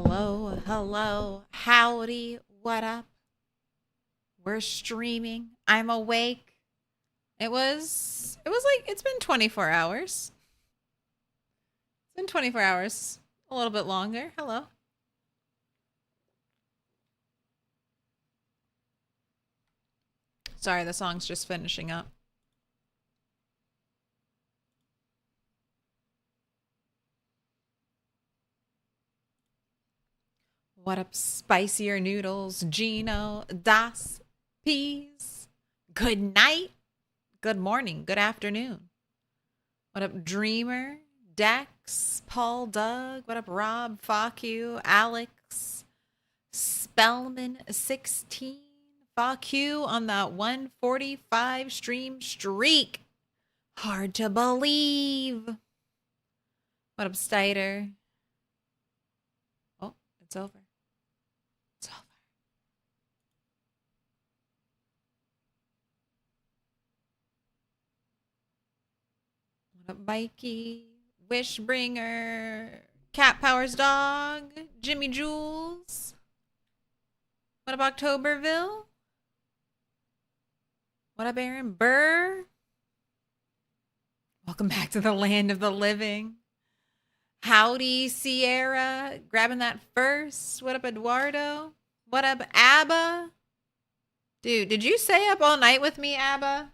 Hello, hello, howdy, what up? We're streaming. I'm awake. It's been 24 hours. It's been 24 hours. A little bit longer. Hello. Sorry, the song's just finishing up. What up, spicier noodles? Gino, Das, Peas. Good night. Good morning. Good afternoon. What up, Dreamer? Dex, Paul, Doug. What up, Rob? Fuck you. Alex. Spellman 16. Fuck you on that 145 stream streak. Hard to believe. What up, Stider? Oh, it's over. It's over. What up, Mikey? Wishbringer. Cat Powers Dog. Jimmy Jules. What up, Octoberville? What up, Aaron Burr? Welcome back to the land of the living. Howdy, Sierra. Grabbing that first. What up, Eduardo? What up, Abba? Dude, did you stay up all night with me, Abba?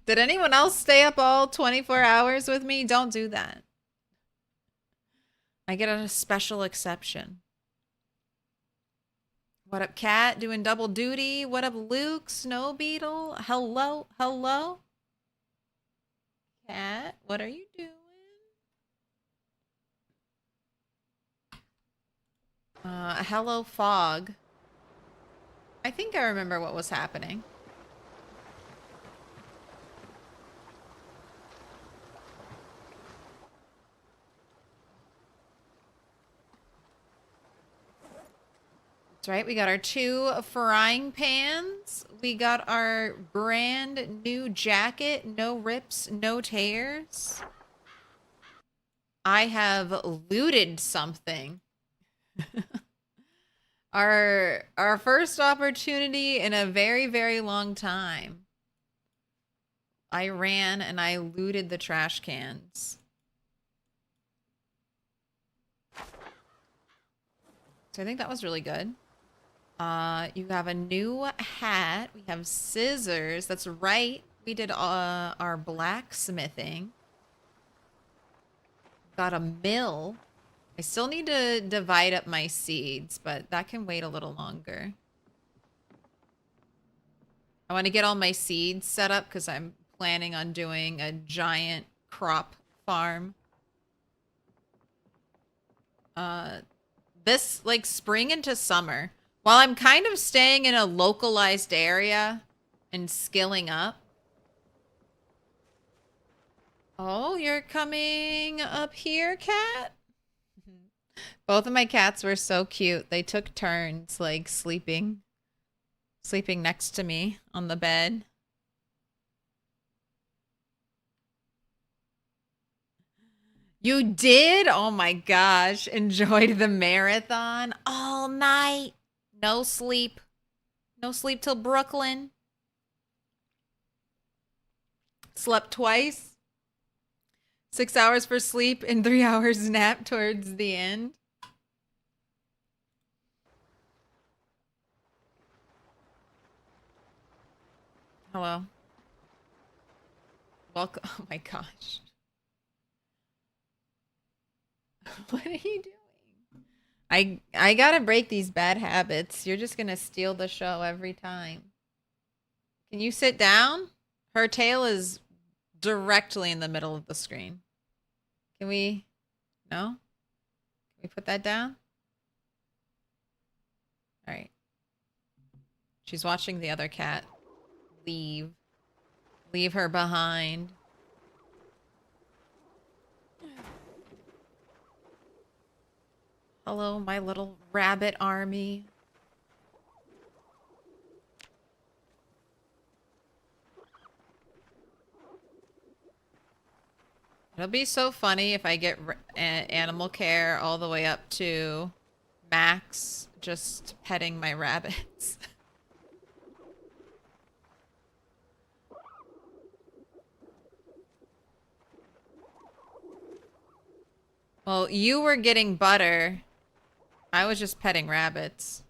Did anyone else stay up all 24 hours with me? Don't do that. I get a special exception. What up, Cat? Doing double duty. What up, Luke? Snow Beetle? Hello? Hello? Cat, what are you doing? Hello, Fog. I think I remember what was happening. That's right. We got our 2 frying pans. We got our brand new jacket. No rips, no tears. I have looted something. Our first opportunity in a very, very long time. I ran and I looted the trash cans. So I think that was really good. You have a new hat. We have scissors. That's right. We did our blacksmithing. Got a mill. I still need to divide up my seeds, but that can wait a little longer. I want to get all my seeds set up because I'm planning on doing a giant crop farm. This, like, spring into summer, while I'm kind of staying in a localized area and skilling up. Oh, you're coming up here, cat? Both of my cats were so cute. They took turns, like, sleeping next to me on the bed. You did? Oh my gosh. Enjoyed the marathon all night. No sleep. No sleep till Brooklyn. Slept twice. 6 hours for sleep and 3 hours nap towards the end. Hello. Welcome. Oh my gosh. What are you doing? I gotta break these bad habits. You're just gonna steal the show every time. Can you sit down? Her tail is directly in the middle of the screen. Can we? No? Can we put that down? All right. She's watching the other cat leave. Leave her behind. Hello, my little rabbit army. It'll be so funny if I get animal care all the way up to max, just petting my rabbits. Well, you were getting butter. I was just petting rabbits.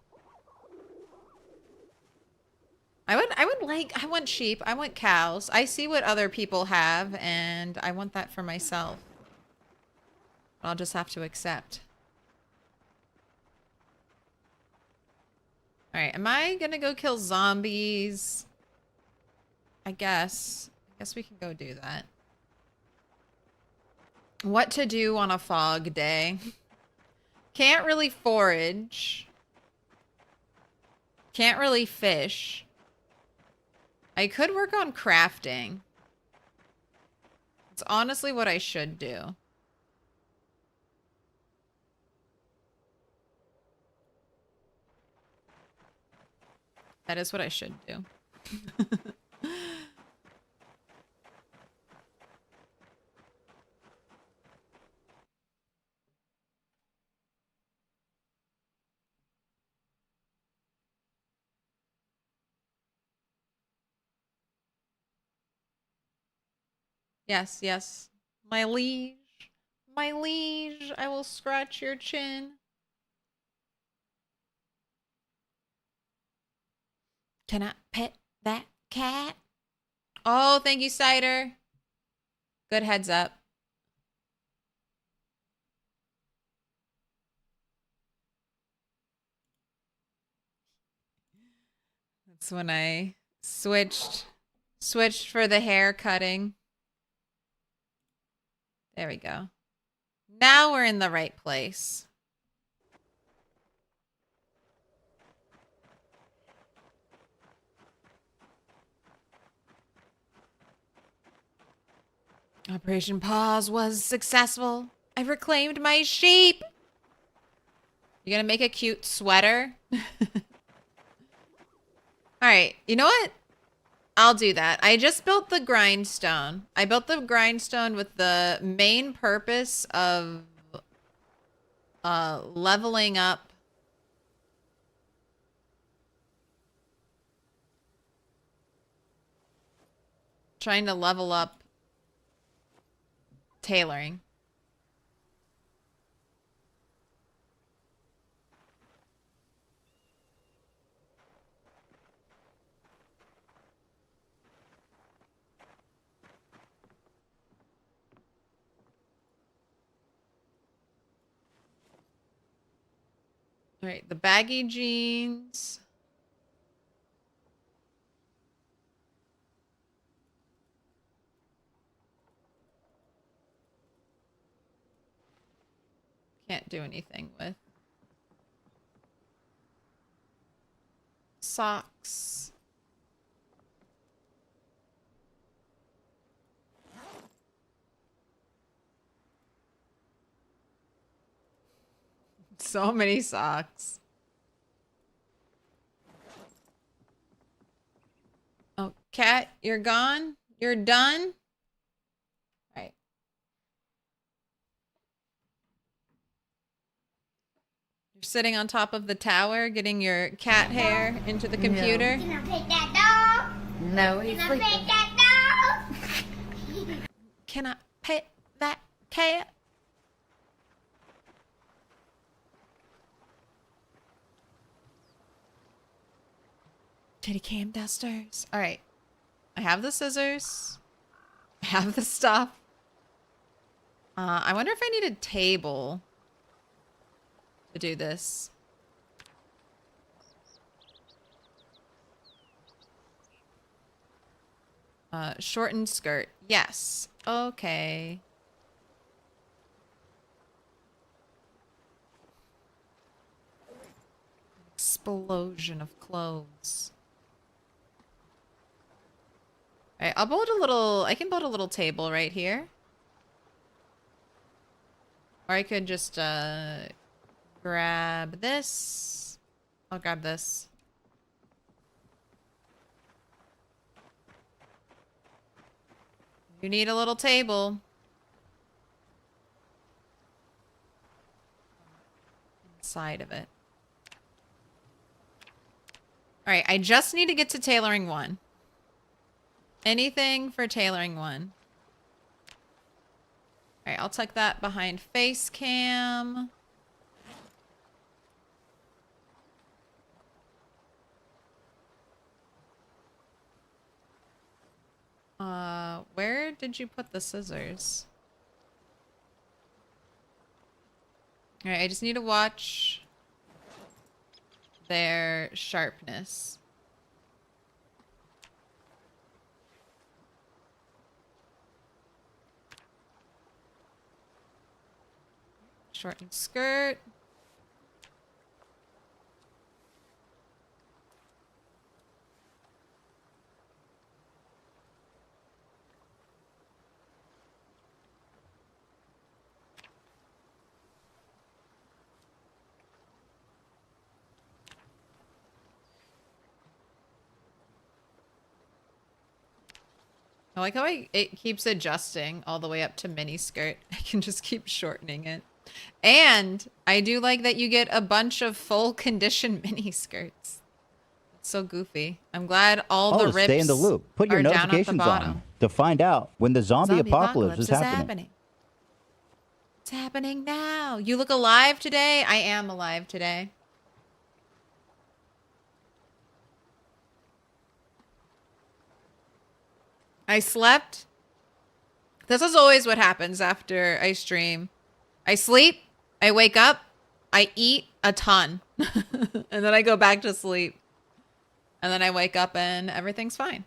I want sheep. I want cows. I see what other people have and I want that for myself. I'll just have to accept. All right, am I gonna go kill zombies? I guess. I guess we can go do that. What to do on a fog day? Can't really forage. Can't really fish. I could work on crafting. It's honestly what I should do. That is what I should do. Yes, yes. My liege. My liege. I will scratch your chin. Can I pet that cat? Oh, thank you, Cider. Good heads up. That's when I switched for the hair cutting. There we go. Now we're in the right place. Operation Pause was successful. I reclaimed my sheep. You gonna make a cute sweater? All right, you know what? I'll do that. I just built the grindstone. I built the grindstone with the main purpose of leveling up trying to level up tailoring. All right, the baggy jeans. Can't do anything with. Socks. So many socks. Oh, cat, you're gone? You're done? All right. You're sitting on top of the tower getting your cat hair into the computer? No. Can I pet that dog? No, he's Can I pet that dog? Can I pet that cat? Teddy cam dusters. All right. I have the scissors. I have the stuff. I wonder if I need a table to do this. Shortened skirt. Yes. Okay. Explosion of clothes. All right, I'll build a little, I can build a little table right here. Or I could just, grab this. I'll grab this. You need a little table. outside of it. All right, I just need to get to tailoring 1. Anything for tailoring 1. All right, I'll tuck that behind face cam. Where did you put the scissors? All right, I just need to watch their sharpness. Shorten skirt. I like how it keeps adjusting all the way up to mini skirt. I can just keep shortening it. And I do like that you get a bunch of full condition mini skirts. It's so goofy. I'm glad all the rips stay in the loop. Put your are down at the notifications bottom. on to find out when the zombie apocalypse is happening. It's happening now. You look alive today? I am alive today. I slept. This is always what happens after I stream. I sleep, I wake up, I eat a ton, and then I go back to sleep. And then I wake up and everything's fine.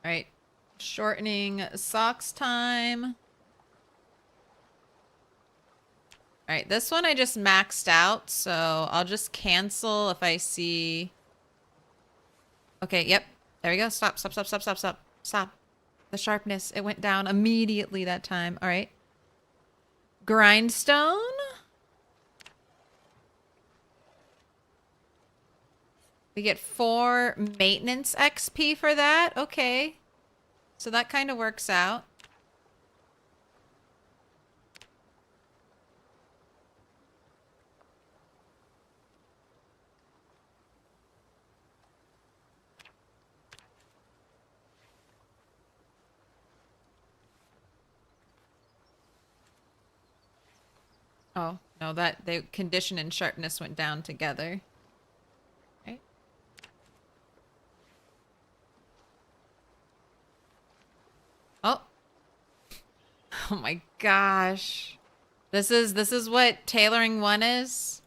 All right, shortening socks time. All right, this one I just maxed out, so I'll just cancel if I see... Okay, yep, there we go. Stop, stop, stop, stop, stop, stop, stop. The sharpness, it went down immediately that time. All right. Grindstone. We get 4 maintenance XP for that. Okay. So that kind of works out. Oh, no, that the condition and sharpness went down together. Right. Oh. Oh my gosh. This is what tailoring 1 is.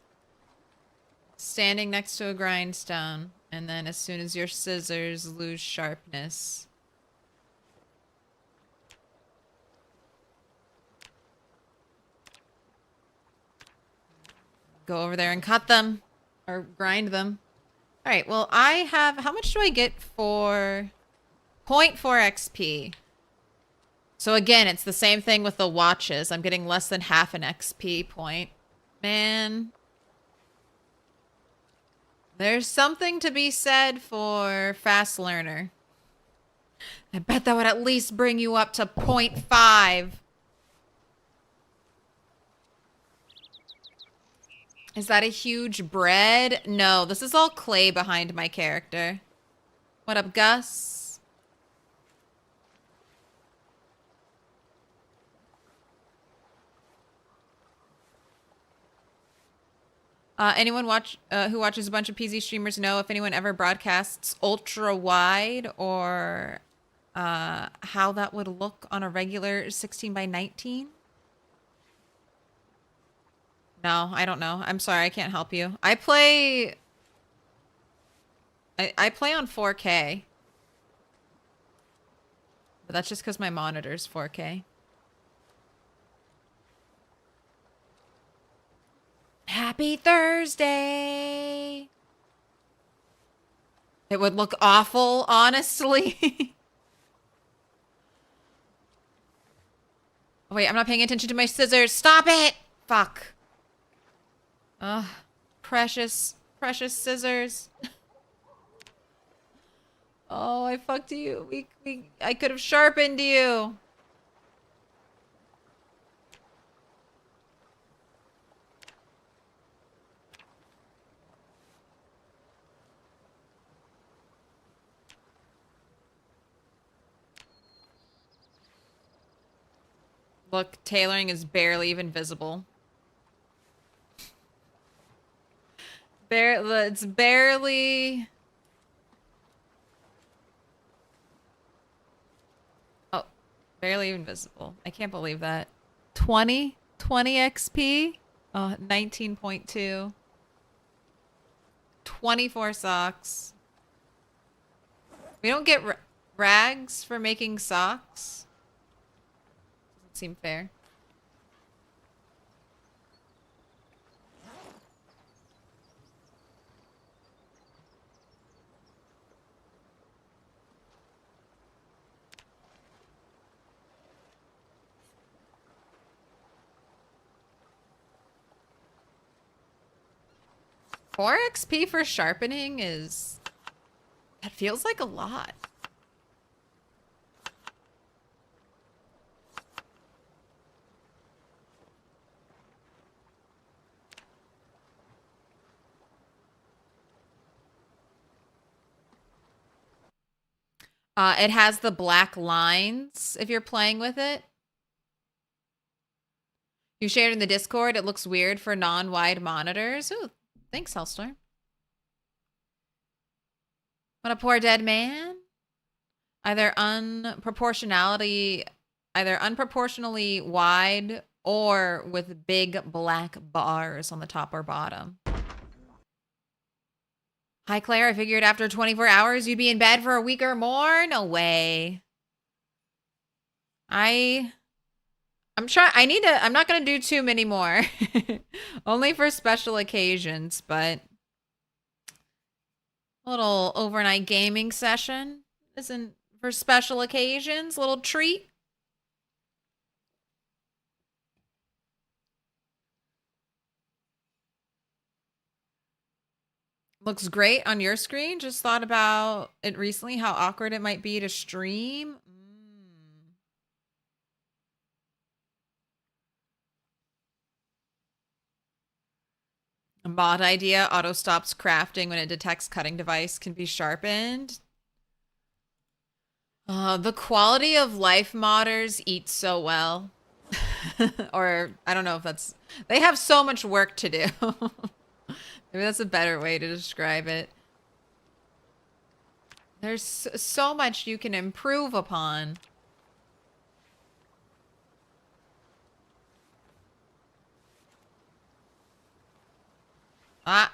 Standing next to a grindstone, and then as soon as your scissors lose sharpness, go over there and cut them or grind them. All right, well, I have, how much do I get for 0.4 XP? So again, it's the same thing with the watches. I'm getting less than half an XP point. Man. There's something to be said for fast learner. I bet that would at least bring you up to 0.5. Is that a huge bread? No, this is all clay behind my character. What up, Gus? Anyone who watches a bunch of PZ streamers know if anyone ever broadcasts ultra wide or how that would look on a regular 16:19? No, I don't know. I'm sorry, I can't help you. I play on 4K. But that's just because my monitor's 4K. Happy Thursday! It would look awful, honestly. Oh, wait, I'm not paying attention to my scissors. Stop it! Fuck. Ugh, precious, precious scissors. Oh, I fucked you. I could have sharpened you. Look, tailoring is barely even visible. It's barely... Oh, barely even visible. I can't believe that. 20 XP? Oh, 19.2. 24 socks. We don't get rags for making socks. Doesn't seem fair. Four XP for sharpening is... That feels like a lot. It has the black lines if you're playing with it. You shared in the Discord. It looks weird for non-wide monitors. Ooh, thanks, Hellstorm. What a poor dead man. Either unproportionally wide or with big black bars on the top or bottom. Hi, Claire. I figured after 24 hours you'd be in bed for a week or more. No way. I'm not going to do too many more. Only for special occasions, but a little overnight gaming session isn't for special occasions. Little treat. Looks great on your screen. Just thought about it recently, how awkward it might be to stream. A mod idea, auto stops crafting when it detects cutting device can be sharpened. The quality of life modders eat so well. Or I don't know if that's... They have so much work to do. Maybe that's a better way to describe it. There's so much you can improve upon. Ah.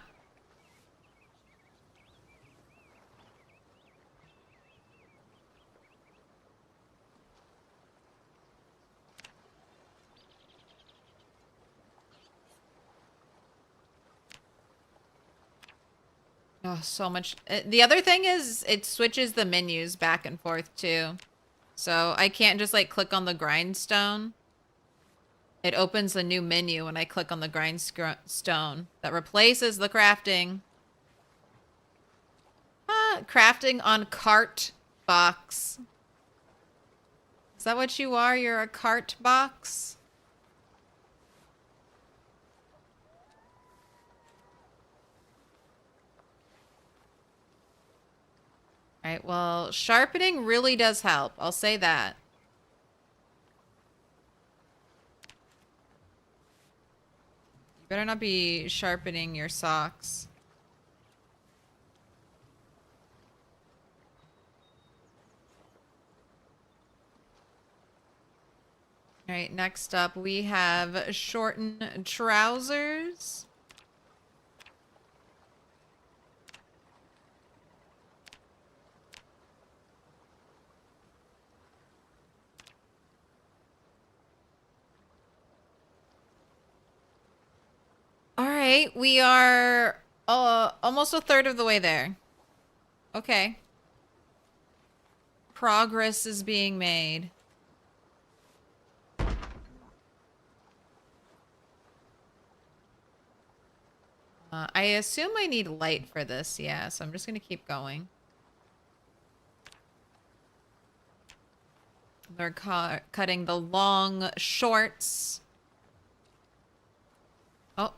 Oh, so much. The other thing is it switches the menus back and forth too. So I can't just like click on the grindstone. It opens a new menu when I click on the grindstone that replaces the crafting. Crafting on cart box. Is that what you are? You're a cart box? All right, well, sharpening really does help. I'll say that. You better not be sharpening your socks. All right, next up we have shorten trousers. All right, we are almost a third of the way there. Okay. Progress is being made. I assume I need light for this, yeah, so I'm just gonna keep going. They're cutting the long shorts. Oh.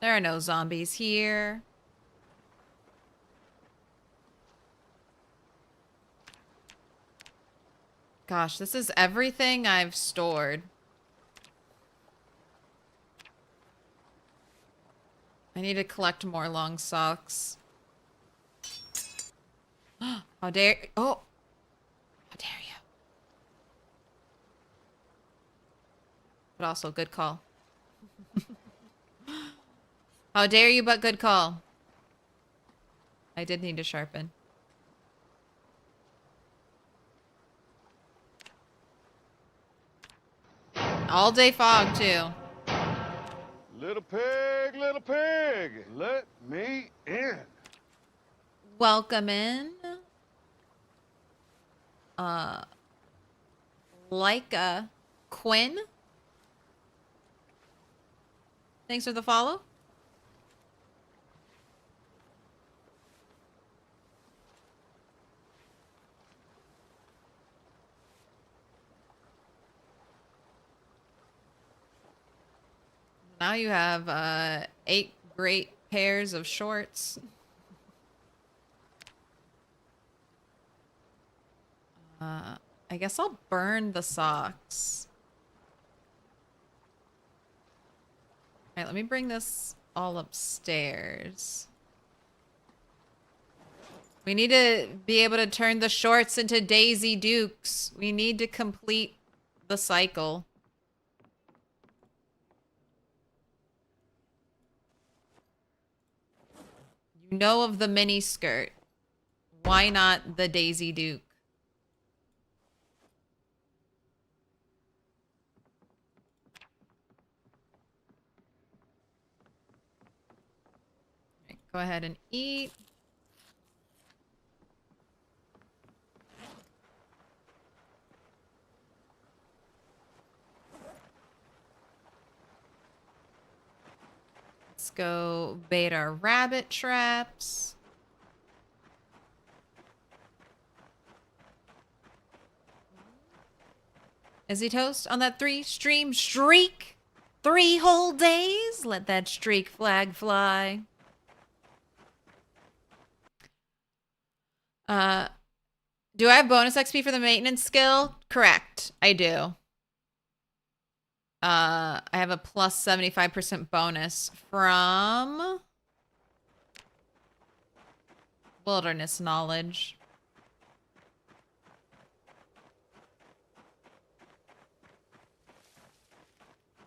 There are no zombies here. Gosh, this is everything I've stored. I need to collect more long socks. How dare... Oh! How dare you? But also, good call. How dare you, but good call. I did need to sharpen. All day fog, too. Little pig, let me in. Welcome in. Leica Quinn. Thanks for the follow. Now you have 8 great pairs of shorts. I guess I'll burn the socks. All right, let me bring this all upstairs. We need to be able to turn the shorts into Daisy Dukes. We need to complete the cycle. You know of the mini skirt. Why not the Daisy Duke? Right, go ahead and eat. Let's go bait our rabbit traps. Is he toast on that 3-stream streak? 3 whole days? Let that streak flag fly. Do I have bonus XP for the maintenance skill? Correct. I do. I have a plus 75% bonus from wilderness knowledge.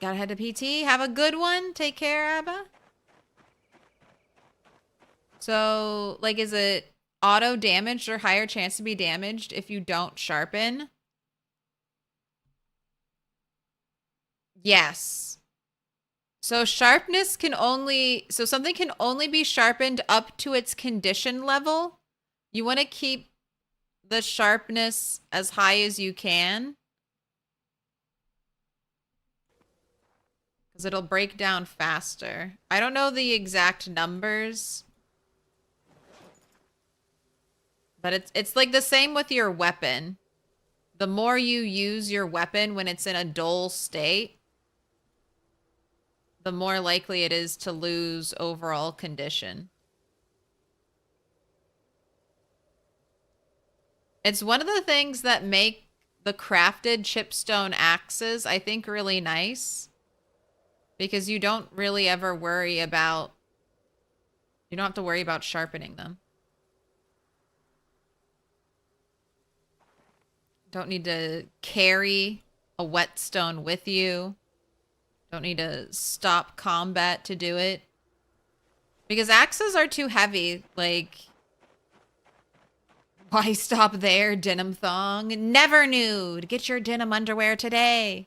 Gotta head to PT. Have a good one. Take care, Abba. So, like, is it auto damaged or higher chance to be damaged if you don't sharpen? Yes. So sharpness can only, so something can only be sharpened up to its condition level. You want to keep the sharpness as high as you can, because it'll break down faster. I don't know the exact numbers, but it's like the same with your weapon. The more you use your weapon when it's in a dull state, the more likely it is to lose overall condition. It's one of the things that make the crafted chipstone axes, I think, really nice. Because you don't really ever worry about... You don't have to worry about sharpening them. Don't need to carry a whetstone with you. Don't need to stop combat to do it. Because axes are too heavy. Like, why stop there, denim thong? Never nude. Get your denim underwear today.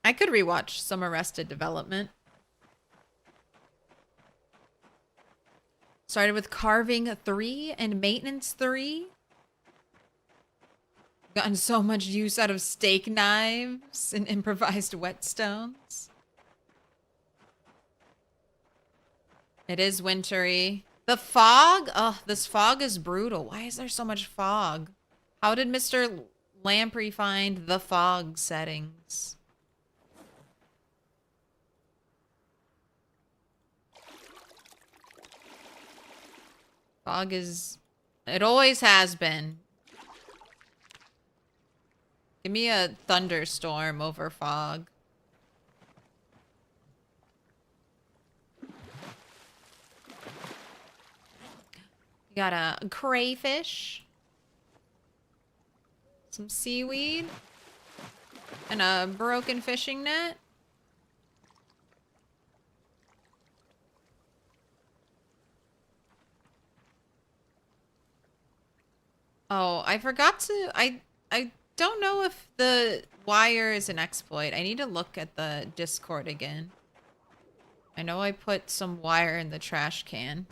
I could rewatch some Arrested Development. Started with carving 3 and maintenance 3. Gotten so much use out of steak knives and improvised whetstones. It is wintry. The fog? Oh, this fog is brutal. Why is there so much fog? How did Mr. Lamprey find the fog settings? Fog is... It always has been. Give me a thunderstorm over fog. We got a crayfish. Some seaweed. And a broken fishing net. Oh, I forgot to... I don't know if the wire is an exploit. I need to look at the Discord again. I know I put some wire in the trash can.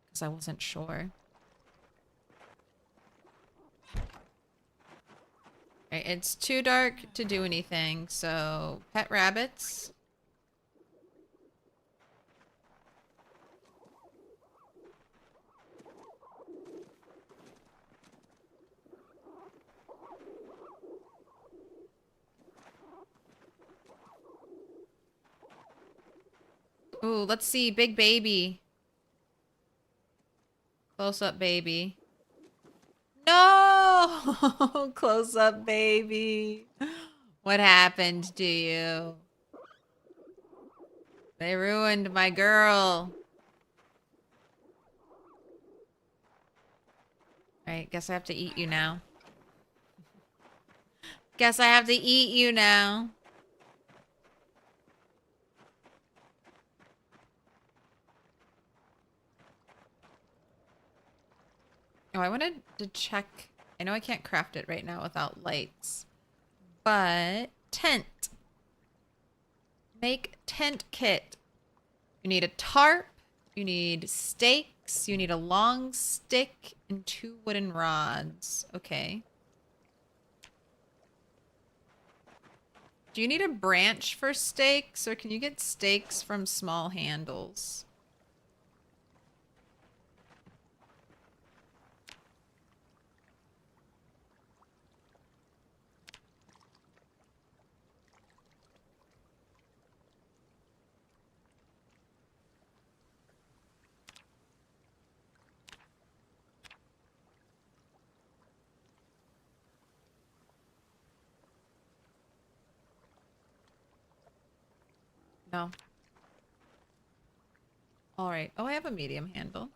Because I wasn't sure. Right, it's too dark to do anything, so pet rabbits. Ooh, let's see. Big baby. Close up baby. No! Close up baby. What happened to you? They ruined my girl. Alright, guess I have to eat you now. Guess I have to eat you now. Oh, I wanted to check. I know I can't craft it right now without lights. But tent. Make tent kit. You need a tarp. You need stakes. You need a long stick and 2 wooden rods. Okay. Do you need a branch for stakes, or can you get stakes from small handles? No. All right. Oh, I have a medium handle.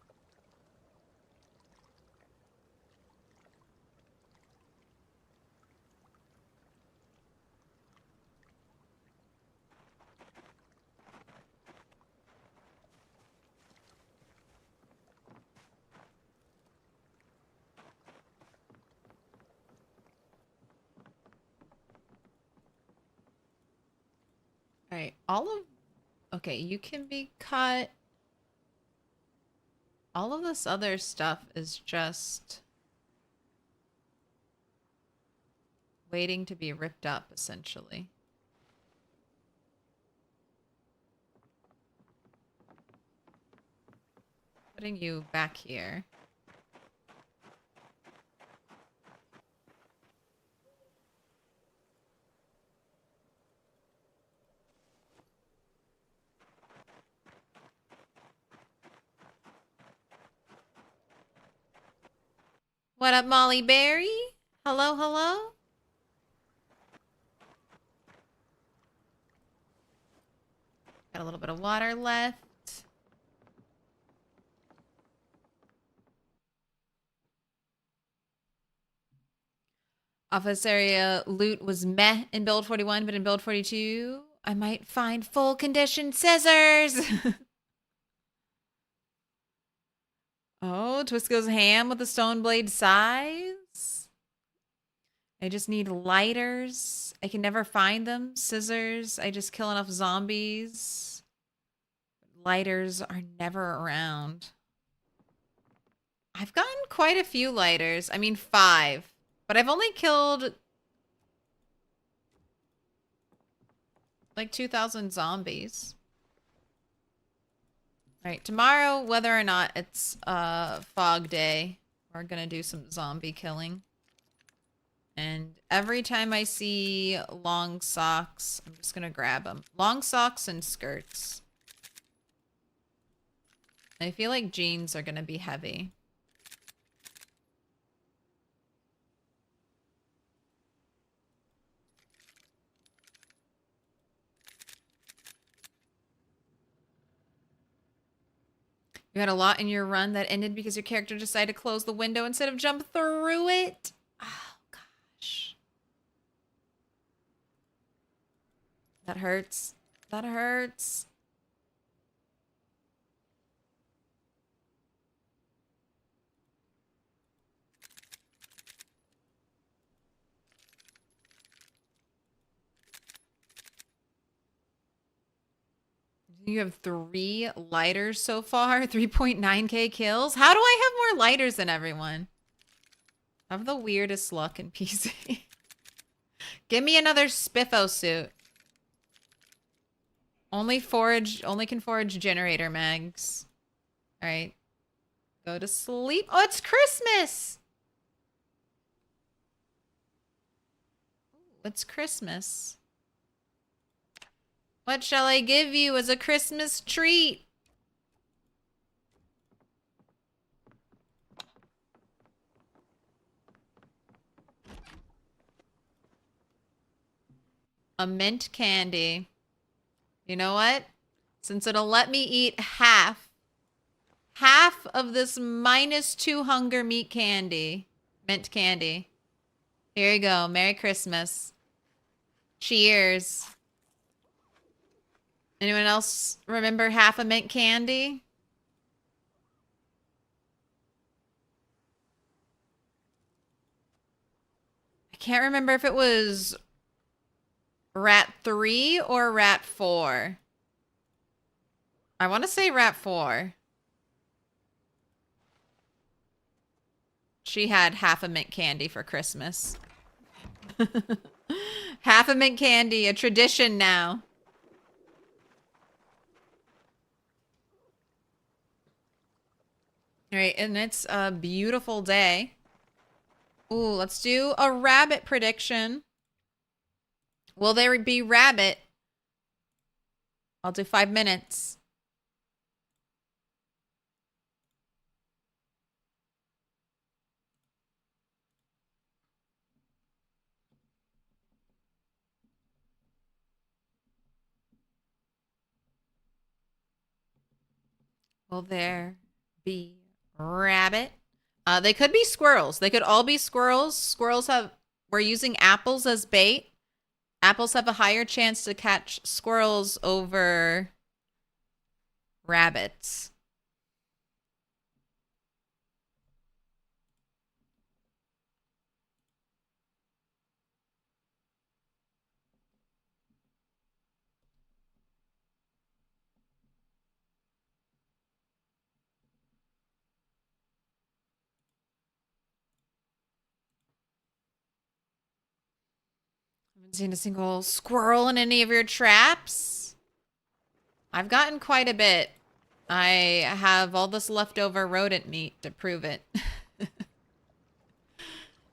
All right. Okay, you can be cut. All of this other stuff is just waiting to be ripped up, essentially. Putting you back here. What up, Molly Berry? Hello, hello? Got a little bit of water left. Office area loot was meh in build 41, but in build 42, I might find full condition scissors. Oh, Twist goes ham with the stone blade size. I just need lighters. I can never find them. Scissors. I just kill enough zombies. Lighters are never around. I've gotten quite a few lighters. I mean, 5. But I've only killed like 2,000 zombies. Alright, tomorrow, whether or not it's fog day, we're gonna do some zombie killing. And every time I see long socks, I'm just gonna grab them. Long socks and skirts. I feel like jeans are gonna be heavy. You had a lot in your run that ended because your character decided to close the window instead of jump through it. Oh, gosh. That hurts. That hurts. You have 3 lighters so far, 3.9k kills. How do I have more lighters than everyone? I have the weirdest luck in PC. Give me another Spiffo suit. Only can forage generator mags. All right. Go to sleep. Oh, it's Christmas. It's Christmas. What shall I give you as a Christmas treat? A mint candy. You know what? Since it'll let me eat half of this -2 hunger meat candy. Mint candy. Here you go. Merry Christmas. Cheers. Anyone else remember half a mint candy? I can't remember if it was Rat 3 or Rat 4. I want to say Rat 4. She had half a mint candy for Christmas. Half a mint candy, a tradition now. All right, and it's a beautiful day. Ooh, let's do a rabbit prediction. Will there be rabbit? I'll do 5 minutes. Will there be rabbit? They could be squirrels. They could all be squirrels. We're using apples as bait. Apples have a higher chance to catch squirrels over rabbits. Haven't seen a single squirrel in any of your traps. I've gotten quite a bit. I have all this leftover rodent meat to prove it.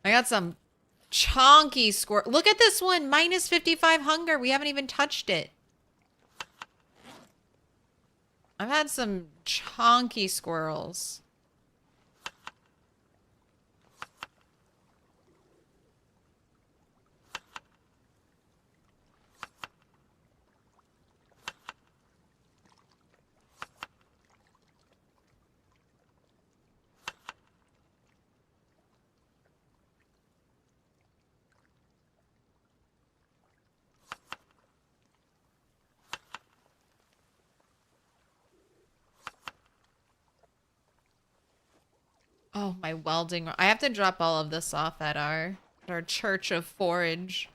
I got some chonky squirrel. Look at this one. -55 hunger. We haven't even touched it. I've had some chonky squirrels. Oh, my welding. I have to drop all of this off at our church of forage.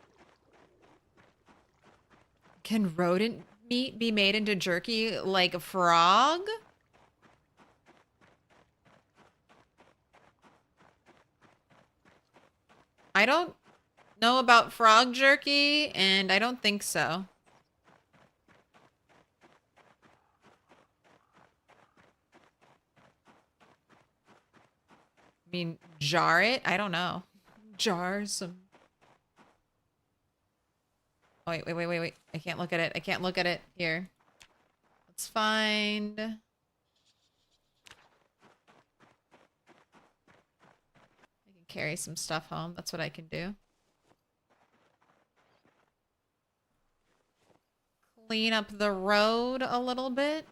Can rodent meat be made into jerky like a frog? I don't know about frog jerky, and I don't think so. I mean, jar it? I don't know. Jar some... Oh, wait. I can't look at it. I can't look at it. Here. Let's find... I can carry some stuff home. That's what I can do. Clean up the road a little bit.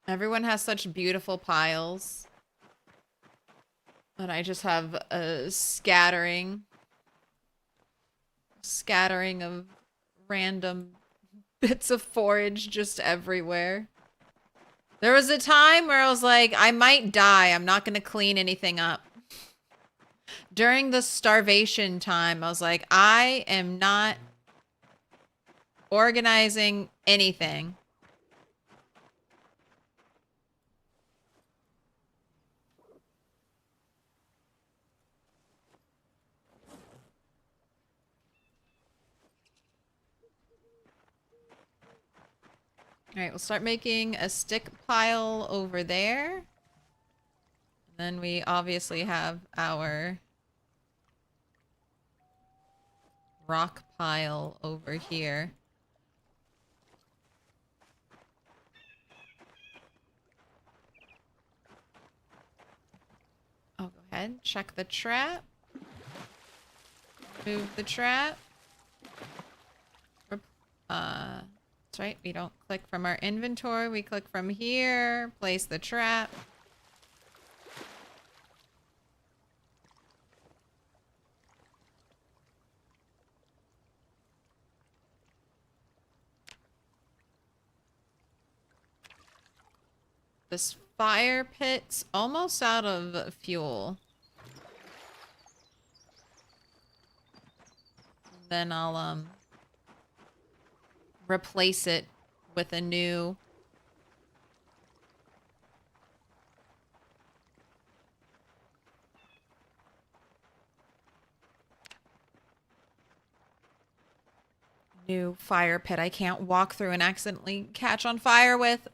Everyone has such beautiful piles. And I just have a scattering of random bits of forage just everywhere. There was a time where I was like, I might die. I'm not going to clean anything up. During the starvation time, I was like, I am not organizing anything. All right, we'll start making a stick pile over there. And then we obviously have our rock pile over here. Oh, go ahead. Check the trap. Move the trap. That's right. We don't click from our inventory. We click from here. Place the trap. This fire pit's almost out of fuel. Then I'll replace it with a new fire pit I can't walk through and accidentally catch on fire with.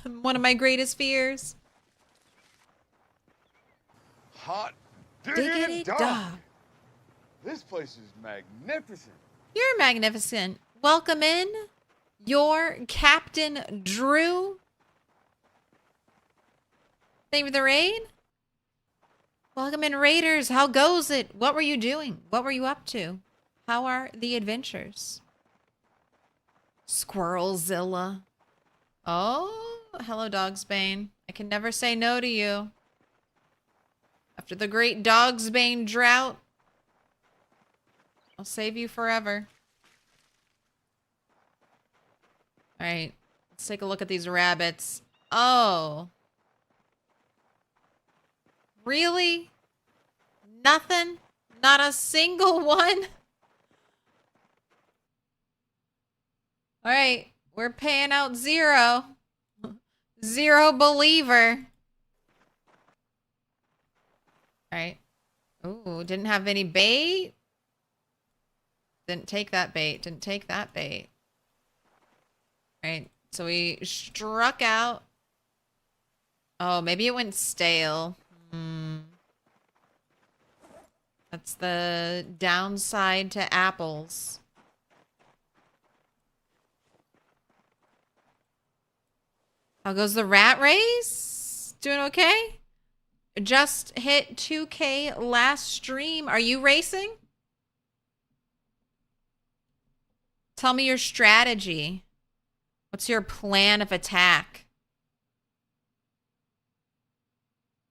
One of my greatest fears. Hot Diggity diggity dog. dog. This place is magnificent. You're magnificent. Welcome in, your Captain Drew. Thank you for the raid. Welcome in, Raiders. How goes it? What were you doing? What were you up to? How are the adventures? Squirrelzilla. Oh, hello, Dogsbane. I can never say no to you. After the great Dogsbane drought, I'll save you forever. All right, let's take a look at these rabbits. Oh. Really? Nothing? Not a single one? All right, we're paying out 0. 0 believer. All right. Ooh, didn't have any bait. Didn't take that bait. Didn't take that bait. All right, so we struck out. Oh, maybe it went stale. That's the downside to apples. How goes the rat race? Doing okay? Just hit 2K last stream. Are you racing? Tell me your strategy. What's your plan of attack?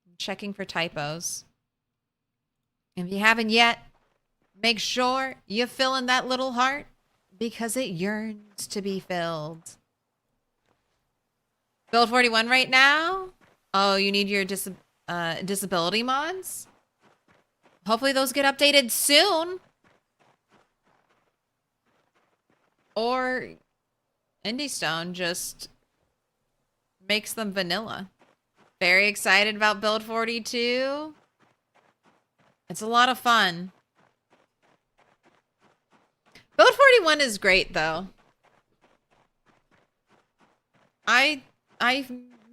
I'm checking for typos. If you haven't yet, make sure you fill in that little heart because it yearns to be filled. Build 41 right now? Oh, you need your disability mods? Hopefully those get updated soon. Or Indie Stone just makes them vanilla. Very excited about Build 42. It's a lot of fun. Build 41 is great though. I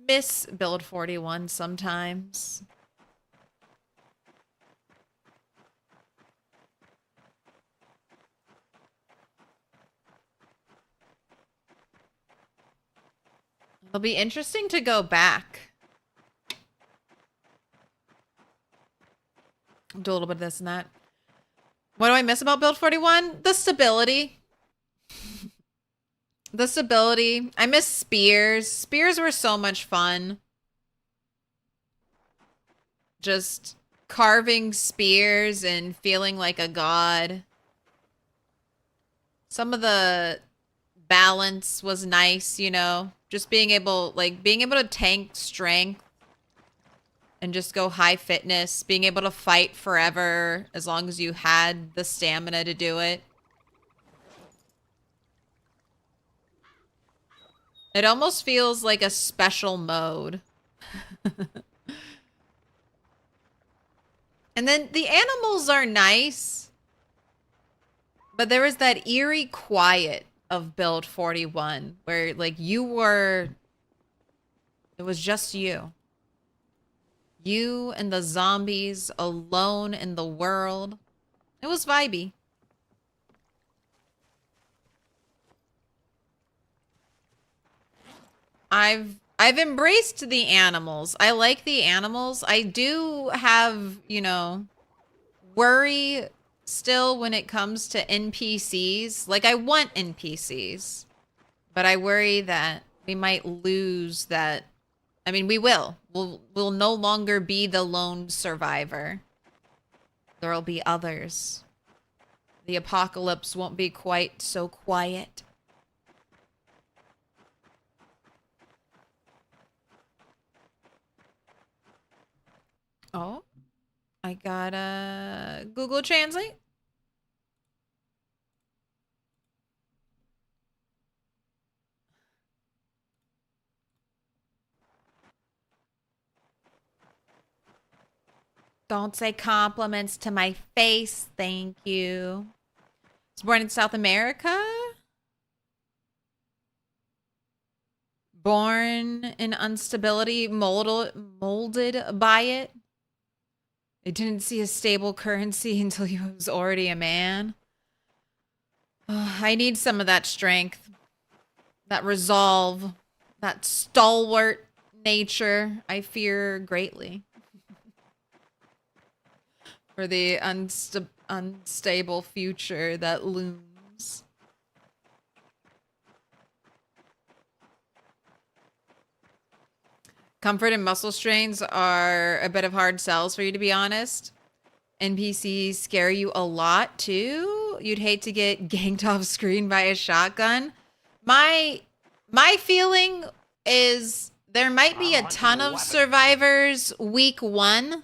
miss Build 41 sometimes. It'll be interesting to go back. Do a little bit of this and that. What do I miss about Build 41? The stability. The stability. I miss spears. Spears were so much fun. Just carving spears and feeling like a god. Some of the balance was nice, you know? Just being able to tank strength and just go high fitness, being able to fight forever as long as you had the stamina to do it. It almost feels like a special mode. And then the animals are nice, but there was that eerie quiet of Build 41 where like it was just you. You and the zombies alone in the world. It was vibey. I've embraced the animals. I like the animals. I do have, you know, worry still when it comes to NPCs. Like I want NPCs, but I worry that we might lose that. I mean, we will. We'll no longer be the lone survivor. There'll be others. The apocalypse won't be quite so quiet. Oh, I got a Google Translate. Don't say compliments to my face. Thank you. Was born in South America. Born in instability, molded by it. I didn't see a stable currency until he was already a man. Oh, I need some of that strength, that resolve, that stalwart nature I fear greatly. For the unstable future that looms. Comfort and muscle strains are a bit of hard sells for you, to be honest. NPCs scare you a lot, too. You'd hate to get ganked off screen by a shotgun. My feeling is there might be a ton of survivors week 1.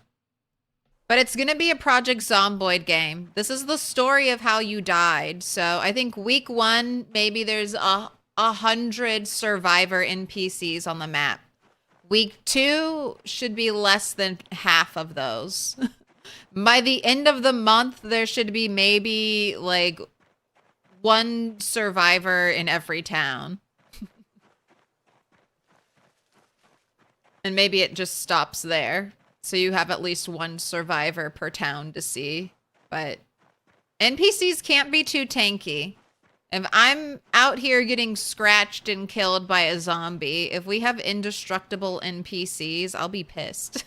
But it's going to be a Project Zomboid game. This is the story of how you died. So I think week 1, maybe there's 100 survivor NPCs on the map. Week 2 should be less than half of those. By the end of the month, there should be maybe like 1 survivor in every town. And maybe it just stops there. So you have at least 1 survivor per town to see. But NPCs can't be too tanky. If I'm out here getting scratched and killed by a zombie, if we have indestructible NPCs, I'll be pissed.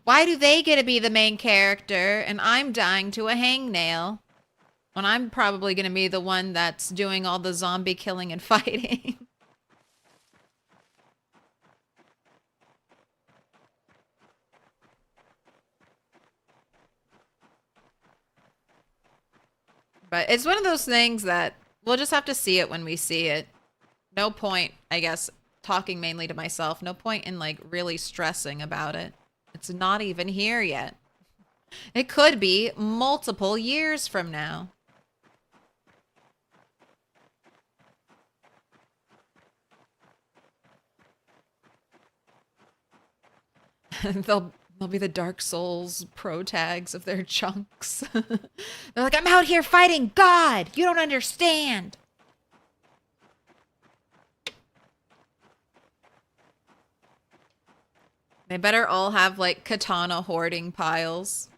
Why do they get to be the main character and I'm dying to a hangnail? When I'm probably going to be the one that's doing all the zombie killing and fighting. But it's one of those things that we'll just have to see it when we see it. No point, I guess, talking mainly to myself. No point in like really stressing about it. It's not even here yet. It could be multiple years from now. They'll be the Dark Souls pro tags of their chunks. They're like, I'm out here fighting God. You don't understand. They better all have like katana hoarding piles.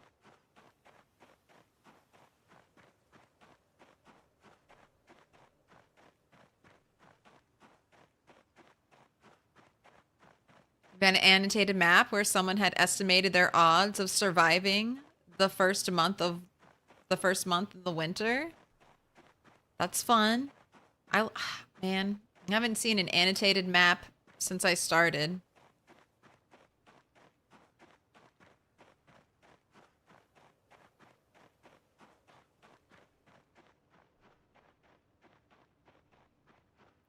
An annotated map where someone had estimated their odds of surviving the first month of the winter. That's fun. Man, I haven't seen an annotated map since I started.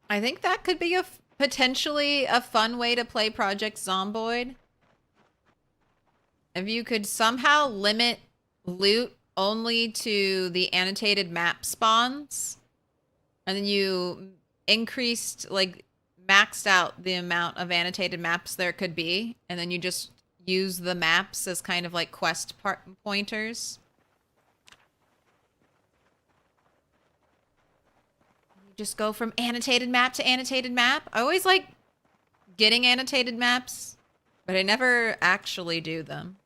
I think that could be potentially a fun way to play Project Zomboid. If you could somehow limit loot only to the annotated map spawns, and then you increased, like, maxed out the amount of annotated maps there could be, and then you just use the maps as kind of like quest pointers. Just go from annotated map to annotated map. I always like getting annotated maps, but I never actually do them.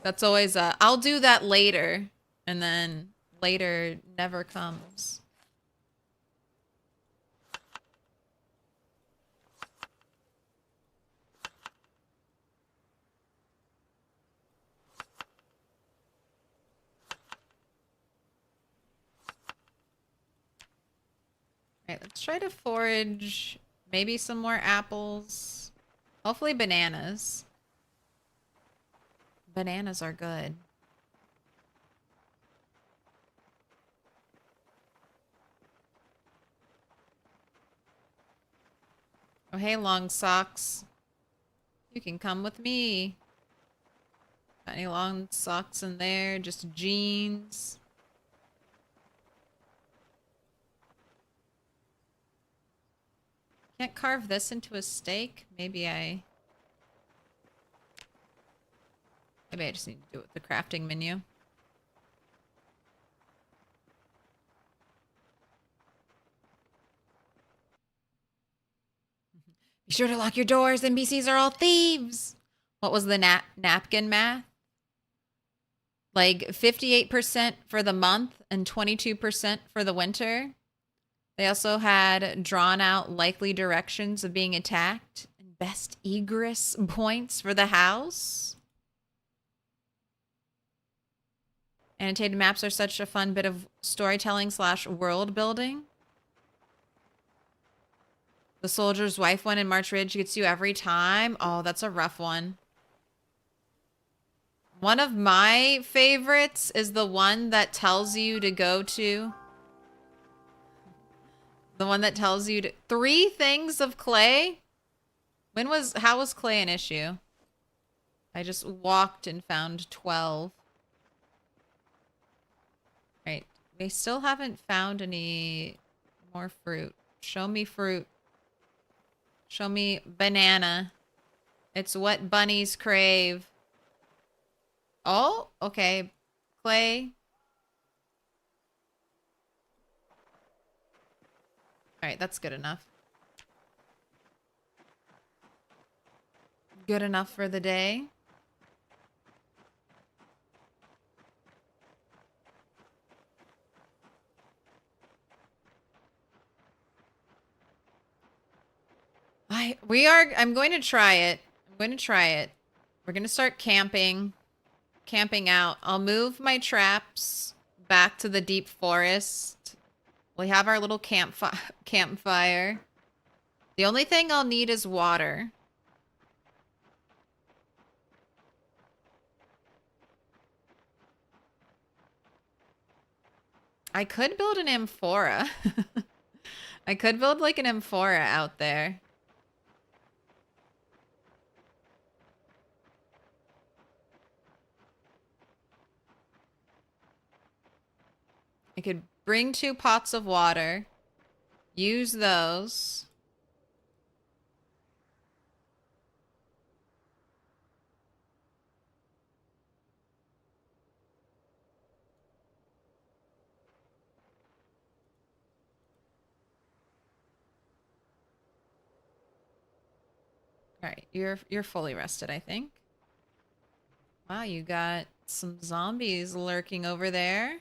That's always I'll do that later, and then later never comes. Alright, let's try to forage maybe some more apples. Hopefully bananas. Bananas are good. Oh, hey, long socks. You can come with me. Got any long socks in there? Just jeans. Can't carve this into a steak? Maybe I just need to do it with the crafting menu. Be sure to lock your doors. NPCs are all thieves. What was the napkin math? Like 58% for the month and 22% for the winter. They also had drawn out likely directions of being attacked and best egress points for the house. Annotated maps are such a fun bit of storytelling / world building. The soldier's wife one in March Ridge gets you every time. Oh, that's a rough one. One of my favorites is the one that tells you to go to. The one that tells you to 3 things of clay. How was clay an issue? I just walked and found 12. Right. We still haven't found any more fruit. Show me fruit. Show me banana. It's what bunnies crave. Oh, okay. Clay. Alright, that's good enough. Good enough for the day. I'm going to try it. We're going to start camping out. I'll move my traps back to the deep forest. We have our little campfire. The only thing I'll need is water. I could build an amphora. I could build like an amphora out there. I could bring 2 pots of water, use those. All right, you're fully rested, I think. Wow, you got some zombies lurking over there.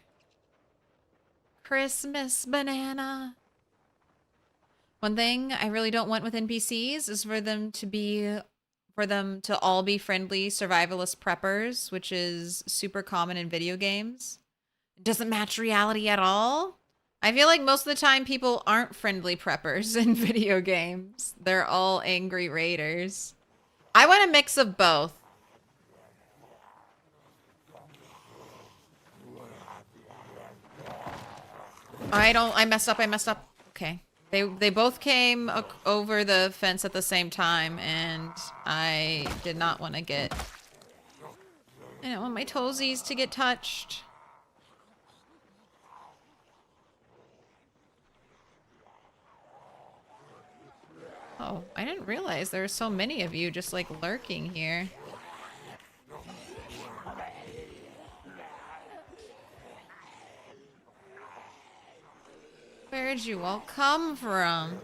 Christmas banana. One thing I really don't want with NPCs is for them to all be friendly survivalist preppers, which is super common in video games. It doesn't match reality at all. I feel like most of the time people aren't friendly preppers in video games. They're all angry raiders. I want a mix of both. I messed up. Okay. They both came over the fence at the same time, and I did not want to get... I don't want my toesies to get touched. Oh, I didn't realize there were so many of you just, like, lurking here. Where'd you all come from?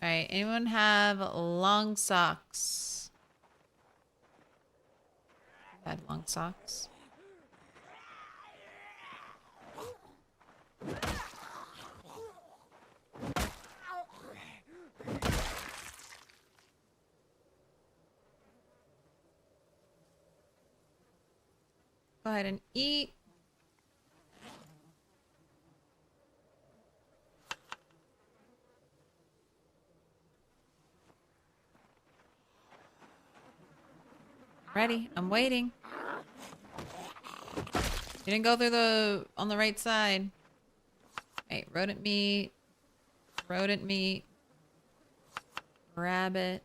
Alright, anyone have long socks? I had long socks. Go ahead and eat. Ready. I'm waiting. You didn't go through on the right side. Wait, rodent meat. Rodent meat. Rabbit.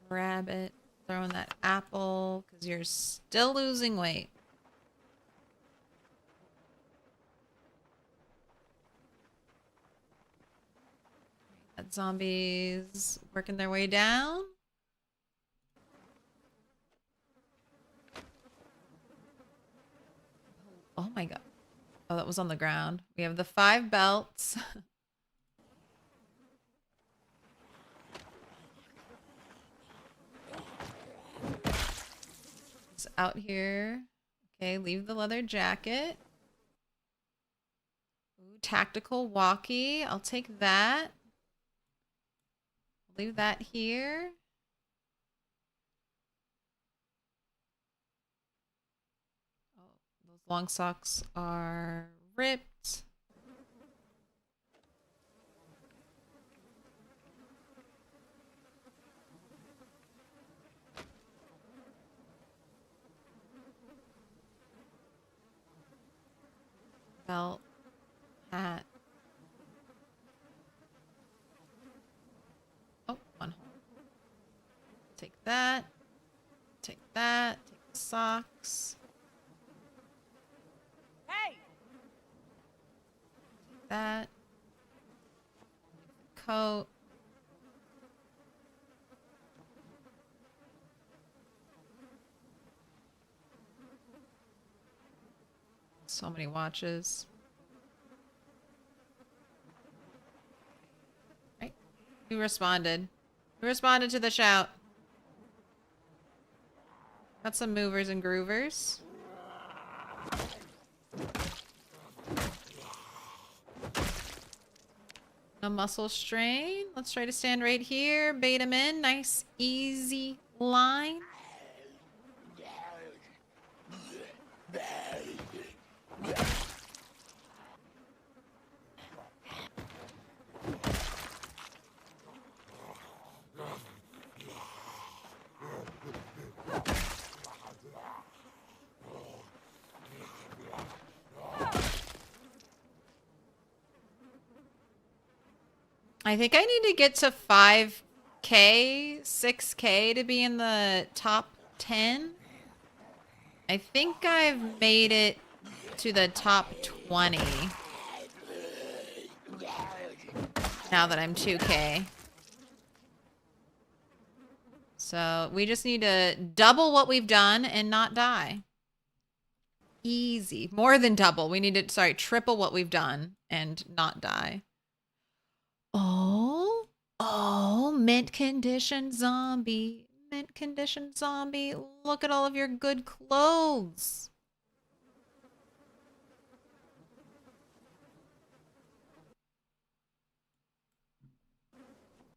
Rabbit. Throwing that apple because you're still losing weight. That zombies working their way down. Oh my god. Oh, that was on the ground. We have the 5 belts. It's out here. Okay, leave the leather jacket. Ooh, tactical walkie. I'll take that. Leave that here. Oh, those long socks are ripped. Belt, hat. Oh, one hole. Take that. Take that. Take the socks. Hey! Take that. Coat. So many watches. Right. Who responded? Who responded to the shout? Got some movers and groovers. No muscle strain. Let's try to stand right here. Bait him in. Nice, easy line. I think I need to get to 5K, 6K to be in the top 10. I think I've made it to the top 20. Now that I'm 2K. So we just need to double what we've done and not die. Easy. More than double. We need to, sorry, triple what we've done and not die. Oh, mint condition zombie. Mint condition zombie. Look at all of your good clothes.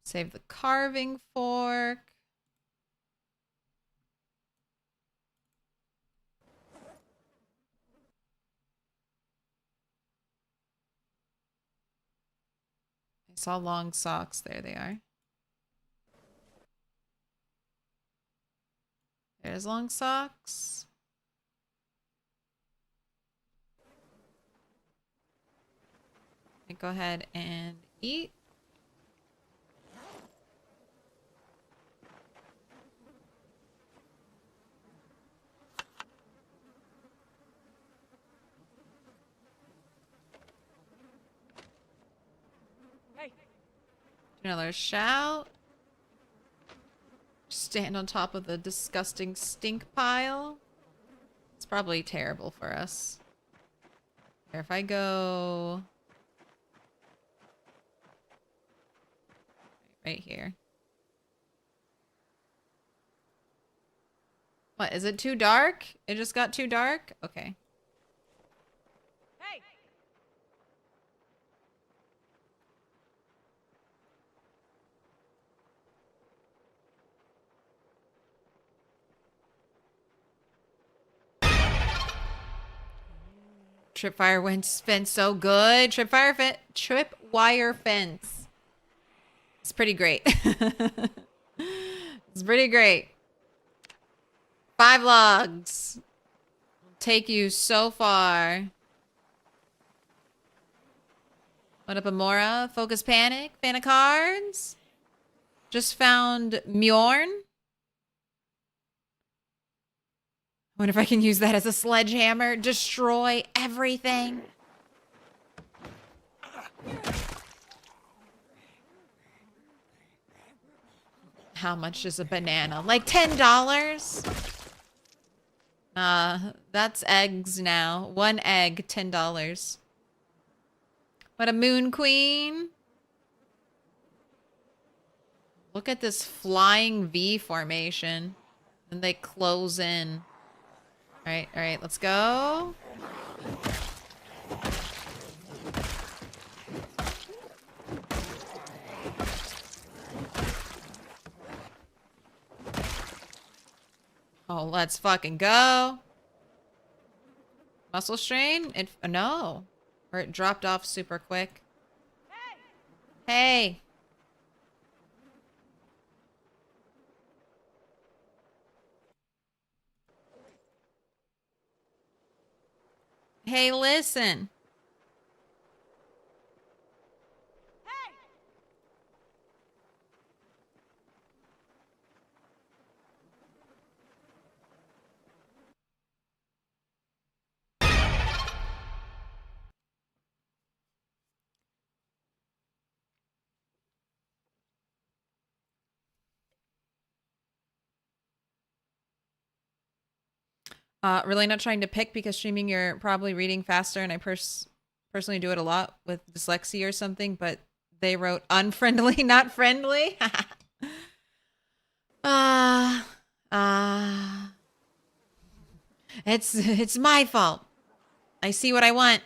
Save the carving fork. I saw long socks. There they are. There's long socks. Go ahead and eat. Hey. Another shout. Stand on top of the disgusting stink pile. It's probably terrible for us. Here, if I go right here. What, is it too dark? It just got too dark? Okay. Hey. Tripwire fence so good. Tripwire fence. It's pretty great. It's pretty great. 5 logs. Take you so far. What up, Amora? Focus Panic? Fan of cards? Just found Mjorn. Wonder if I can use that as a sledgehammer. Destroy everything. How much is a banana? Like $10? That's eggs now. 1 egg, $10. What a moon queen. Look at this flying V formation. And they close in. All right, let's go. Oh, let's fucking go. Muscle strain? No. Or it dropped off super quick. Hey. Hey, listen. Really not trying to pick because streaming you're probably reading faster and I personally do it a lot with dyslexia or something, but they wrote unfriendly, not friendly. It's my fault. I see what I want.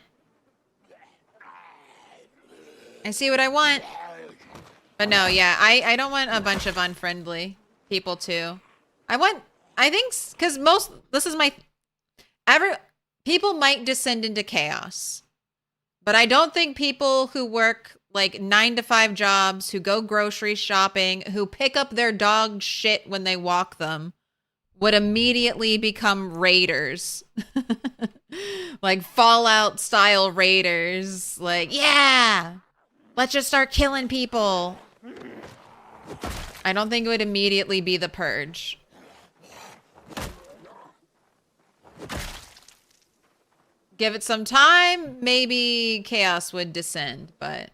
I see what I want. But no, yeah, I don't want a bunch of unfriendly people too. I think, because people might descend into chaos. But I don't think people who work like 9-to-5 jobs, who go grocery shopping, who pick up their dog shit when they walk them, would immediately become raiders. Like Fallout style raiders. Like, yeah, Let's just start killing people. I don't think it would immediately be the purge. Give it some time, maybe chaos would descend, but...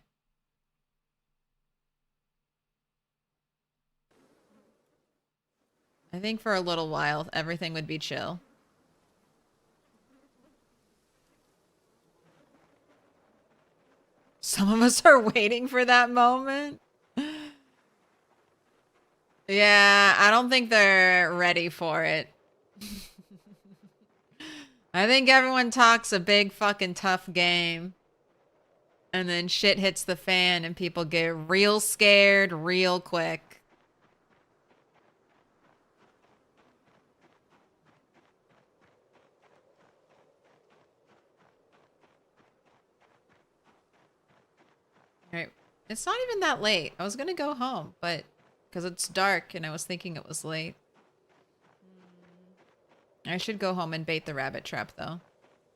I think for a little while, everything would be chill. Some of us are waiting for that moment. Yeah, I don't think they're ready for it. I think everyone talks a big fucking tough game. And then shit hits the fan and people get real scared real quick. Alright. It's not even that late. I was gonna go home, but... because it's dark and I was thinking it was late. I should go home and bait the rabbit trap, though.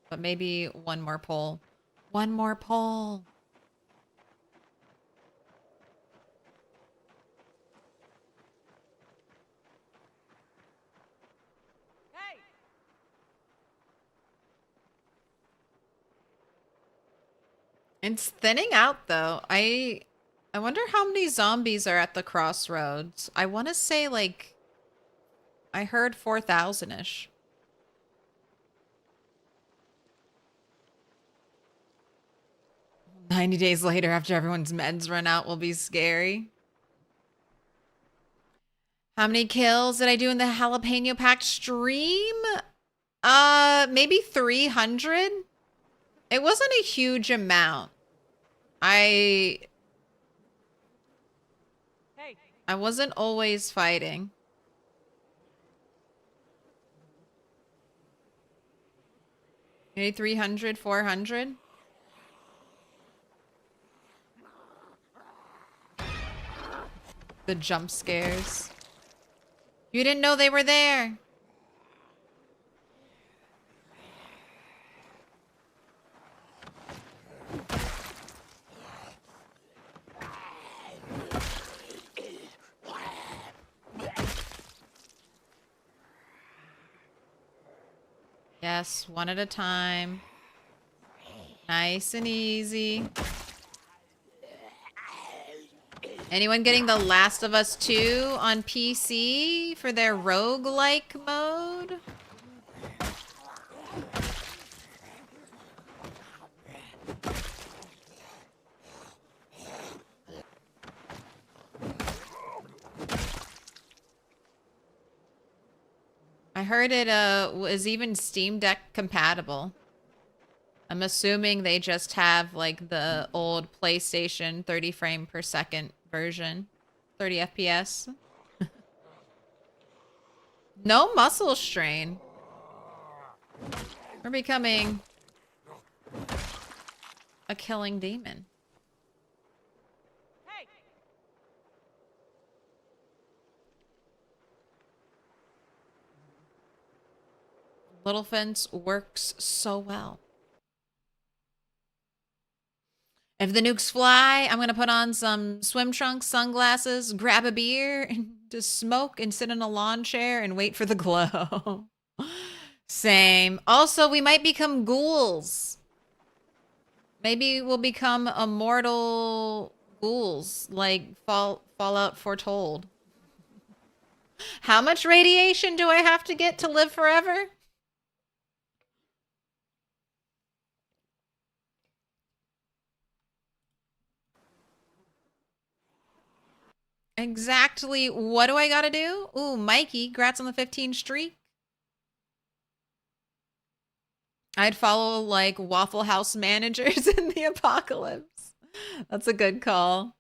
But maybe one more poll. One more poll! Hey! It's thinning out, though. I wonder how many zombies are at the crossroads. I want to say, like... I heard 4,000-ish. 90 days later, after everyone's meds run out, will be scary. How many kills did I do in the jalapeno packed stream? Maybe 300? It wasn't a huge amount. I wasn't always fighting. Maybe 300, 400? The jump scares. You didn't know they were there. Yes, one at a time. Nice and easy. Anyone getting The Last of Us 2 on PC for their roguelike mode? I heard it was even Steam Deck compatible. I'm assuming they just have like the old PlayStation 30 frame per second version. 30 FPS. No muscle strain. We're becoming a killing demon. Hey. Little Fence works so well. If the nukes fly, I'm going to put on some swim trunks, sunglasses, grab a beer, and just smoke and sit in a lawn chair and wait for the glow. Same. Also, we might become ghouls. Maybe we'll become immortal ghouls, like Fallout Foretold. How much radiation do I have to get to live forever? Exactly. What do I gotta do? Ooh, Mikey, congrats on the 15 streak. I'd follow like Waffle House managers in the apocalypse. That's a good call.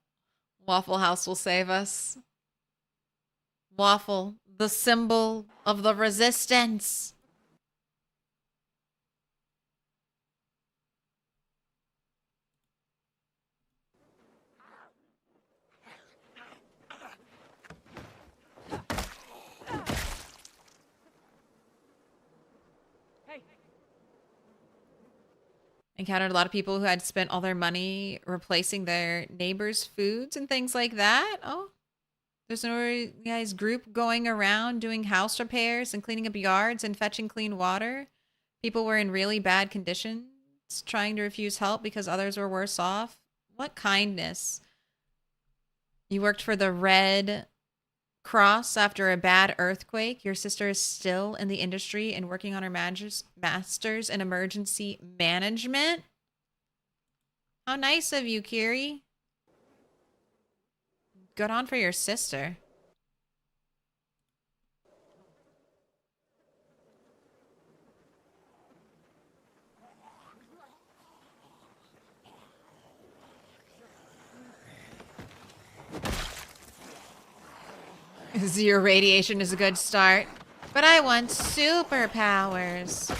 Waffle House will save us. Waffle, the symbol of the resistance. Encountered a lot of people who had spent all their money replacing their neighbors' foods and things like that. Oh, there's no guys group going around doing house repairs and cleaning up yards and fetching clean water. People were in really bad conditions, trying to refuse help because others were worse off. What kindness. You worked for the Red Cross after a bad earthquake. Your sister is still in the industry and working on her master's in emergency management. How nice of you, Kiri. Good on for your sister. Zero radiation is a good start, but I want superpowers.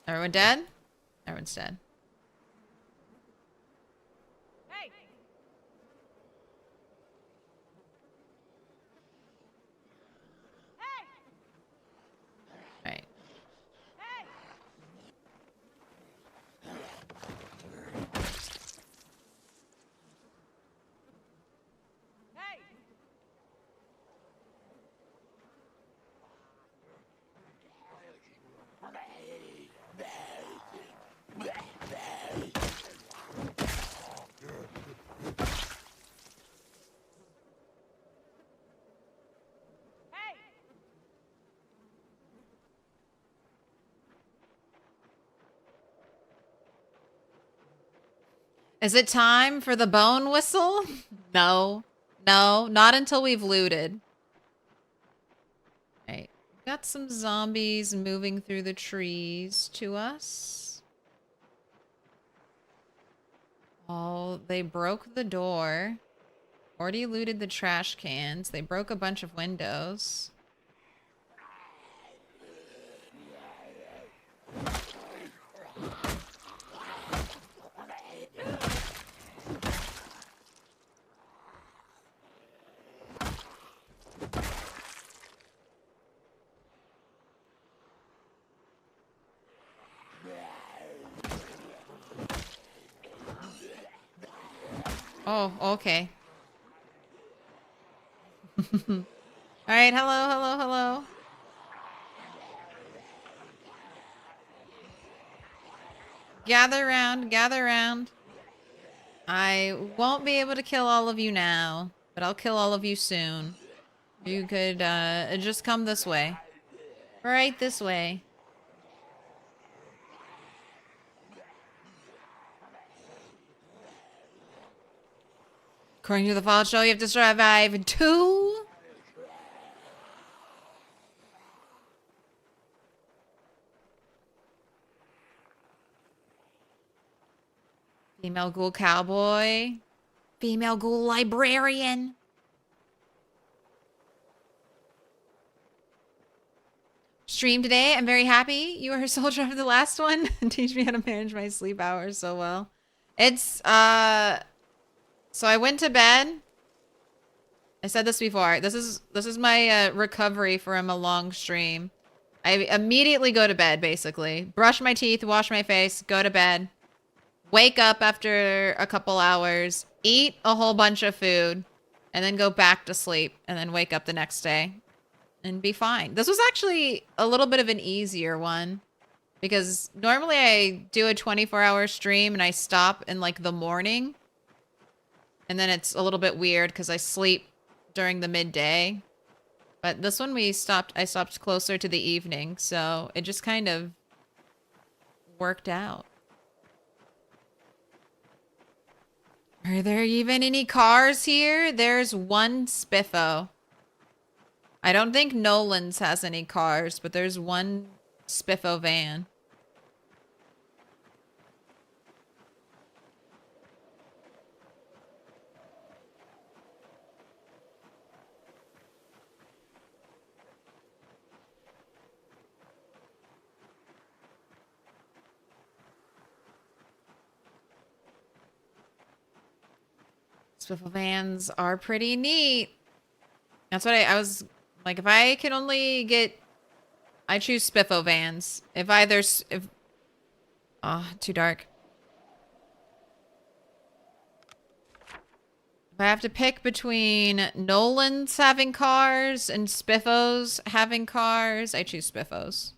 Everyone dead? Everyone's dead. Hey. Hey. Right. Hey. Is it time for the bone whistle? No. No, not until we've looted. Right. Got some zombies moving through the trees to us. Oh, they broke the door. Already looted the trash cans. They broke a bunch of windows. Oh, okay. All right, hello, hello, hello. Gather round, gather round. I won't be able to kill all of you now, but I'll kill all of you soon. You could just come this way. Right this way. According to the fallout show, you have to survive 2. Female ghoul cowboy. Female ghoul librarian. Stream today. I'm very happy you were a soldier of the last one. Teach me how to manage my sleep hours so well. It's, so I went to bed. I said this before. This is my recovery from a long stream. I immediately go to bed, basically. Brush my teeth, wash my face, go to bed. Wake up after a couple hours, eat a whole bunch of food, and then go back to sleep, and then wake up the next day and be fine. This was actually a little bit of an easier one because normally I do a 24-hour stream and I stop in like the morning. And then it's a little bit weird because I sleep during the midday. But this one I stopped closer to the evening, so it just kind of worked out. Are there even any cars here? There's one Spiffo. I don't think Nolan's has any cars, but there's one Spiffo van. Spiffo vans are pretty neat. That's what I was like, if I could only get I choose Spiffo vans. If too dark. If I have to pick between Nolan's having cars and Spiffos having cars, I choose Spiffos.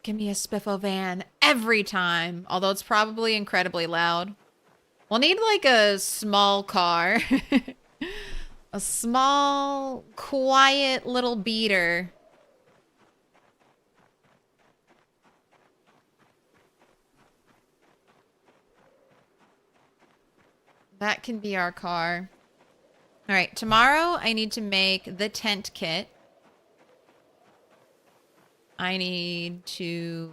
Give me a Spiffo van every time, although it's probably incredibly loud. We'll need like a small car. A small, quiet little beater. That can be our car. All right, tomorrow I need to make the tent kit. I need to...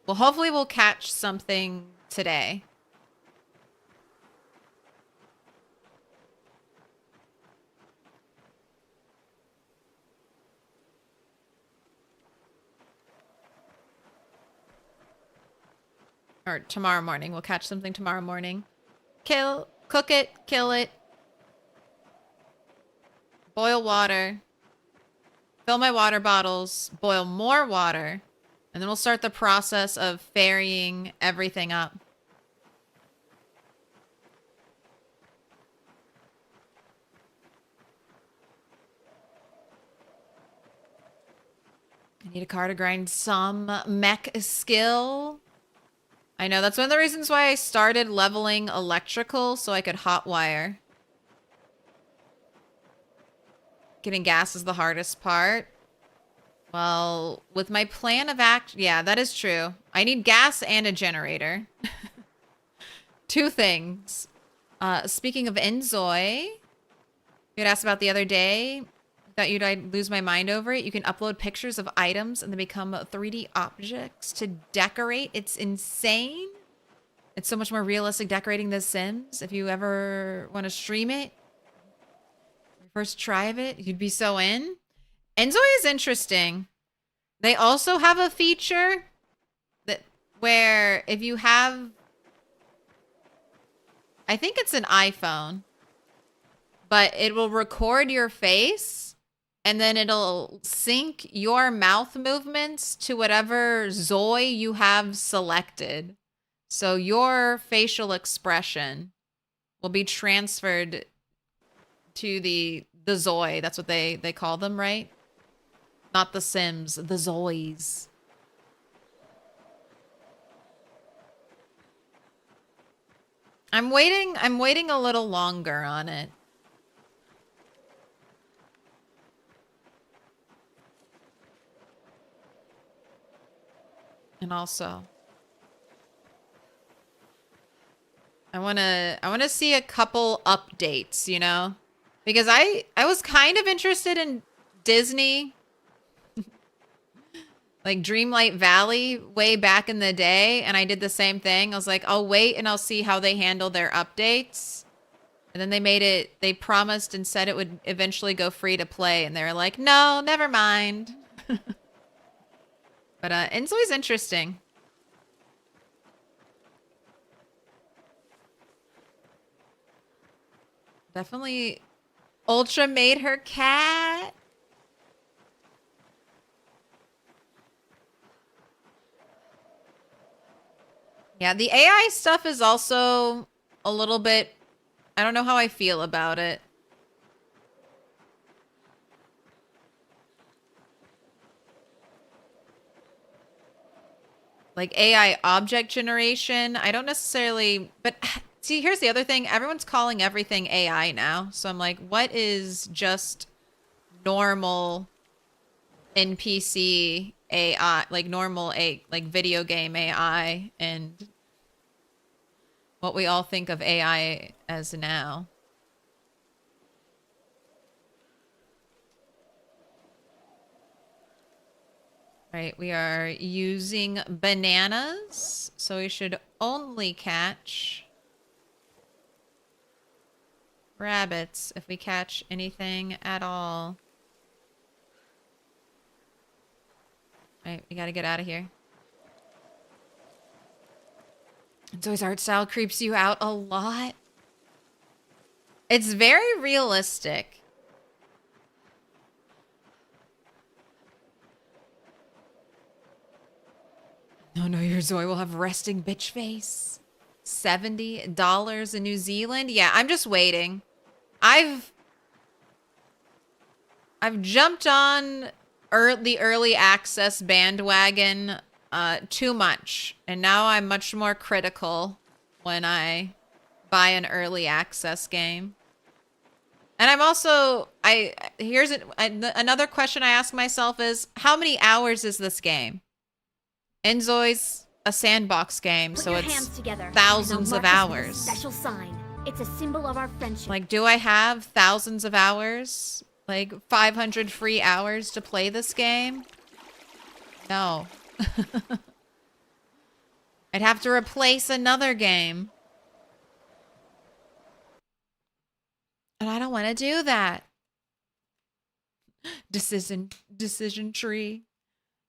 Well, hopefully we'll catch something today. Or tomorrow morning. We'll catch something tomorrow morning. Cook it, kill it. Boil water. Fill my water bottles. Boil more water. And then we'll start the process of ferrying everything up. I need a car to grind some mech skill. I know, that's one of the reasons why I started leveling electrical, so I could hotwire. Getting gas is the hardest part. Well, with my plan of yeah, that is true. I need gas and a generator. Two things. Speaking of Enzoy, you had asked about the other day. Thought I'd lose my mind over it. You can upload pictures of items and they become 3D objects to decorate. It's insane. It's so much more realistic decorating The Sims. If you ever want to stream it, your first try of it, you'd be so in. Enzoy is interesting. They also have a feature where if you have, I think it's an iPhone, but it will record your face. And then it'll sync your mouth movements to whatever Zoe you have selected. So your facial expression will be transferred to the Zoe. That's what they call them, right? Not the Sims, the Zoes. I'm waiting a little longer on it. And also, I want to see a couple updates, you know? Because I was kind of interested in Disney, like Dreamlight Valley way back in the day, and I did the same thing. I was like, I'll wait and I'll see how they handle their updates. And then they promised and said it would eventually go free to play, and they were like, no, never mind. But Enzoy's interesting. Definitely Ultra made her cat. Yeah, the AI stuff is also a little bit, I don't know how I feel about it. Like AI object generation, I don't necessarily, but see, here's the other thing. Everyone's calling everything AI now. So I'm like, what is just normal NPC AI, like normal like video game AI, and what we all think of AI as now. Right, we are using bananas, so we should only catch rabbits if we catch anything at all. Alright, we gotta get out of here. Zoe's art style creeps you out a lot. It's very realistic. Oh no, your Zoe will have resting bitch face. $70 in New Zealand? Yeah, I'm just waiting. I've jumped on the early access bandwagon too much. And now I'm much more critical when I buy an early access game. And I'm also, another question I ask myself is, how many hours is this game? Enzoi's a sandbox game, so it's thousands of hours. Special sign. It's a symbol of our friendship. Like, do I have thousands of hours? Like, 500 free hours to play this game? No. I'd have to replace another game. And I don't want to do that. Decision tree.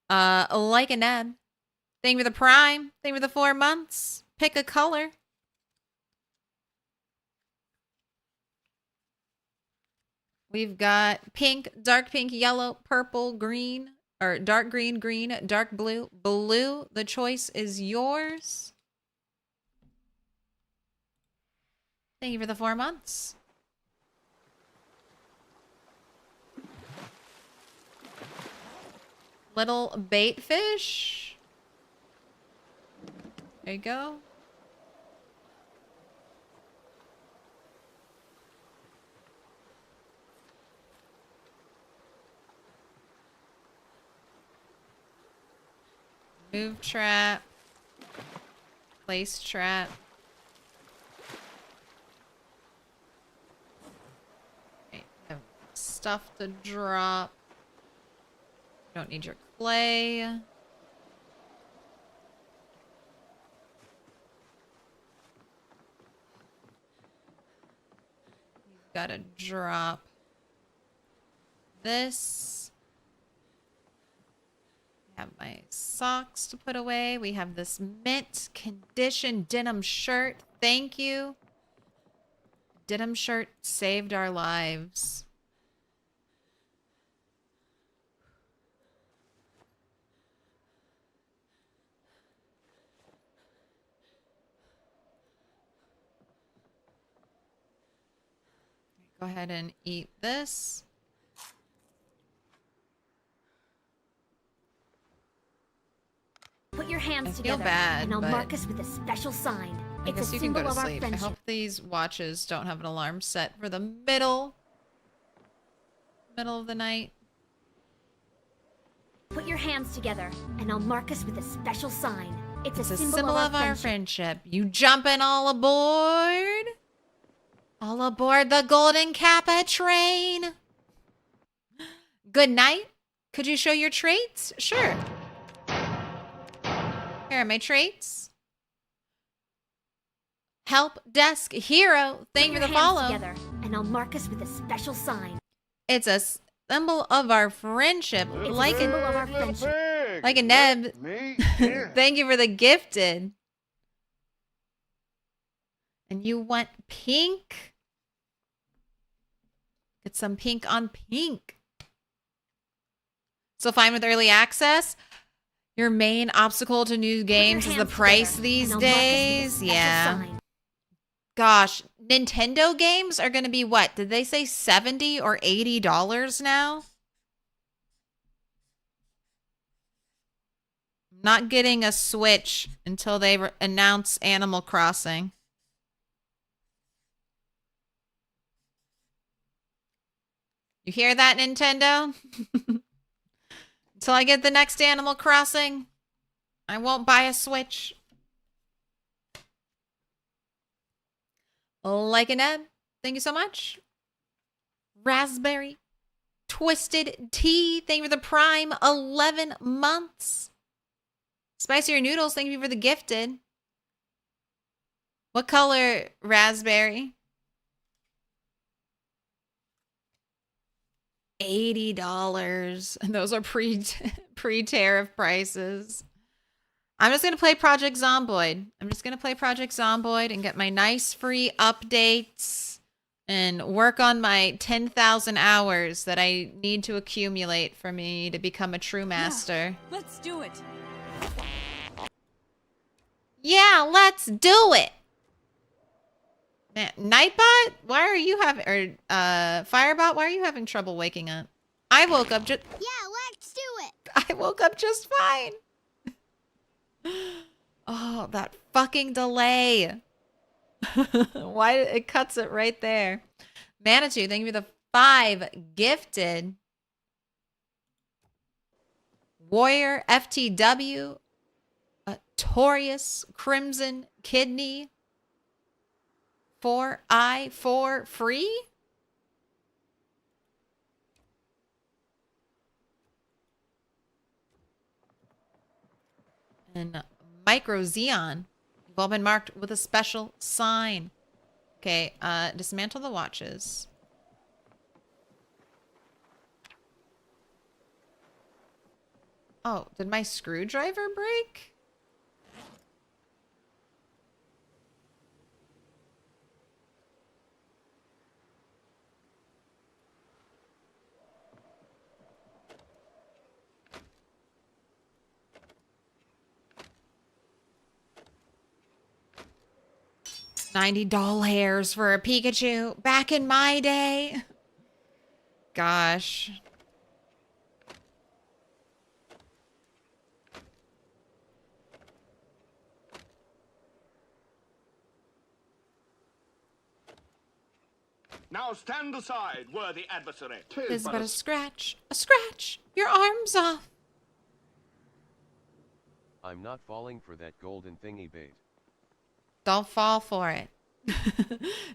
Like a Neb. Thank you for the Prime. Thank you for the 4 months. Pick a color. We've got pink, dark pink, yellow, purple, green, or dark green, green, dark blue, blue. The choice is yours. Thank you for the 4 months. Little bait fish. There you go. Move trap. Place trap. Okay, have stuff to drop. Don't need your clay. Gotta drop this. I have my socks to put away. We have this mint condition denim shirt. Thank you. Denim shirt saved our lives. Go ahead and eat this. Put your hands I feel together, bad, and I'll but mark us with a special sign. I It's guess a you can go symbol to of our sleep. I friendship. hope these watches don't have an alarm set for the middle of the night. Put your hands together, and I'll mark us with a special sign. It's It's a a symbol of our friendship. You jumping all aboard? All aboard the Golden Kappa train. Good night. Could you show your traits? Sure. Here are my traits. Help desk hero. Thank you for the follow. Together, and I'll mark us with a special sign. It's a symbol of our friendship. It's like a symbol of our friendship. Like a Neb. Me here. Thank you for the gifted. And you want pink? Get some pink on pink. So fine with early access? Your main obstacle to new games is the price these days? Yeah. Sign. Gosh, Nintendo games are going to be what? Did they say $70 or $80 now? Not getting a Switch until they announce Animal Crossing. You hear that, Nintendo? Until I get the next Animal Crossing, I won't buy a Switch. Like an Ed, thank you so much. Raspberry. Twisted Tea, thank you for the Prime. 11 months. Spicier Noodles, thank you for the gifted. What color, Raspberry? $80. And those are pre-tariff prices. I'm just going to play Project Zomboid. And get my nice free updates and work on my 10,000 hours that I need to accumulate for me to become a true master. Yeah, let's do it. Yeah, let's do it. Man, Nightbot, why are you having, or Firebot, why are you having trouble waking up? I woke up just, Yeah, let's do it. I woke up just fine. Oh, that fucking delay. Why it cuts it right there. Manitou, thank you for the 5 gifted. Warrior, FTW, Taurus, Crimson, Kidney, 4 free? And Micro Xeon, you've all been marked with a special sign. Okay, dismantle the watches. Oh, did my screwdriver break? $90 hairs for a Pikachu back in my day. Gosh. Now stand aside, worthy adversary. Tis but a scratch. A scratch! Your arm's off! I'm not falling for that golden thingy bait. Don't fall for it.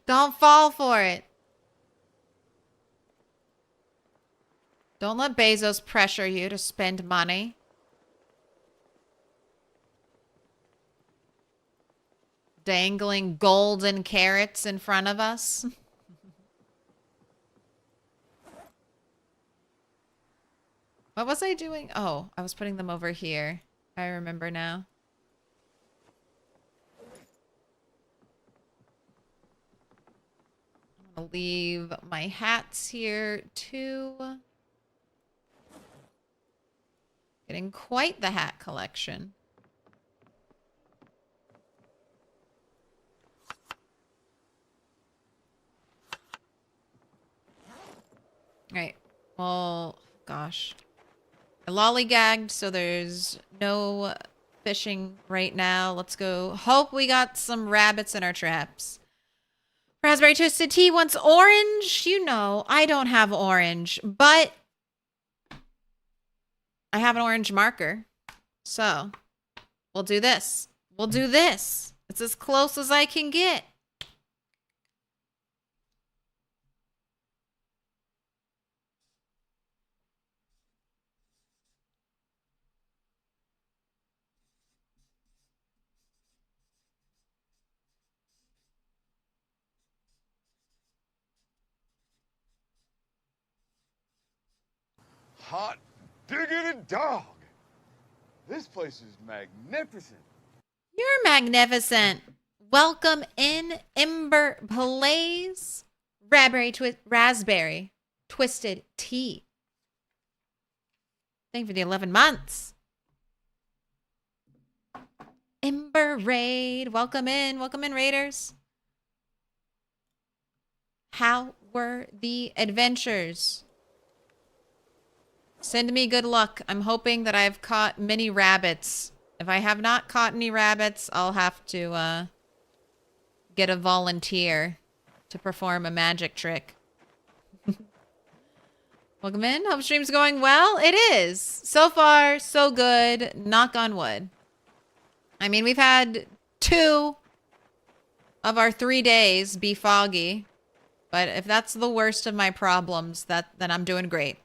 Don't fall for it. Don't let Bezos pressure you to spend money. Dangling golden carrots in front of us. What was I doing? Oh, I was putting them over here. I remember now. I'm gonna leave my hats here too. Getting quite the hat collection. Right. Well, gosh. I lollygagged, so there's no fishing right now. Let's go. Hope we got some rabbits in our traps. Raspberry Twisted Tea wants orange. You know, I don't have orange, but I have an orange marker. So, we'll do this. We'll do this. It's as close as I can get. Hot diggity dog. This place is magnificent. You're magnificent. Welcome in, Ember Blaze. Raspberry Twisted Tea. Thank you for the 11 months. Ember Raid. Welcome in, Raiders. How were the adventures? Send me good luck. I'm hoping that I've caught many rabbits. If I have not caught any rabbits, I'll have to get a volunteer to perform a magic trick. Welcome in. Hope stream's going well. It is. So far, so good. Knock on wood. I mean, we've had 2 of our 3 days be foggy. But if that's the worst of my problems, then I'm doing great.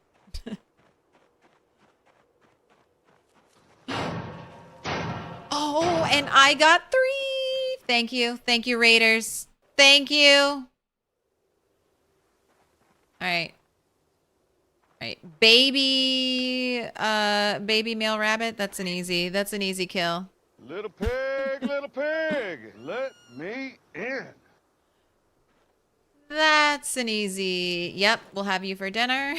Oh, and I got 3. Thank you. Thank you, Raiders. Thank you. All right. All right. Baby male rabbit. That's an easy kill. Little pig, let me in. That's an easy. Yep, we'll have you for dinner.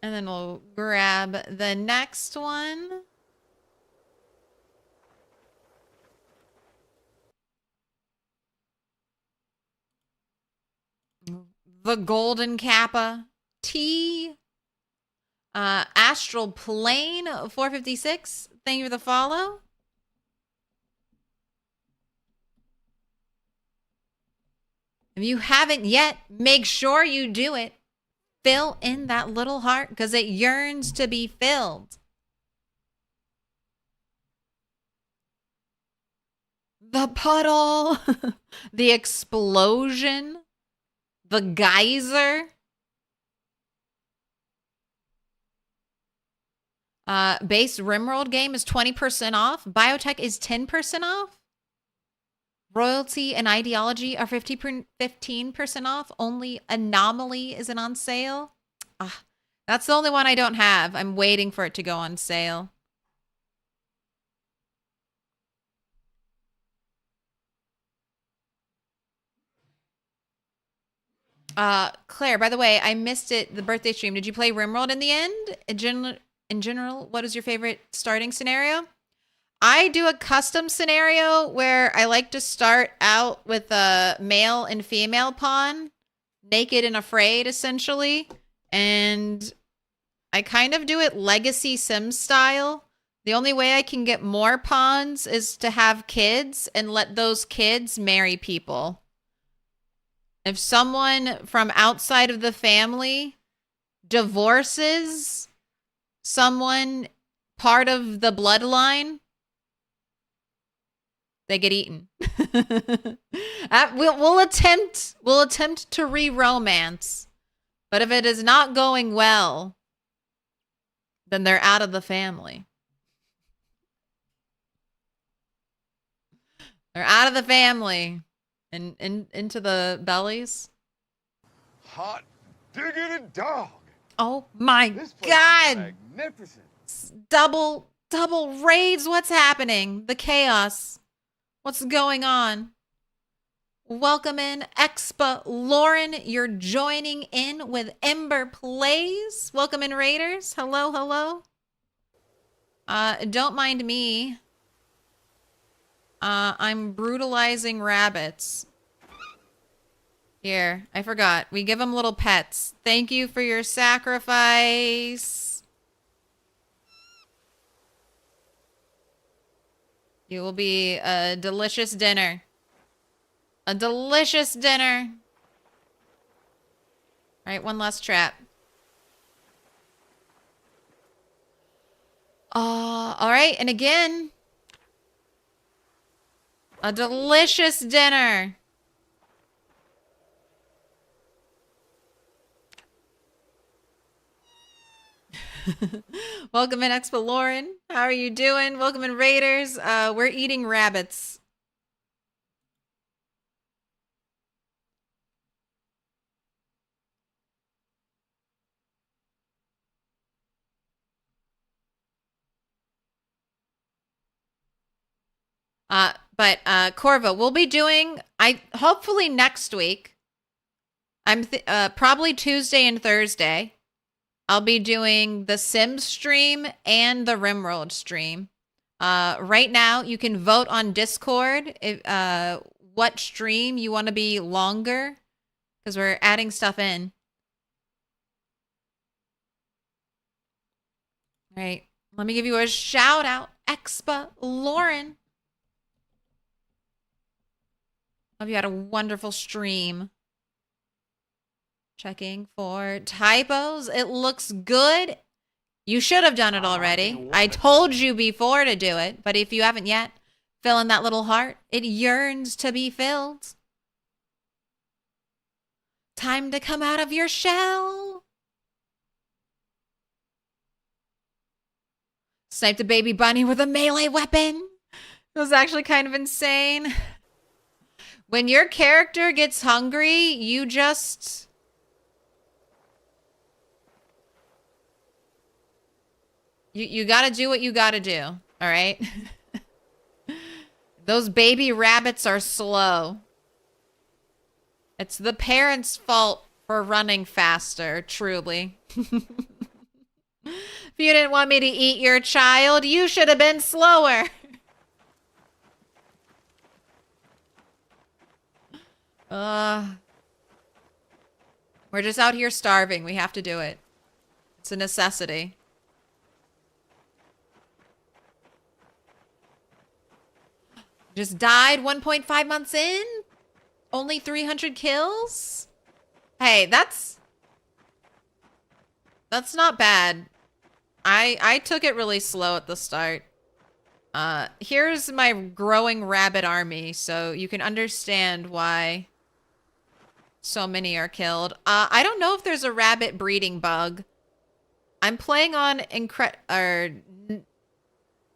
And then we'll grab the next one. the Golden Kappa T. Astral Plane 456. Thank you for the follow. If you haven't yet, make sure you do it. Fill in that little heart because it yearns to be filled. The puddle, the explosion, the geyser. Base Rimworld game is 20% off. Biotech is 10% off. Royalty and Ideology are 15% off. Only Anomaly isn't on sale. That's the only one I don't have. I'm waiting for it to go on sale. Claire, by the way, I missed it, the birthday stream. Did you play Rimworld in the end? In general, what is your favorite starting scenario? I do a custom scenario where I like to start out with a male and female pawn, naked and afraid, essentially. And I kind of do it Legacy Sim style. The only way I can get more pawns is to have kids and let those kids marry people. If someone from outside of the family divorces someone part of the bloodline, they get eaten. We'll attempt to re-romance. But if it is not going well, then they're out of the family. They're out of the family. And into the bellies. Hot diggity dog. Oh my This place God. is magnificent. Double raids. What's happening? The chaos. What's going on? Welcome in, Expa Lauren. You're joining in with Ember Plays. Welcome in, Raiders. Hello, hello. Don't mind me. I'm brutalizing rabbits. Here, I forgot. We give them little pets. Thank you for your sacrifice. You will be a delicious dinner. A delicious dinner. All right, one last trap. All right, and again. A delicious dinner. Welcome in, Expo Lauren. How are you doing? Welcome in, Raiders. We're eating rabbits. But Corvo, we'll be doing, hopefully next week. I'm probably Tuesday and Thursday. I'll be doing the Sims stream and the Rimworld stream. Right now, you can vote on Discord if, what stream you want to be longer, because we're adding stuff in. All right, let me give you a shout out, Expa Lauren. Hope you had a wonderful stream. Checking for typos. It looks good. You should have done it already. I told you before to do it, but if you haven't yet, fill in that little heart. It yearns to be filled. Time to come out of your shell. Sniped a baby bunny with a melee weapon. It was actually kind of insane. When your character gets hungry, you just... You gotta do what you gotta do, all right? Those baby rabbits are slow. It's the parents' fault for running faster, truly. If you didn't want me to eat your child, you should have been slower. We're just out here starving. We have to do it. It's a necessity. Just died 1.5 months in? Only 300 kills? Hey, that's not bad. I took it really slow at the start. Here's my growing rabbit army, so you can understand why so many are killed. I don't know if there's a rabbit breeding bug. I'm playing on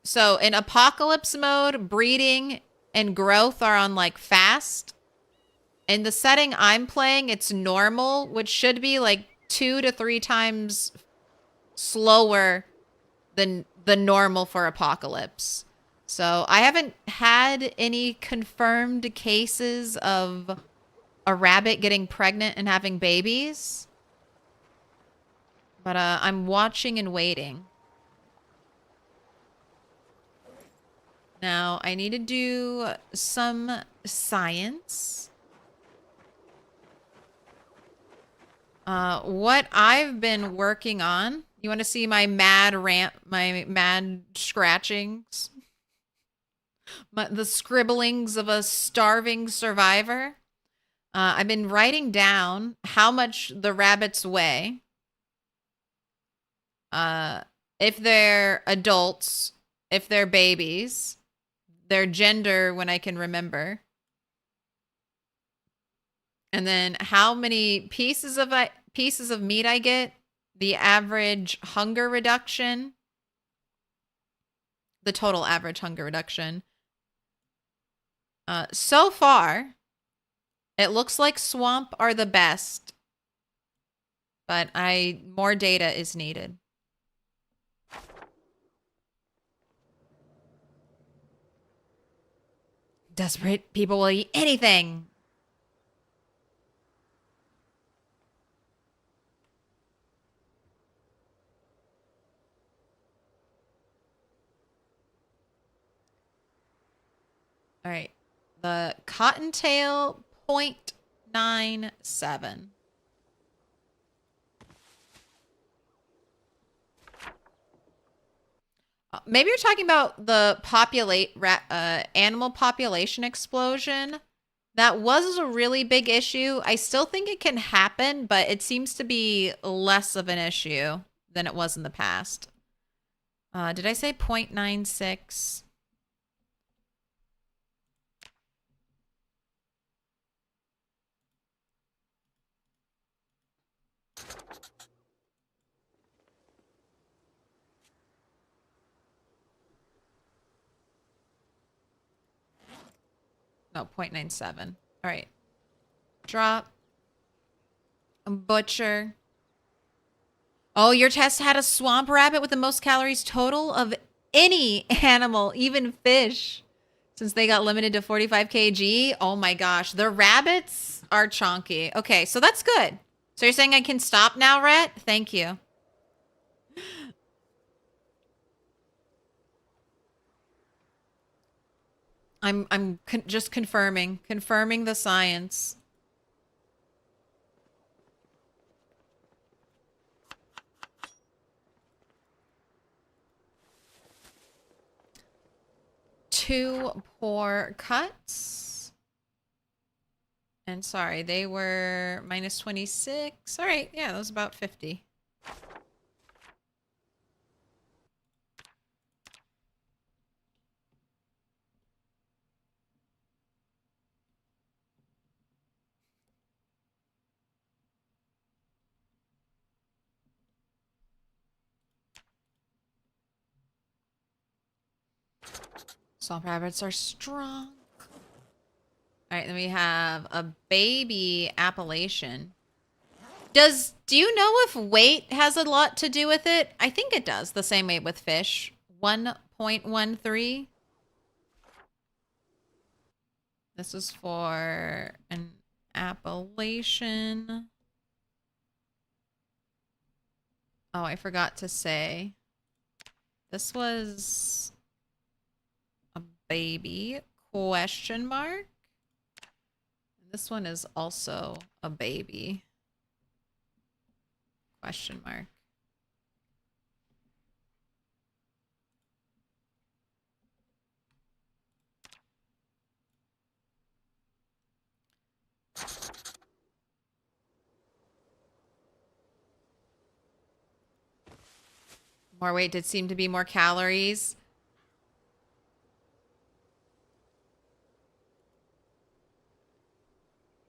so in apocalypse mode, breeding and growth are on like fast. In the setting I'm playing, it's normal, which should be like 2 to 3 times slower than the normal for apocalypse. So I haven't had any confirmed cases of a rabbit getting pregnant and having babies. But I'm watching and waiting. Now, I need to do some science. What I've been working on. You want to see my mad rant, my mad scratchings? The scribblings of a starving survivor? I've been writing down how much the rabbits weigh. If they're adults, if they're babies, their gender when I can remember. And then how many pieces of meat I get, the average hunger reduction, the total average hunger reduction. So far, it looks like swamp are the best, but more data is needed. Desperate people will eat anything. All right. The cottontail 0.97. Maybe you're talking about the animal population explosion. That was a really big issue. I still think it can happen, but it seems to be less of an issue than it was in the past. Did I say 0.96? No, 0.97. All right. Drop. Butcher. Oh, your test had a swamp rabbit with the most calories total of any animal, even fish, since they got limited to 45 kg. Oh my gosh. The rabbits are chonky. Okay, so that's good. So you're saying I can stop now, Rhett? Thank you. I'm just confirming the science. Two poor cuts. And sorry, they were minus 26. All right, yeah, that was about 50. Swamp rabbits are strong. All right, then we have a baby Appalachian. Do you know if weight has a lot to do with it? I think it does, the same way with fish. 1.13. This is for an Appalachian. Oh, I forgot to say. This was a baby, question mark. This one is also a baby. Question mark. More weight did seem to be more calories.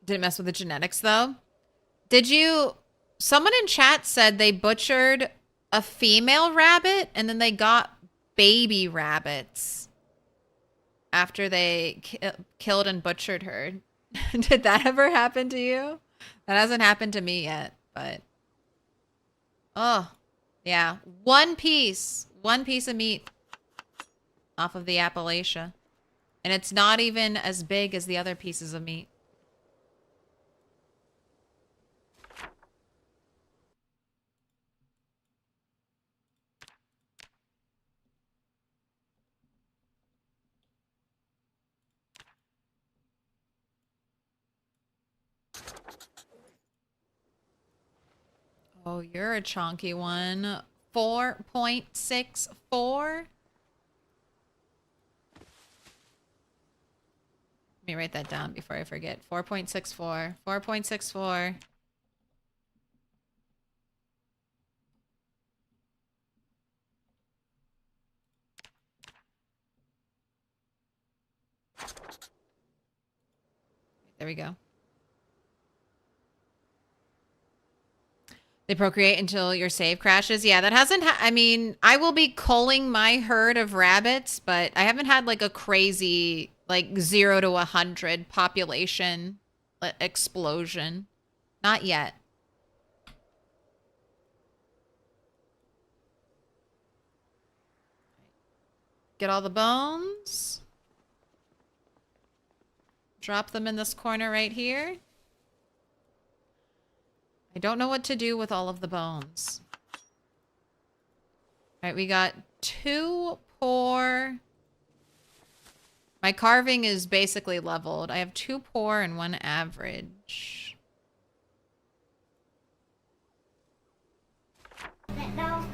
Didn't mess with the genetics though. Did you... Someone in chat said they butchered a female rabbit and then they got baby rabbits after they killed and butchered her. Did that ever happen to you? That hasn't happened to me yet, but... Oh, yeah. One piece of meat off of the Appalachia. And it's not even as big as the other pieces of meat. Oh, you're a chonky one. 4.64. Let me write that down before I forget. 4.64. 4.64. There we go. They procreate until your save crashes. Yeah, that hasn't... I mean, I will be culling my herd of rabbits, but I haven't had like a crazy, like 0 to 100 population explosion. Not yet. Get all the bones. Drop them in this corner right here. I don't know what to do with all of the bones. All right, we got 2 poor. My carving is basically leveled. I have 2 poor and 1 average. That dog?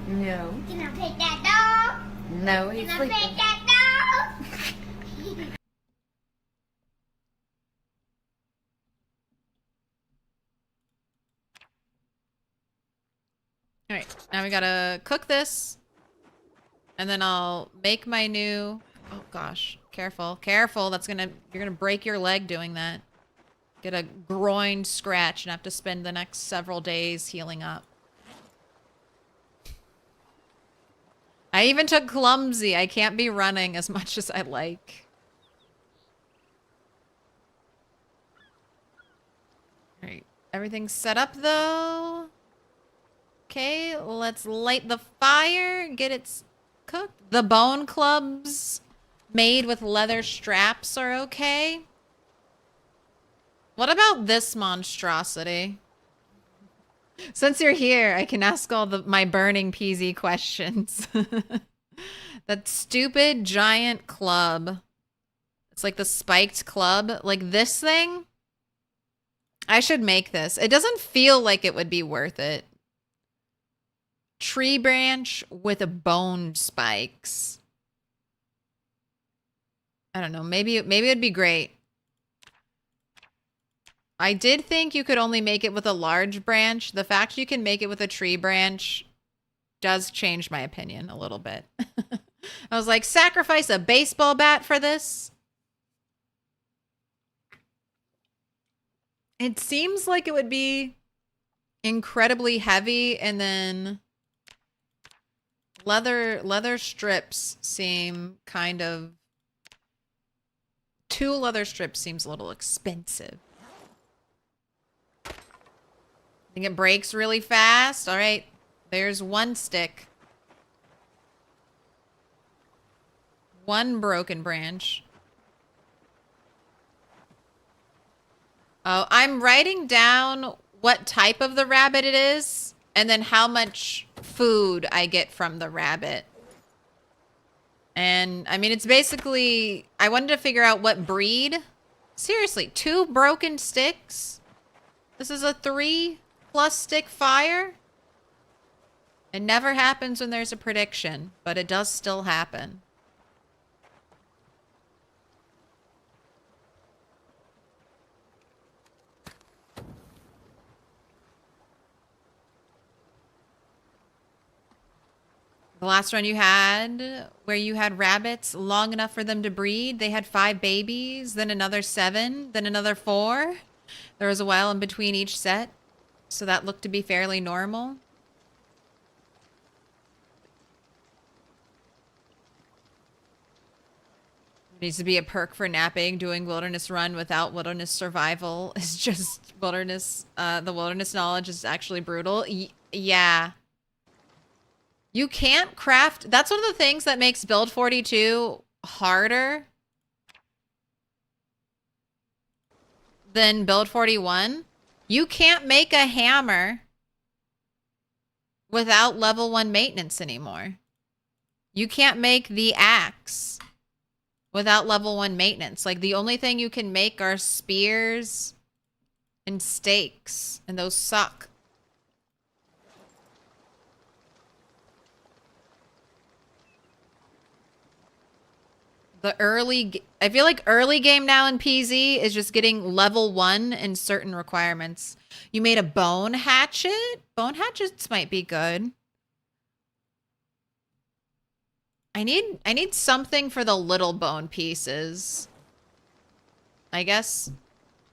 No. Can I pet that dog? No, he's Can I sleeping. pet that dog? All right, now we gotta cook this. And then I'll make my new... Oh gosh, careful, careful. That's gonna... You're gonna break your leg doing that. Get a groin scratch and have to spend the next several days healing up. I even took clumsy. I can't be running as much as I like. All right, everything's set up though. Okay, let's light the fire, get it cooked. The bone clubs made with leather straps are okay. What about this monstrosity? Since you're here, I can ask all my burning peasy questions. That stupid giant club. It's like the spiked club. Like this thing? I should make this. It doesn't feel like it would be worth it. Tree branch with bone spikes. I don't know. Maybe it'd be great. I did think you could only make it with a large branch. The fact you can make it with a tree branch does change my opinion a little bit. I was like, sacrifice a baseball bat for this? It seems like it would be incredibly heavy, and then leather strips seem kind of... 2 leather strips seems a little expensive. I think it breaks really fast. All right, there's 1 stick. 1 broken branch. Oh, I'm writing down what type of the rabbit it is, and then how much food I get from the rabbit. And, I mean, it's basically... I wanted to figure out what breed. Seriously, 2 broken sticks? This is a 3+ stick fire? It never happens when there's a prediction, but it does still happen. The last run you had, where you had rabbits long enough for them to breed, they had 5 babies, then another 7, then another 4. There was a while in between each set, so that looked to be fairly normal. Needs to be a perk for napping. Doing wilderness run without wilderness survival is just wilderness. The wilderness knowledge is actually brutal. Yeah. You can't craft. That's one of the things that makes build 42 harder than build 41. You can't make a hammer without level 1 maintenance anymore. You can't make the axe without level 1 maintenance. Like, the only thing you can make are spears and stakes, and those suck. I feel like early game now in PZ is just getting level 1 in certain requirements. You made a bone hatchet? Bone hatchets might be good. I need something for the little bone pieces. I guess,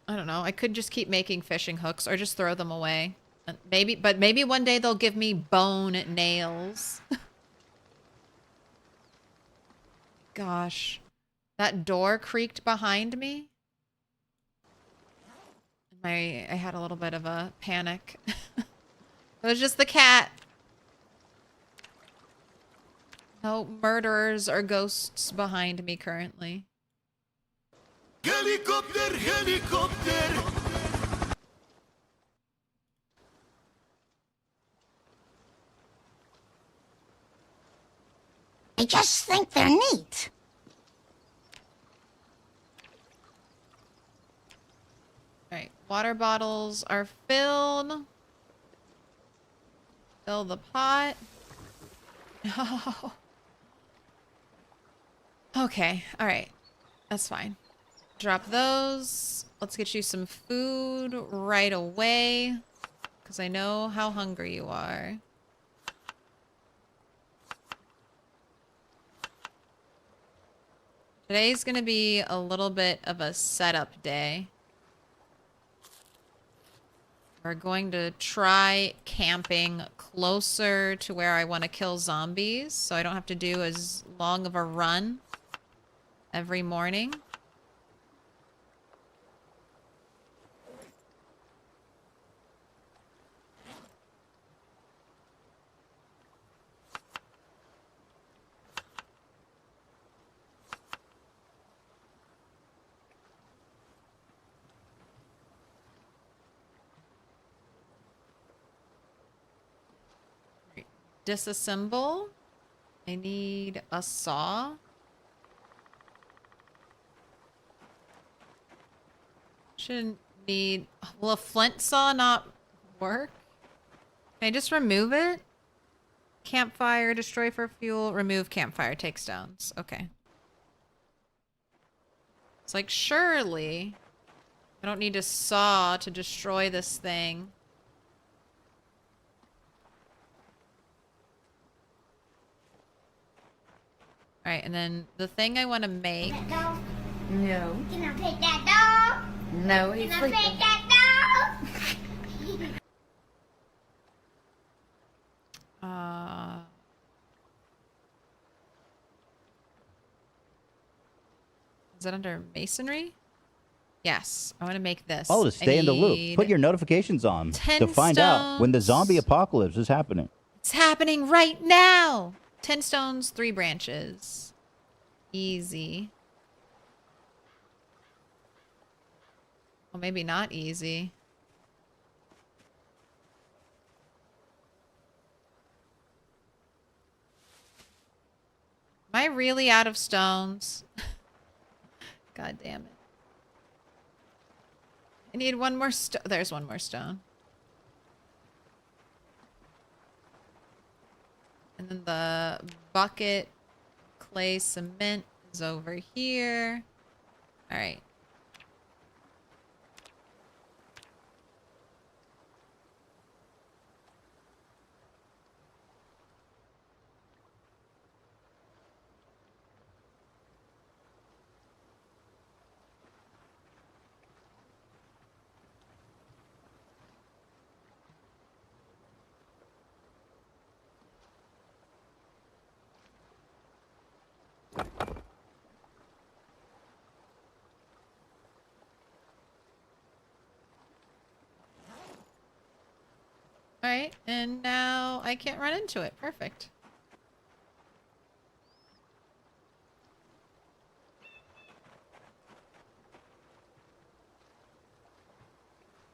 I don't know. I could just keep making fishing hooks or just throw them away. But maybe one day they'll give me bone nails. Gosh, that door creaked behind me. I had a little bit of a panic. It was just the cat. No murderers or ghosts behind me currently. Helicopter, helicopter. I just think they're neat. Alright, water bottles are filled. Fill the pot. Oh. Okay, alright. That's fine. Drop those. Let's get you some food right away, because I know how hungry you are. Today's gonna be a little bit of a setup day. We're going to try camping closer to where I want to kill zombies, so I don't have to do as long of a run every morning. Disassemble. I need a saw. Shouldn't need... Will a flint saw not work? Can I just remove it? Campfire, destroy for fuel, remove campfire, take stones. Okay. It's like, surely I don't need a saw to destroy this thing. Alright, and then the thing I want to make... That dog? No. Can I pet that dog? No, he's Can I sleeping. pet that dog? Is it under masonry? Yes, I want to make this. Oh, to stay in the loop, put your notifications on 10 to find out when the zombie stones. apocalypse is happening. It's happening right now! 10 stones, 3 branches. Easy. Well, maybe not easy. Am I really out of stones? God damn it. I need one more stone. There's one more stone. And then the bucket clay cement is over here. All right. All right, and now I can't run into it. Perfect.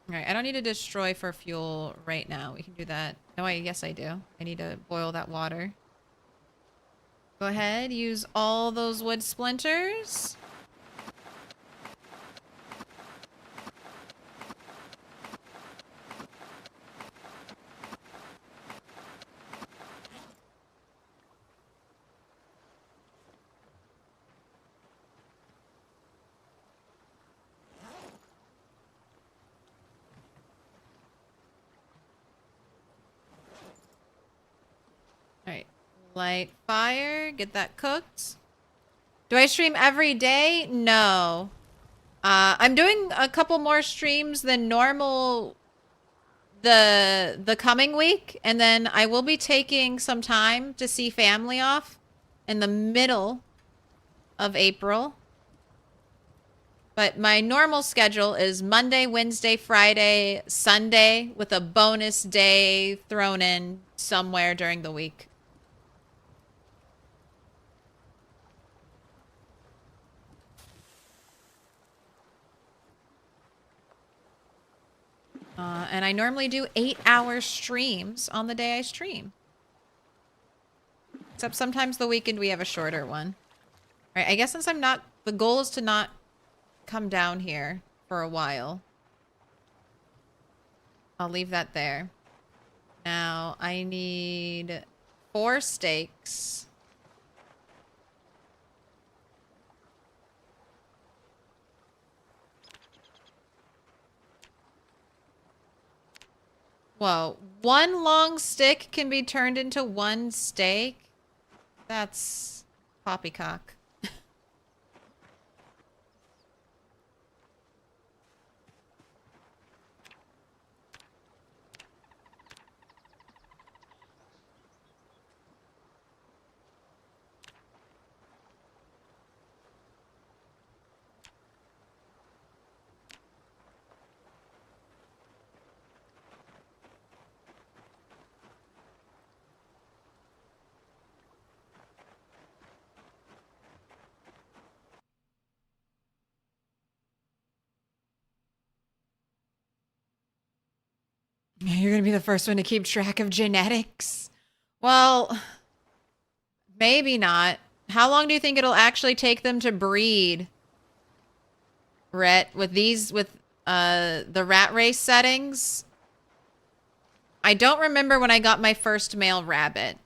All right, I don't need to destroy for fuel right now. We can do that. No, yes, I do. I need to boil that water. Go ahead, use all those wood splinters. Alright. Light fire. Get that cooked. Do I stream every day? No. I'm doing a couple more streams than normal the coming week. And then I will be taking some time to see family off in the middle of April. But my normal schedule is Monday, Wednesday, Friday, Sunday with a bonus day thrown in somewhere during the week. And I normally do 8-hour streams on the day I stream. Except sometimes the weekend we have a shorter one. All right, I guess since I'm not... The goal is to not come down here for a while. I'll leave that there. Now, I need 4 steaks. Whoa, 1 long stick can be turned into 1 steak? That's poppycock. You're gonna be the first one to keep track of genetics. Well, maybe not. How long do you think it'll actually take them to breed? Rhett, with the rat race settings? I don't remember when I got my first male rabbit.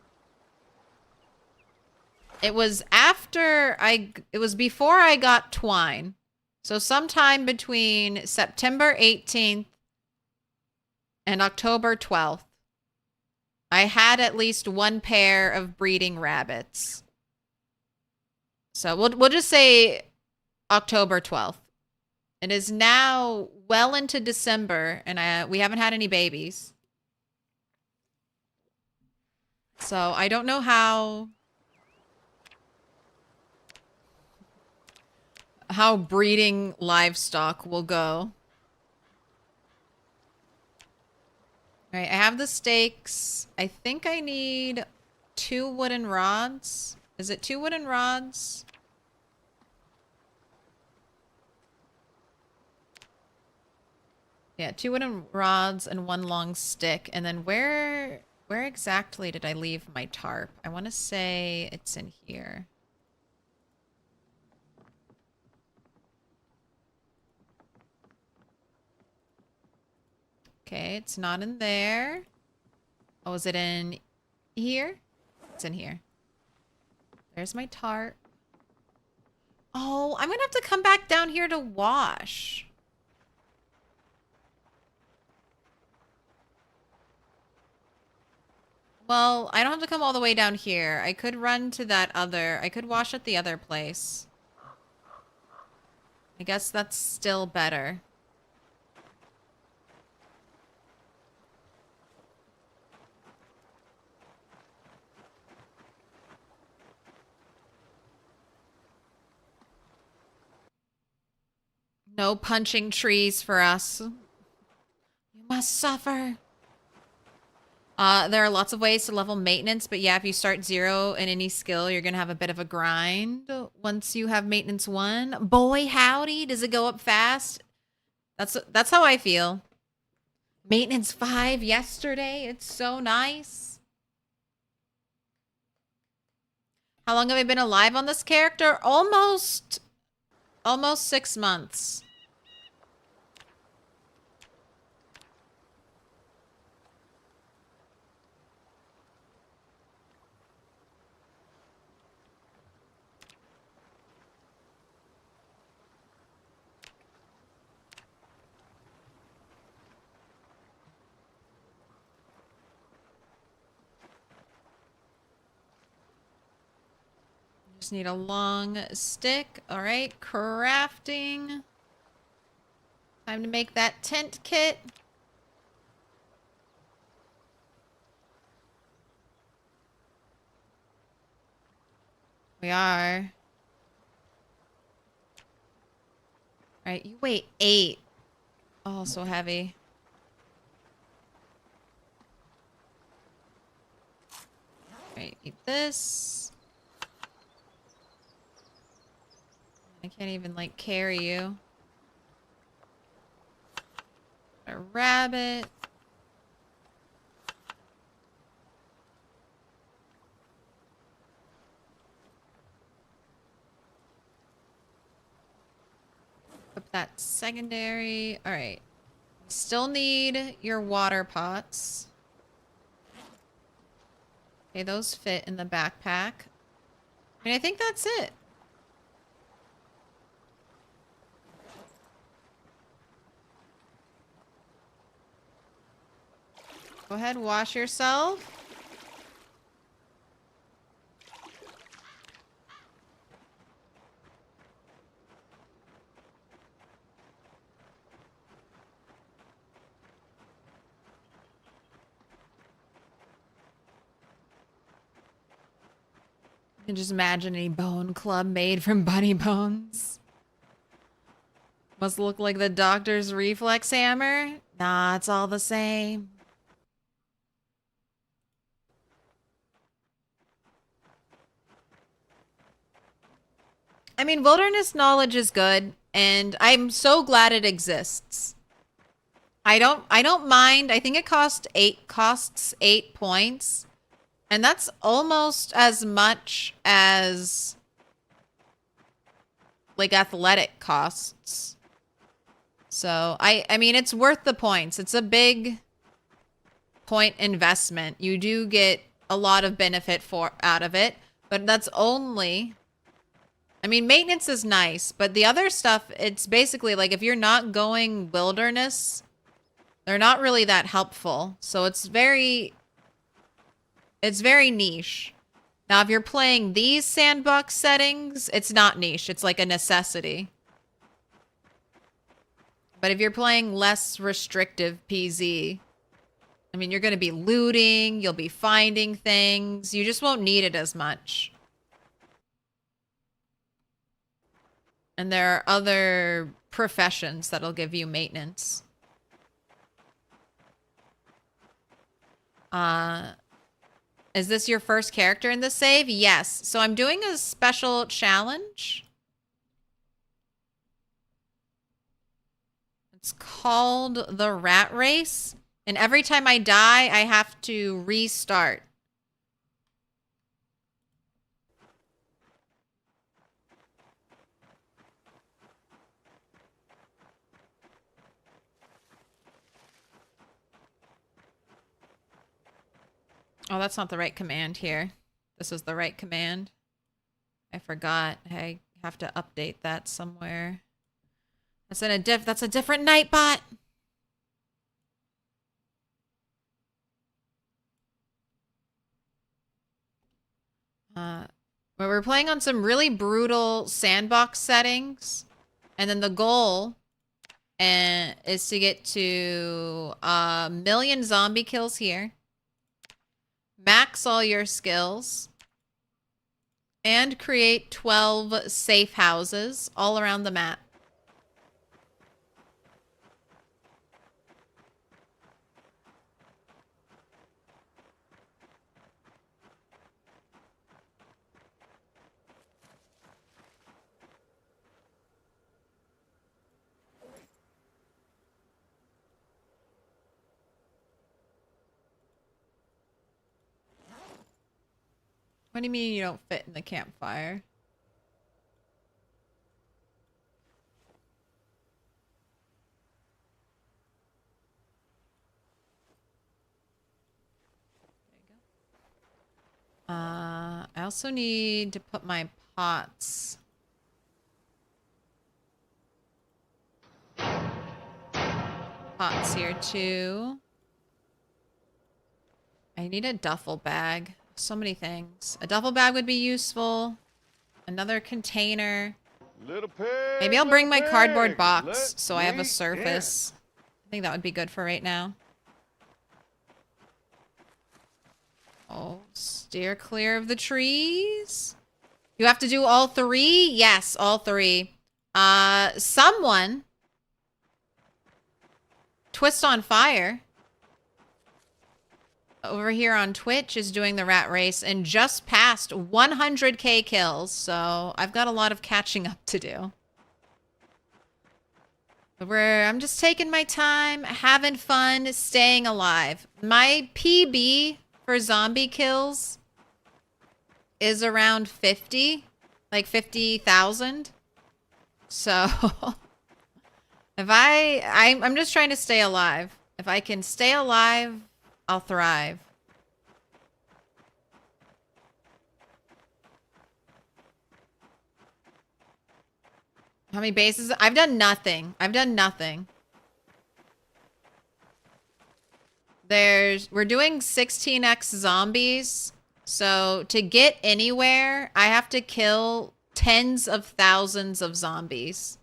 It was before I got twine. So sometime between September 18th and October 12th, I had at least 1 pair of breeding rabbits. So we'll just say October 12th. It is now well into December, and we haven't had any babies. So I don't know how breeding livestock will go. All right, I have the stakes. I think I need 2 wooden rods. Is it 2 wooden rods? Yeah, 2 wooden rods and 1 long stick. And then where exactly did I leave my tarp? I want to say it's in here. Okay, it's not in there. Oh, is it in here? It's in here. There's my tart. Oh, I'm gonna have to come back down here to wash. Well, I don't have to come all the way down here. I could run to that other... I could wash at the other place. I guess that's still better. No punching trees for us. You must suffer. There are lots of ways to level maintenance, but yeah, if you start 0 in any skill, you're gonna have a bit of a grind once you have maintenance 1. Boy, howdy, does it go up fast? That's how I feel. Maintenance 5 yesterday. It's so nice. How long have I been alive on this character? Almost 6 months. Just need a long stick. All right, crafting. Time to make that tent kit. We are. All right, you weigh 8. Oh, so heavy. All right, eat this. I can't even, like, carry you. A rabbit. Put that secondary. All right. Still need your water pots. Okay, those fit in the backpack. I mean, I think that's it. Go ahead, wash yourself. You can just imagine a bone club made from bunny bones. Must look like the doctor's reflex hammer. Nah, it's all the same. I mean, wilderness knowledge is good, and I'm so glad it exists. I don't mind. I think it costs 8 points. And that's almost as much as like athletic costs. So I mean, it's worth the points. It's a big point investment. You do get a lot of benefit out of it, but that's only... I mean, maintenance is nice, but the other stuff, it's basically like if you're not going wilderness, they're not really that helpful. So it's very niche. Now, if you're playing these sandbox settings, it's not niche. It's like a necessity. But if you're playing less restrictive PZ, I mean, you're going to be looting, you'll be finding things. You just won't need it as much. And there are other professions that'll give you maintenance. Is this your first character in the save? Yes. So I'm doing a special challenge. It's called the Rat Race. And every time I die, I have to restart. Oh, that's not the right command here. this is the right command. I forgot. I have to update that somewhere. That's in a that's a different Nightbot. Where we're playing on some really brutal sandbox settings, and then the goal is to get to 1,000,000 zombie kills here, max all your skills, and create 12 safe houses all around the map. What do you mean you don't fit in the campfire? I also need to put my pots. Pots here too. I need a duffel bag. So many things. A duffel bag would be useful. Another container. Little pig, Maybe I'll bring my cardboard pig, box let so I have me a surface. I think that would be good for right now. Oh, steer clear of the trees. You have to do all three? Yes, all three. Someone. Twist on Fire. Over here on Twitch is doing the rat race and just passed 100k kills, so I've got a lot of catching up to do. But I'm just taking my time, having fun, staying alive. My PB for zombie kills is around 50, like 50,000. So if I'm just trying to stay alive. If I can stay alive, I'll thrive. How many bases? I've done nothing. I've done nothing. We're doing 16x zombies. So to get anywhere, I have to kill tens of thousands of zombies.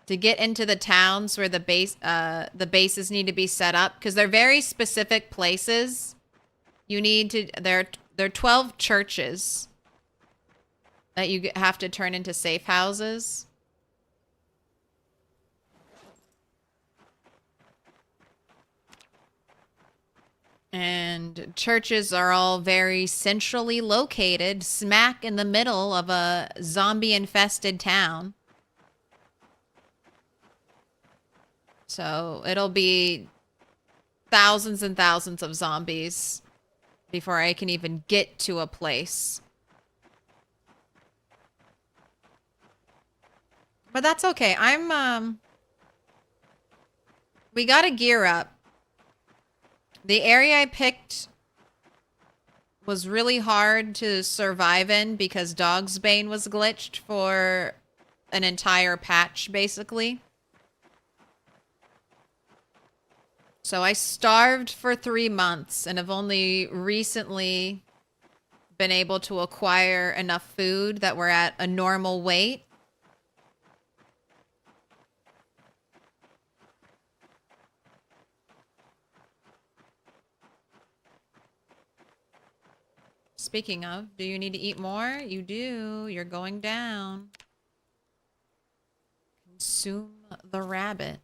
To get into the towns where the bases need to be set up, because they're very specific places. You need to there are 12 churches that you have to turn into safe houses. And churches are all very centrally located, smack in the middle of a zombie-infested town. So it'll be thousands and thousands of zombies before I can even get to a place. But that's okay. We gotta gear up. The area I picked was really hard to survive in because Dogsbane was glitched for an entire patch, basically. So I starved for 3 months and have only recently been able to acquire enough food that we're at a normal weight. Speaking of, do you need to eat more? You do. You're going down. Consume the rabbit.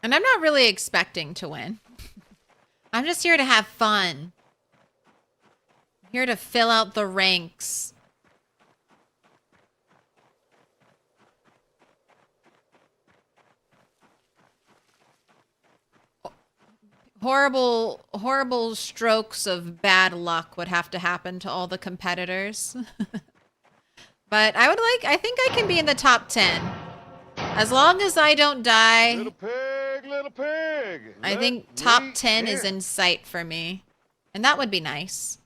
And I'm not really expecting to win. I'm just here to have fun. I'm here to fill out the ranks. horrible strokes of bad luck would have to happen to all the competitors. But I think I can be in the top 10. As long as I don't die. Little pig, little pig. I let think top me 10 is in. in sight for me. And that would be nice.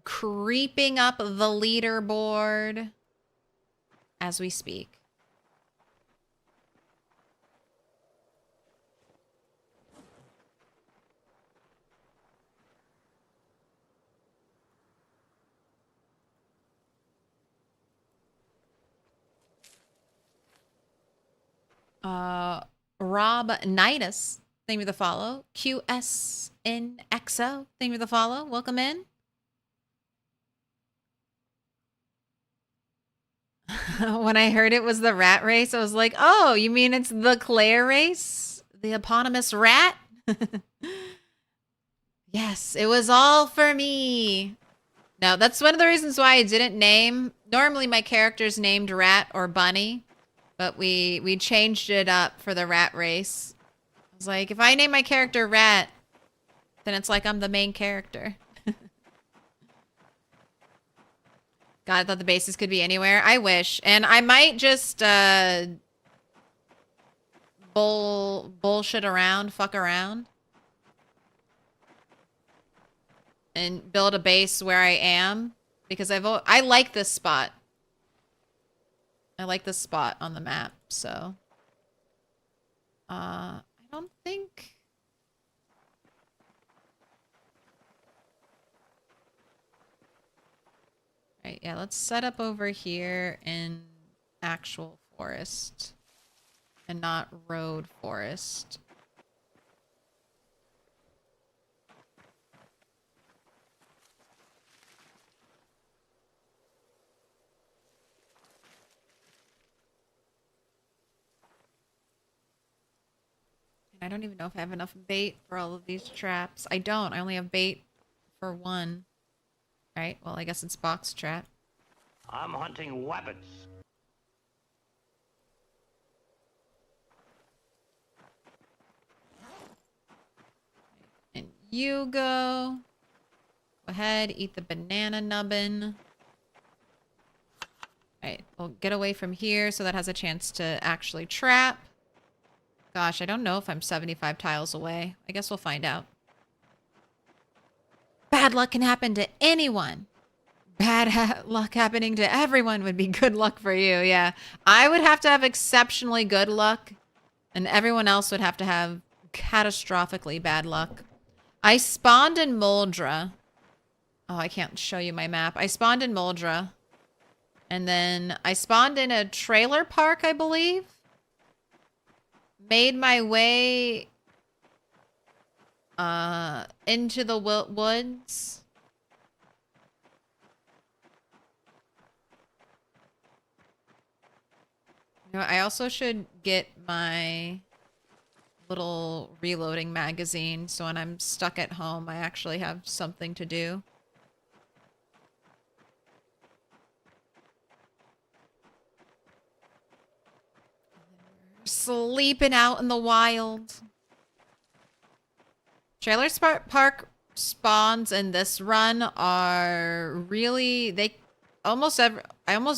Creeping up the leaderboard as we speak. Rob Nidus, thank you for the follow. QSNXO, thank you for the follow. Welcome in. When I heard it was the rat race, I was like, oh, you mean it's the Claire race? The eponymous rat? Yes, it was all for me. No, that's one of the reasons why I didn't name. Normally my character's named Rat or Bunny, but we changed it up for the rat race. I was like, if I name my character Rat, then it's like I'm the main character. God, I thought the bases could be anywhere. I wish. And I might just bullshit around, fuck around. And build a base where I am. Because I like this spot. I like this spot on the map, so. I don't think... Right, yeah, let's set up over here in actual forest and not road forest. And I don't even know if I have enough bait for all of these traps. I don't. I only have bait for one. Right, well, I guess it's box trap. I'm hunting wabbits. And you go. Go ahead, eat the banana nubbin. Alright, we'll get away from here so that has a chance to actually trap. Gosh, I don't know if I'm 75 tiles away. I guess we'll find out. Bad luck can happen to anyone. Bad luck happening to everyone would be good luck for you, yeah. I would have to have exceptionally good luck, and everyone else would have to have catastrophically bad luck. I spawned in Moldra. Oh, I can't show you my map. I spawned in Moldra. And then I spawned in a trailer park, I believe. Made my way into the woods. You know, I also should get my little reloading magazine so when I'm stuck at home, I actually have something to do. Sleeping out in the wild. Trailer park spawns in this run are really, I almost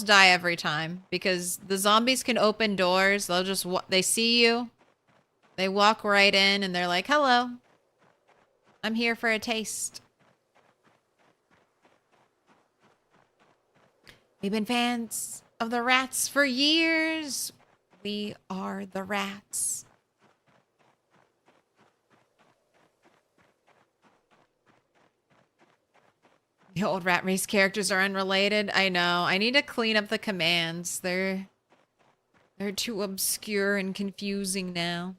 die every time because the zombies can open doors. They'll just, they see you. They walk right in and they're like, hello, I'm here for a taste. We've been fans of the rats for years. We are the rats. The old rat race characters are unrelated. I know. I need to clean up the commands. They're too obscure and confusing now.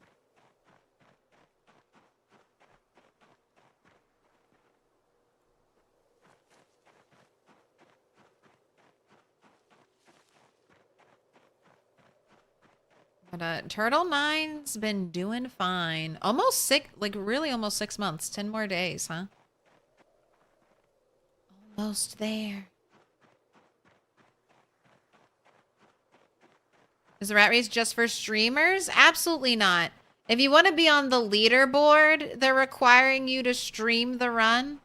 But Turtle 9's been doing fine. Almost 6, like really almost 6 months. 10 more days, huh? Almost there. Is the rat race just for streamers? Absolutely not. If you want to be on the leaderboard, they're requiring you to stream the run.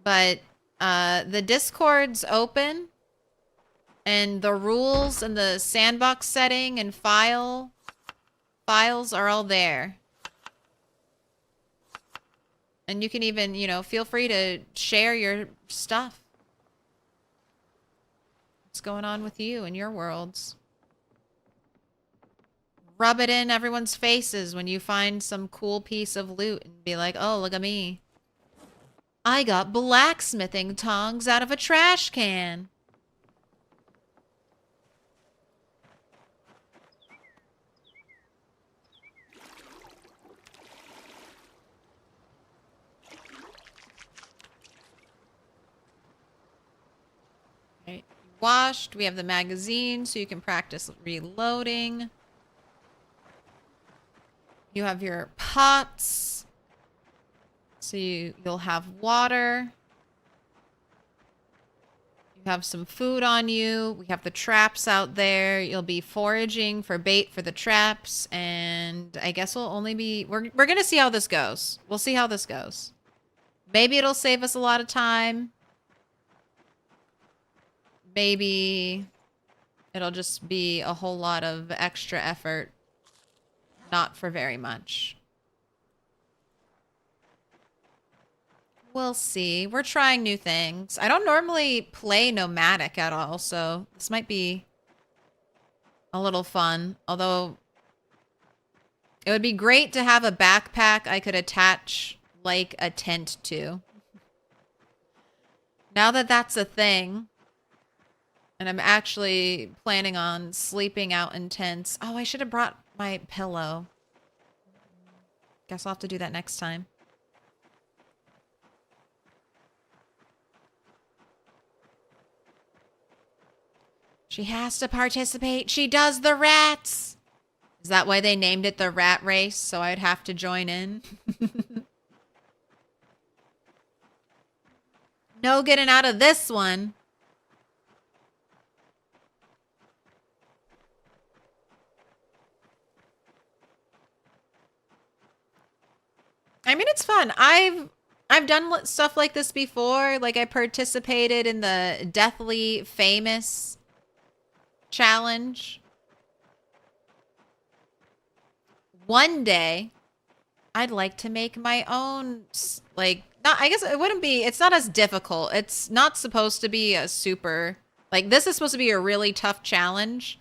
But the Discord's open. And the rules and the sandbox setting and files are all there. And you can even, you know, feel free to share your stuff. What's going on with you and your worlds? Rub it in everyone's faces when you find some cool piece of loot and be like, oh, look at me. I got blacksmithing tongs out of a trash can. Right. Washed. We have the magazine so you can practice reloading. You have your pots. So you'll have water. You have some food on you. We have the traps out there. You'll be foraging for bait for the traps. And I guess we'll only be... We're going to see how this goes. We'll see how this goes. Maybe it'll save us a lot of time. Maybe it'll just be a whole lot of extra effort. Not for very much. We'll see. We're trying new things. I don't normally play Nomadic at all, so this might be a little fun. Although, it would be great to have a backpack I could attach, like, a tent to. Now that that's a thing, and I'm actually planning on sleeping out in tents. Oh, I should have brought my pillow. Guess I'll have to do that next time. She has to participate. She does the rats. Is that why they named it the rat race? So I'd have to join in? No getting out of this one. I mean, it's fun. I've done stuff like this before. Like, I participated in the Deathly Famous challenge. One day, I'd like to make my own, like, not, I guess it wouldn't be, it's not as difficult. It's not supposed to be a super, like, this is supposed to be a really tough challenge.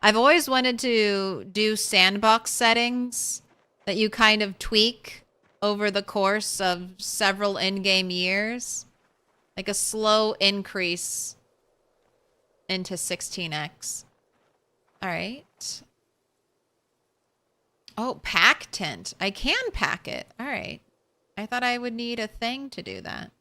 I've always wanted to do sandbox settings that you kind of tweak over the course of several in-game years. Like a slow increase into 16x. All right. Oh, pack tent. I can pack it. All right. I thought I would need a thing to do that.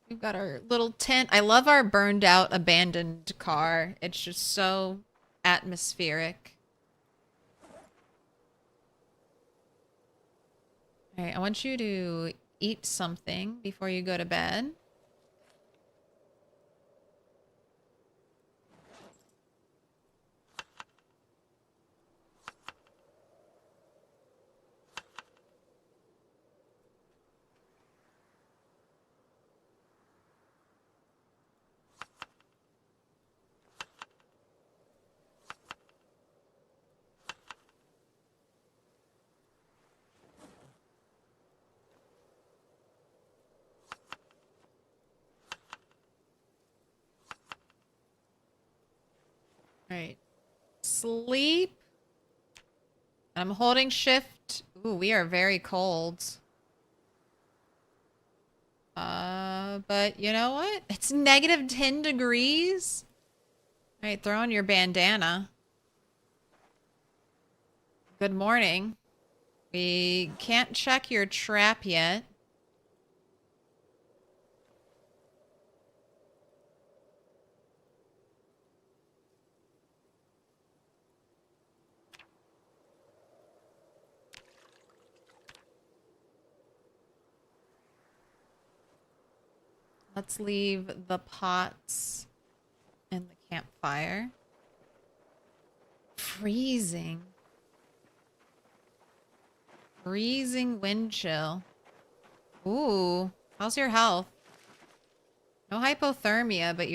We've got our little tent. I love our burned out, abandoned car. It's just so atmospheric. All right, I want you to eat something before you go to bed. All right. Sleep. I'm holding shift. Ooh, we are very cold. But you know what? It's negative 10 degrees. All right, throw on your bandana. Good morning. We can't check your trap yet. Let's leave the pots and the campfire. Freezing. Freezing wind chill. Ooh, how's your health? No hypothermia, but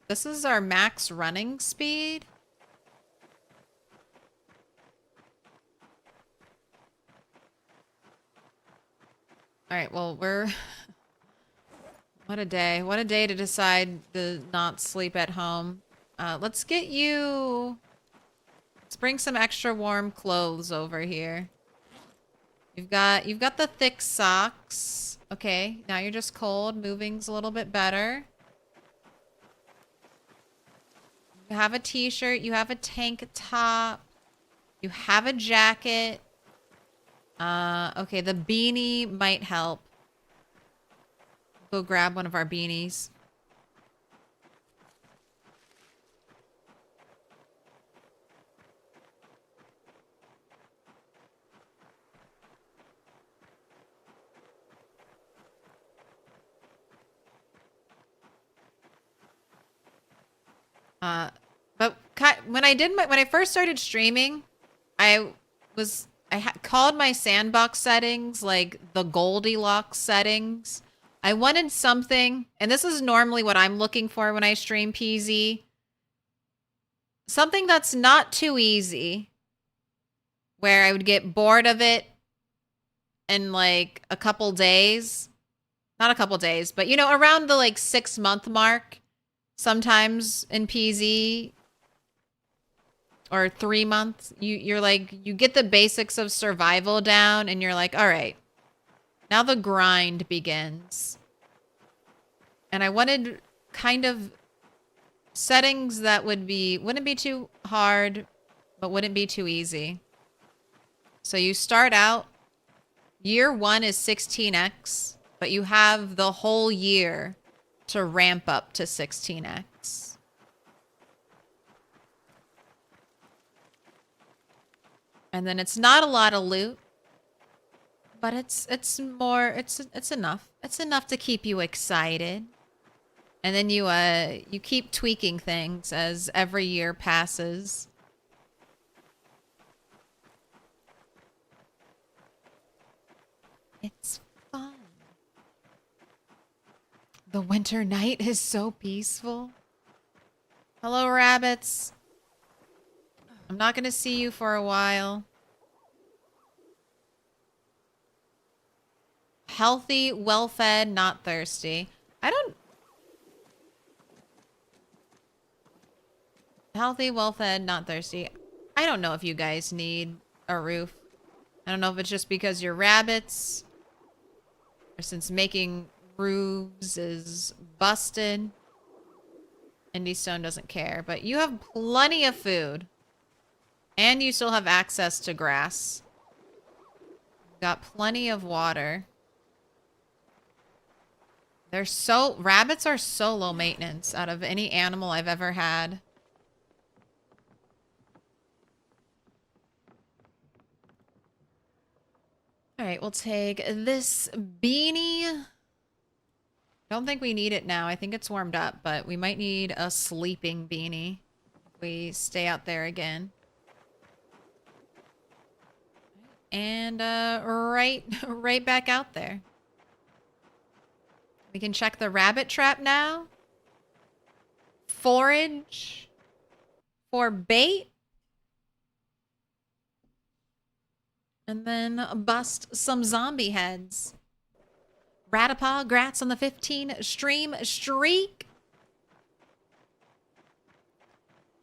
this is our max running speed. All right, well, what a day. What a day to decide to not sleep at home. Let's get you... Let's bring some extra warm clothes over here. You've got the thick socks. Okay, now you're just cold. Moving's a little bit better. You have a t-shirt. You have a tank top. You have a jacket. Okay, the beanie might help. Go grab one of our beanies. But when I first started streaming, I called my sandbox settings like the Goldilocks settings. I wanted something, and this is normally what I'm looking for when I stream PZ. Something that's not too easy, where I would get bored of it in like a couple days. Not a couple days, but you know, around the like 6-month mark. Sometimes in PZ or 3 months, you get the basics of survival down and you're like, all right, now the grind begins. And I wanted kind of settings that wouldn't be too hard, but wouldn't be too easy. So you start out, year 1 is 16x, but you have the whole year to ramp up to 16x. And then it's not a lot of loot, but it's enough. It's enough to keep you excited. And then you keep tweaking things as every year passes. It's fun. The winter night is so peaceful. Hello, rabbits. I'm not going to see you for a while. Healthy, well-fed, not thirsty. Healthy, well-fed, not thirsty. I don't know if you guys need a roof. I don't know if it's just because you're rabbits, or since making roofs is busted. Indy Stone doesn't care, but you have plenty of food. And you still have access to grass. Got plenty of water. Rabbits are so low maintenance out of any animal I've ever had. All right, we'll take this beanie. Don't think we need it now. I think it's warmed up, but we might need a sleeping beanie if we stay out there again. And right back out there. We can check the rabbit trap now. Forage for bait. And then bust some zombie heads. Ratapaw, grats on the 15 stream streak.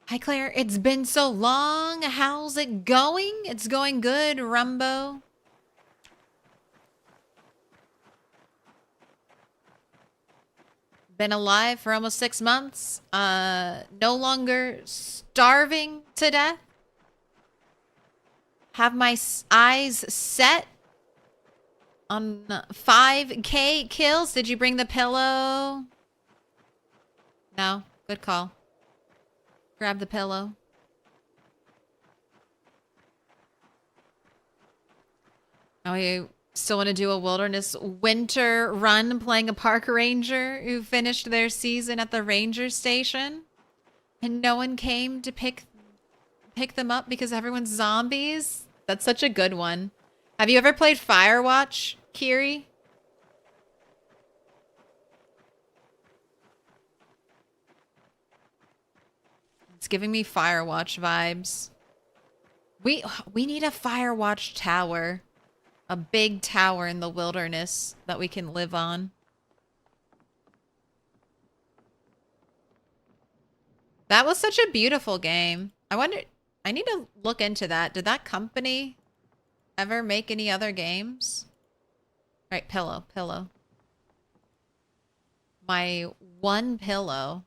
Hi, Claire. It's been so long. How's it going? It's going good, Rumbo. Been alive for almost 6 months. No longer starving to death. Have my eyes set on 5K kills. Did you bring the pillow? No. Good call. Grab the pillow. Oh, Still want to do a wilderness winter run playing a park ranger who finished their season at the ranger station and no one came to pick them up because everyone's zombies. That's such a good one. Have you ever played Firewatch, Kiri? It's giving me Firewatch vibes. We need a Firewatch tower. A big tower in the wilderness that we can live on. That was such a beautiful game. I wonder, I need to look into that. Did that company ever make any other games? Right, pillow. My one pillow.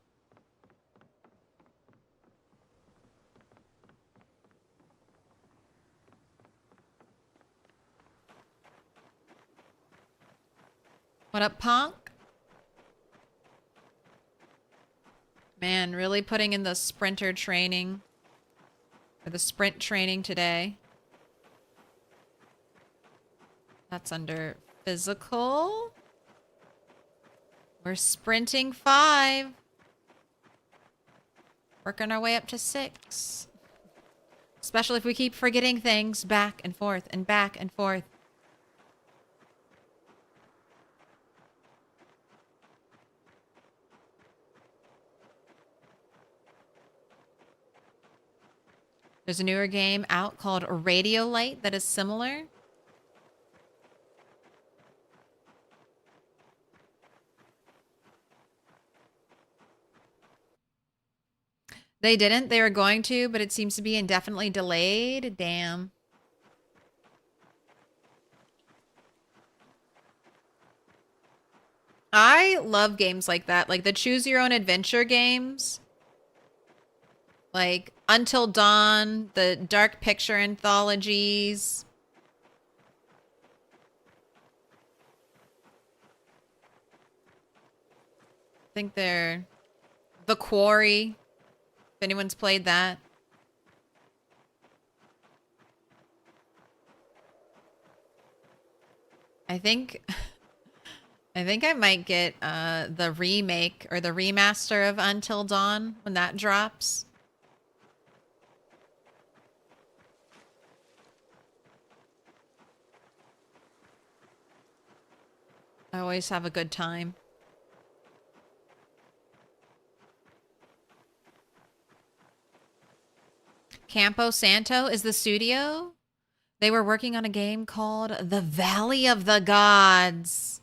What up, Ponk? Man, really putting in the sprinter training. Or the sprint training today. That's under physical. We're sprinting 5. Working our way up to 6. Especially if we keep forgetting things back and forth and back and forth. There's a newer game out called Radio Light that is similar. They didn't. They were going to, but it seems to be indefinitely delayed. Damn. I love games like that. Like the choose your own adventure games. Like Until Dawn, the Dark Picture anthologies. I think they're The Quarry. If anyone's played that. I think I might get the remake or the remaster of Until Dawn when that drops. I always have a good time. Campo Santo is the studio. They were working on a game called The Valley of the Gods.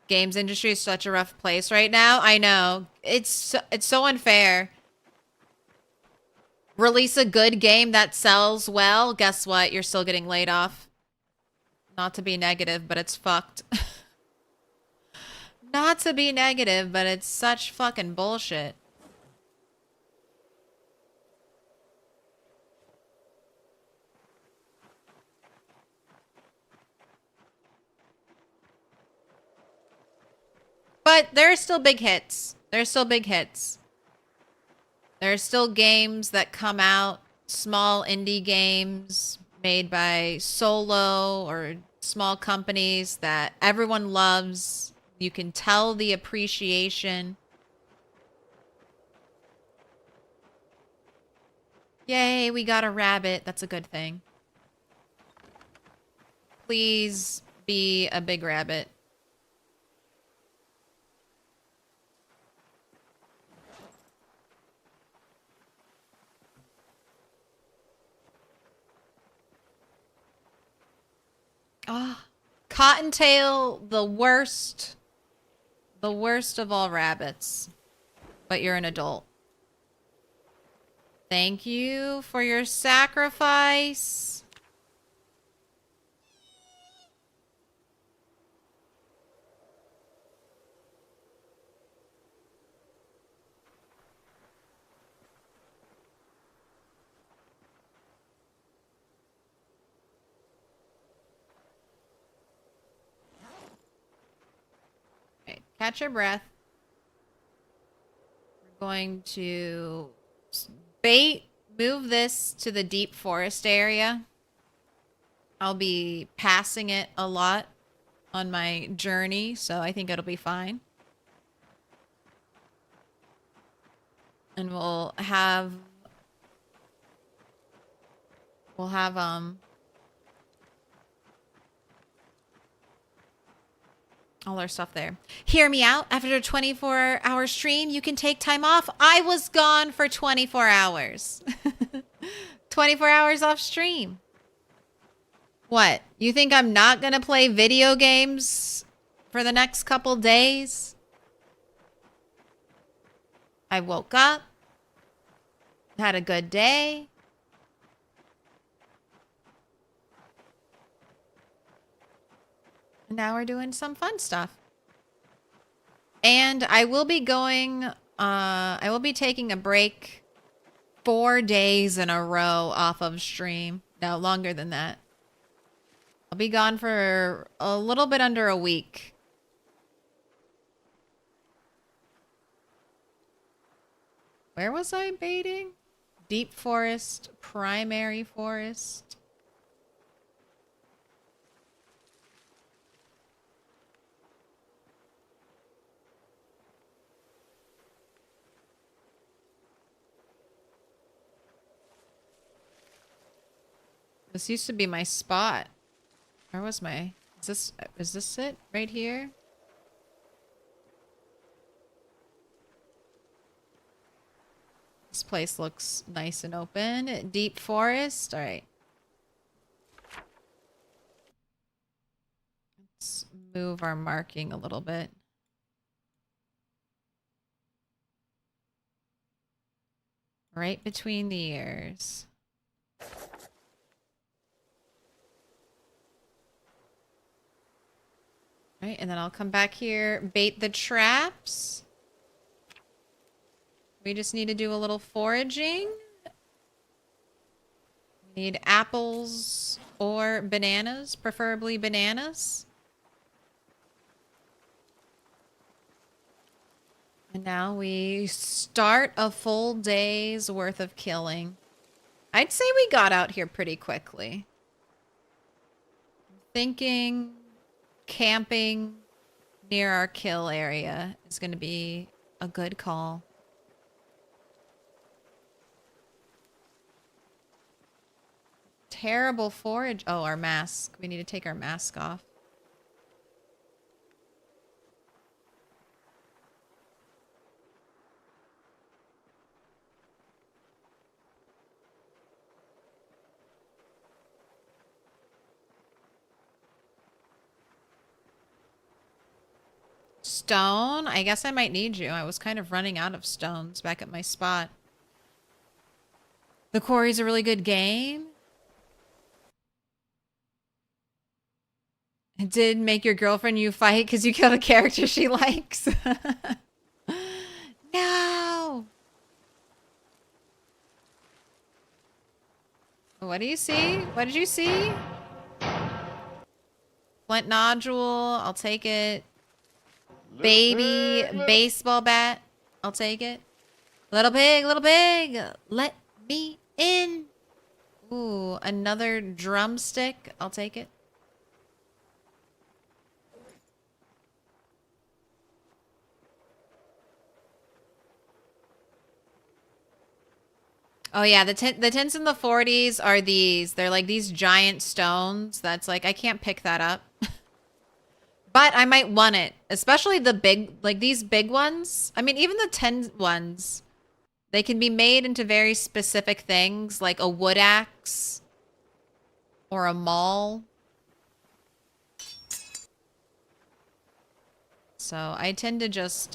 Games industry is such a rough place right now. I know. It's so unfair. Release a good game that sells well. Guess what? You're still getting laid off. Not to be negative, but it's fucked. Not to be negative, but it's such fucking bullshit. But there are still big hits. There's still big hits. There are still games that come out, small indie games made by solo or small companies that everyone loves. You can tell the appreciation. Yay, we got a rabbit. That's a good thing. Please be a big rabbit. Ah, Cottontail, the worst. The worst of all rabbits. But you're an adult. Thank you for your sacrifice. Okay, catch your breath. We're going to move this to the deep forest area. I'll be passing it a lot on my journey, so I think it'll be fine. And we'll have all our stuff there. Hear me out. After a 24-hour stream, you can take time off. I was gone for 24 hours. 24 hours off stream. What? You think I'm not going to play video games for the next couple days? I woke up, had a good day. And now we're doing some fun stuff. And I will be taking a break 4 days in a row off of stream. No, longer than that. I'll be gone for a little bit under a week. Where was I baiting? Deep forest, primary forest. This used to be my spot. Where was my... Is this it? Right here? This place looks nice and open. Deep forest. All right. Let's move our marking a little bit. Right between the ears. Right, and then I'll come back here, bait the traps. We just need to do a little foraging. We need apples or bananas, preferably bananas. And now we start a full day's worth of killing. I'd say we got out here pretty quickly. I'm thinking camping near our kill area is going to be a good call. Terrible forage. Oh, our mask. We need to take our mask off. Stone? I guess I might need you. I was kind of running out of stones back at my spot. The Quarry's a really good game. It did make your girlfriend you fight because you killed a character she likes. No! What do you see? What did you see? Flint nodule. I'll take it. Baby baseball bat. I'll take it. Little pig, let me in. Ooh, another drumstick. I'll take it. Oh yeah, the tents in the 40s are these. They're like these giant stones. That's like, I can't pick that up. But I might want it, especially the big, like these big ones. I mean, even the 10 ones, they can be made into very specific things, like a wood axe or a maul. So I tend to just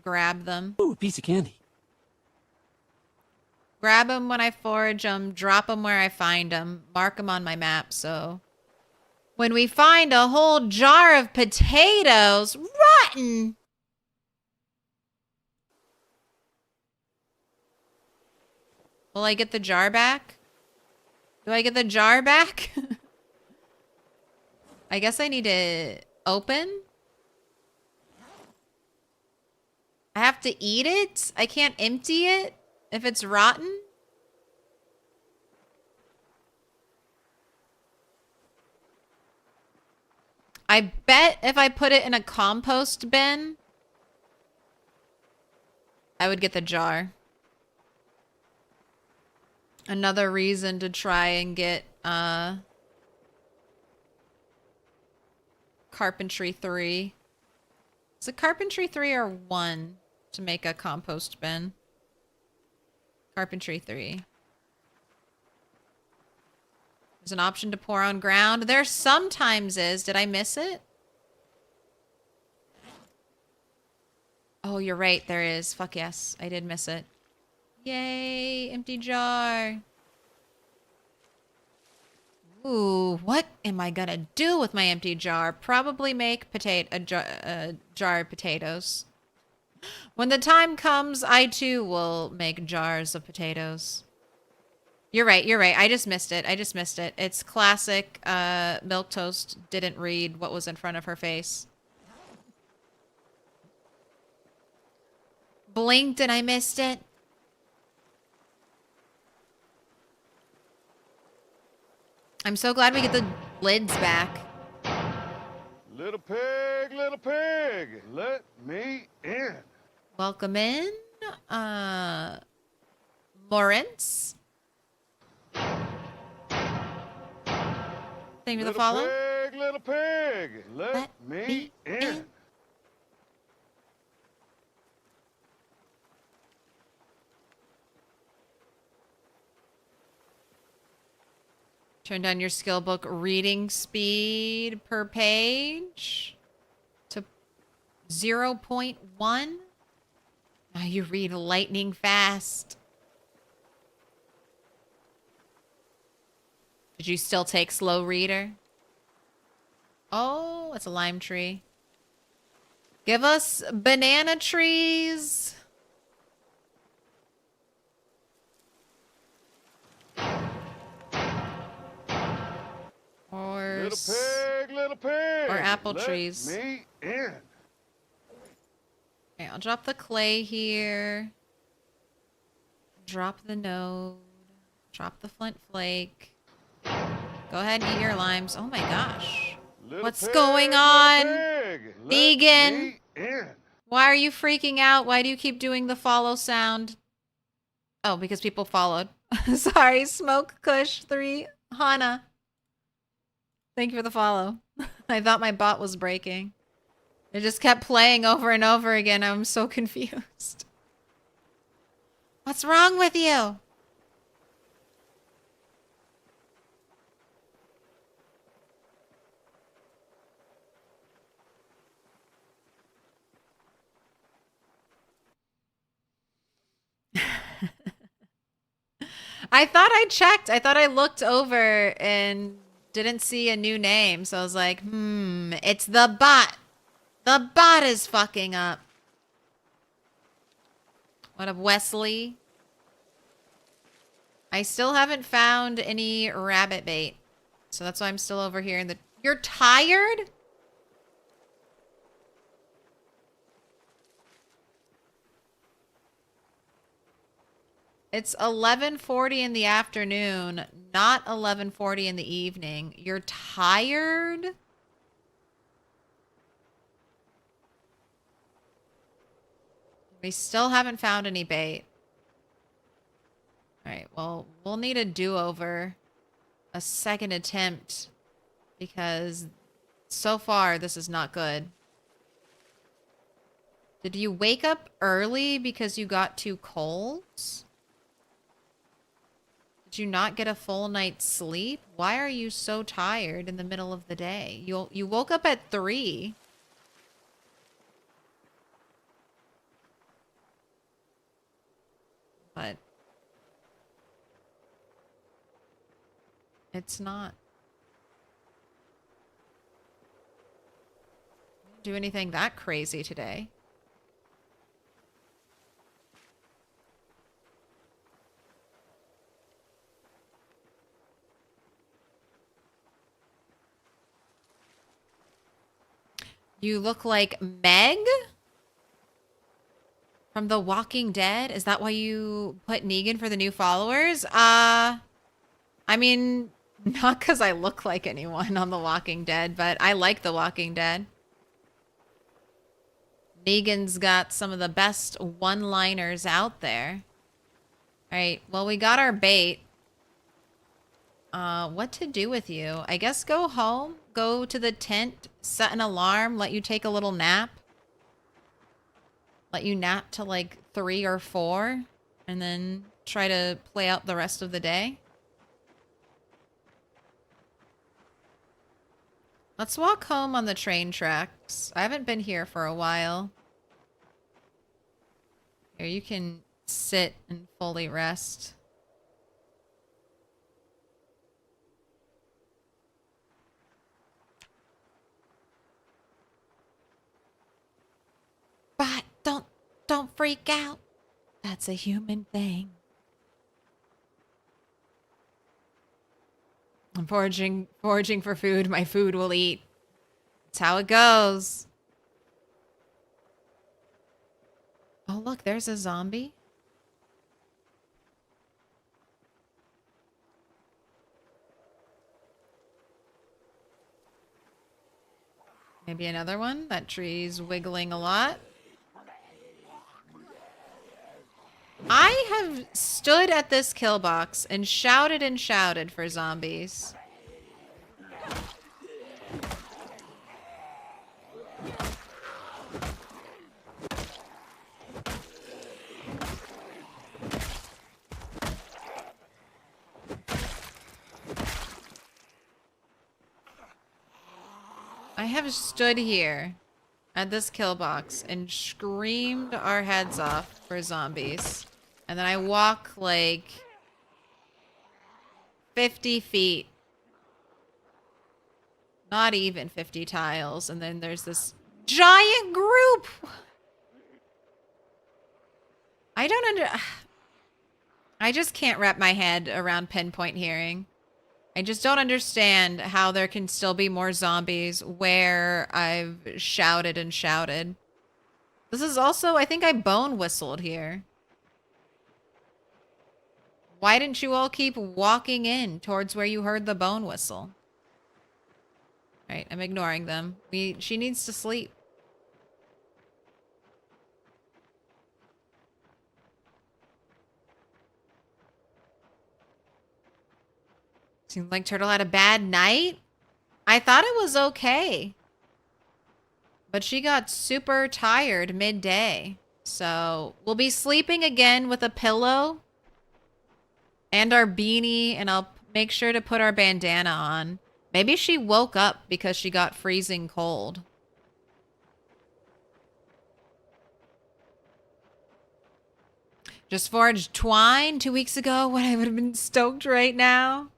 grab them. Ooh, a piece of candy. Grab them when I forage them, drop them where I find them, mark them on my map, so when we find a whole jar of potatoes, rotten! Will I get the jar back? Do I get the jar back? I guess I need to open. I have to eat it? I can't empty it if it's rotten? I bet if I put it in a compost bin, I would get the jar. Another reason to try and get Carpentry 3. Is it Carpentry 3 or 1 to make a compost bin? Carpentry 3. There's an option to pour on ground. There sometimes is. Did I miss it? Oh, you're right. There is. Fuck yes. I did miss it. Yay. Empty jar. Ooh, what am I gonna do with my empty jar? Probably make a jar of potatoes. When the time comes, I too will make jars of potatoes. You're right, you're right. I just missed it. I just missed it. It's classic Milquetoast didn't read what was in front of her face. Blinked and I missed it. I'm so glad we get the lids back. Little pig, let me in. Welcome in, Lawrence. Thank you for the follow. Little pig, let me in. Turn down your skill book reading speed per page to 0.1. Now you read lightning fast. Did you still take slow reader? Oh, it's a lime tree. Give us banana trees. Little pig, or apple let trees. me in. Okay, I'll drop the clay here. Drop the node. Drop the flint flake. Go ahead and eat your limes. Oh my gosh. What's going on? Vegan. Why are you freaking out? Why do you keep doing the follow sound? Oh, because people followed. Sorry, Smoke Kush 3 Hana. Thank you for the follow. I thought my bot was breaking. It just kept playing over and over again. I'm so confused. What's wrong with you? I thought I checked. I thought I looked over and didn't see a new name. So I was like, it's the bot. The bot is fucking up. What up, Wesley? I still haven't found any rabbit bait. So that's why I'm still over here in the... You're tired? It's 11:40 in the afternoon, not 11:40 in the evening. You're tired? We still haven't found any bait. All right, well, we'll need a do-over, a second attempt, because so far this is not good. Did you wake up early because you got two colds? Did you not get a full night's sleep? Why are you so tired in the middle of the day? You woke up at 3. But it's not. Didn't do anything that crazy today. You look like Meg from The Walking Dead. Is that why you put Negan for the new followers? I mean, Not because I look like anyone on The Walking Dead, but I like The Walking Dead. Negan's got some of the best one-liners out there. Alright, well, we got our bait. What to do with you? I guess go home, go to the tent, set an alarm, let you take a little nap. Let you nap till like 3 or 4, and then try to play out the rest of the day. Let's walk home on the train tracks. I haven't been here for a while. Here, you can sit and fully rest. But don't freak out. That's a human thing. I'm foraging for food. My food will eat. That's how it goes. Oh, look, there's a zombie. Maybe another one. That tree's wiggling a lot. I have stood at this kill box and shouted for zombies. I have stood here at this kill box and screamed our heads off for zombies. And then I walk like 50 feet. Not even 50 tiles. And then there's this giant group. I just can't wrap my head around pinpoint hearing. I just don't understand how there can still be more zombies where I've shouted and shouted. This is also, I think I bone whistled here. Why didn't you all keep walking in towards where you heard the bone whistle? Right, I'm ignoring them. She needs to sleep. Seems like Turtle had a bad night. I thought it was okay. But she got super tired midday. So we'll be sleeping again with a pillow and our beanie, and I'll make sure to put our bandana on. Maybe she woke up because she got freezing cold. Just foraged twine 2 weeks ago when I would have been stoked right now.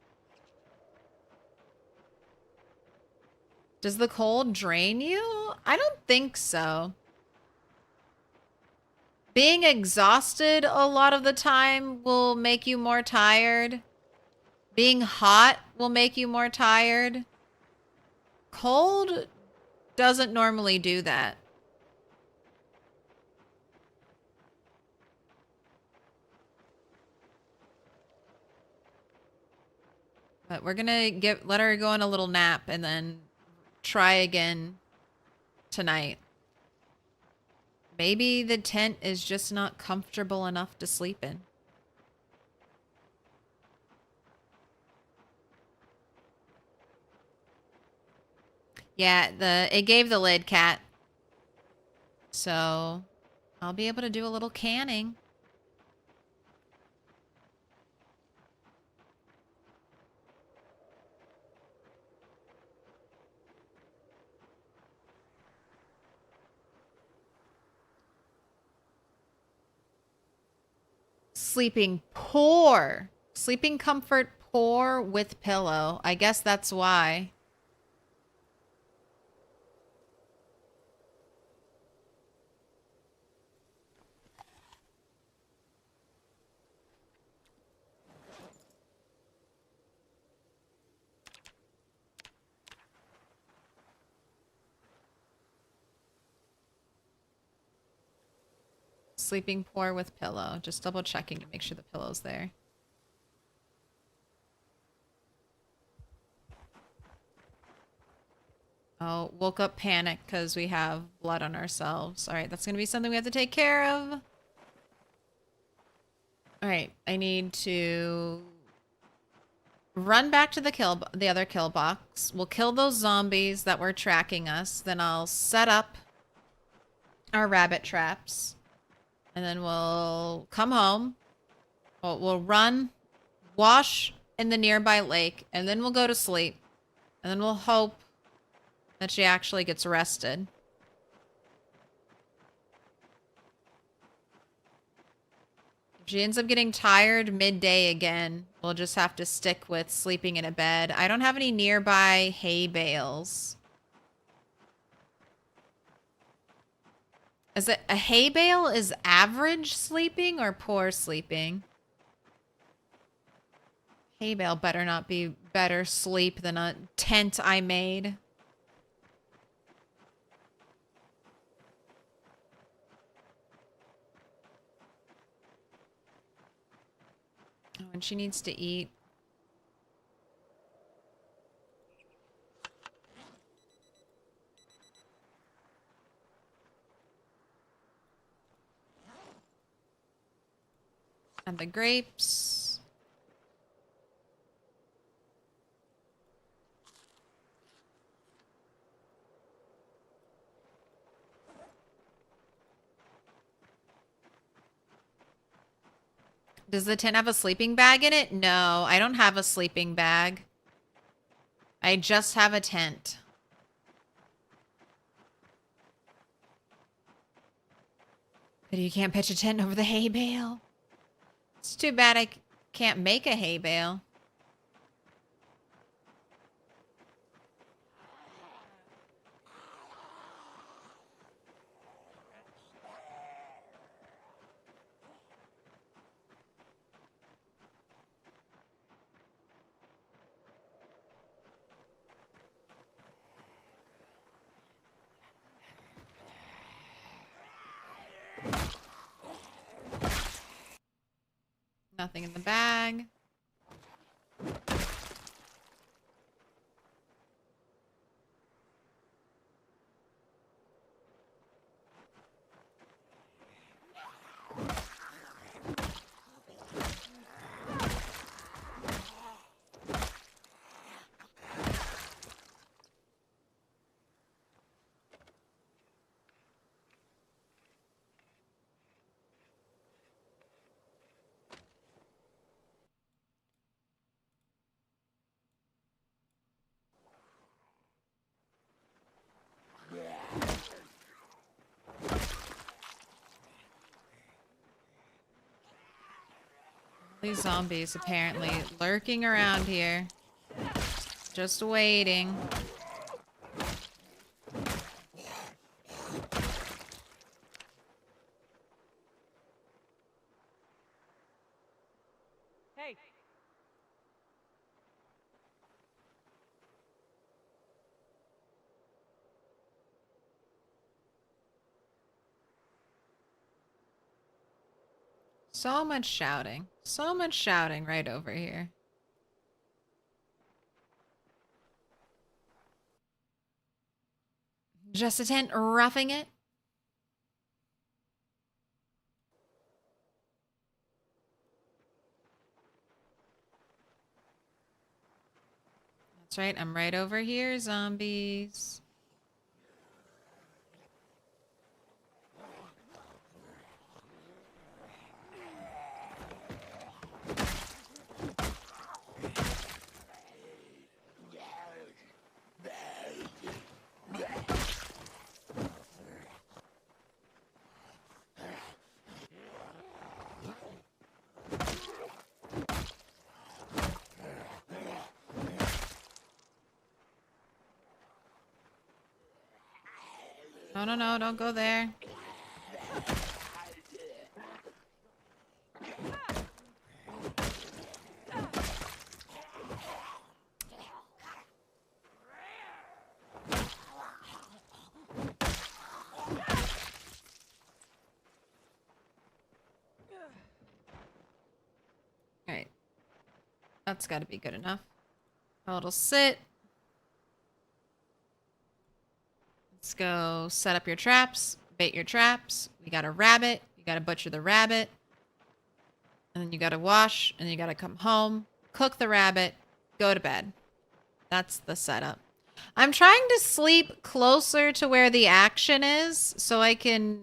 Does the cold drain you? I don't think so. Being exhausted a lot of the time will make you more tired. Being hot will make you more tired. Cold doesn't normally do that. But we're gonna let her go on a little nap and then try again tonight. Maybe the tent is just not comfortable enough to sleep in. Yeah, it gave the lid, cat. So I'll be able to do a little canning. Sleeping poor. Sleeping comfort poor with pillow. I guess that's why. Sleeping poor with pillow. Just double checking to make sure the pillow's there. Oh, woke up panic because we have blood on ourselves. All right, that's going to be something we have to take care of. All right, I need to run back to the other kill box. We'll kill those zombies that were tracking us. Then I'll set up our rabbit traps. And then we'll come home. We'll run, wash in the nearby lake, and then we'll go to sleep. And then we'll hope that she actually gets arrested. If she ends up getting tired midday again, we'll just have to stick with sleeping in a bed. I don't have any nearby hay bales. Is it a hay bale is average sleeping or poor sleeping? Hay bale better not be better sleep than a tent I made. Oh, and she needs to eat. And the grapes. Does the tent have a sleeping bag in it? No, I don't have a sleeping bag. I just have a tent. But you can't pitch a tent over the hay bale. It's too bad I can't make a hay bale. Nothing in the bag. These zombies apparently lurking around here. Just waiting. Hey. So much shouting. So much shouting right over here. Just a tent roughing it. That's right. I'm right over here, zombies. No, no, no, don't go there. Alright. That's gotta be good enough. A little sit. Let's go set up your traps, bait your traps. We got a rabbit. You gotta butcher the rabbit. And then you gotta wash, and you gotta come home, cook the rabbit, go to bed. That's the setup. I'm trying to sleep closer to where the action is so I can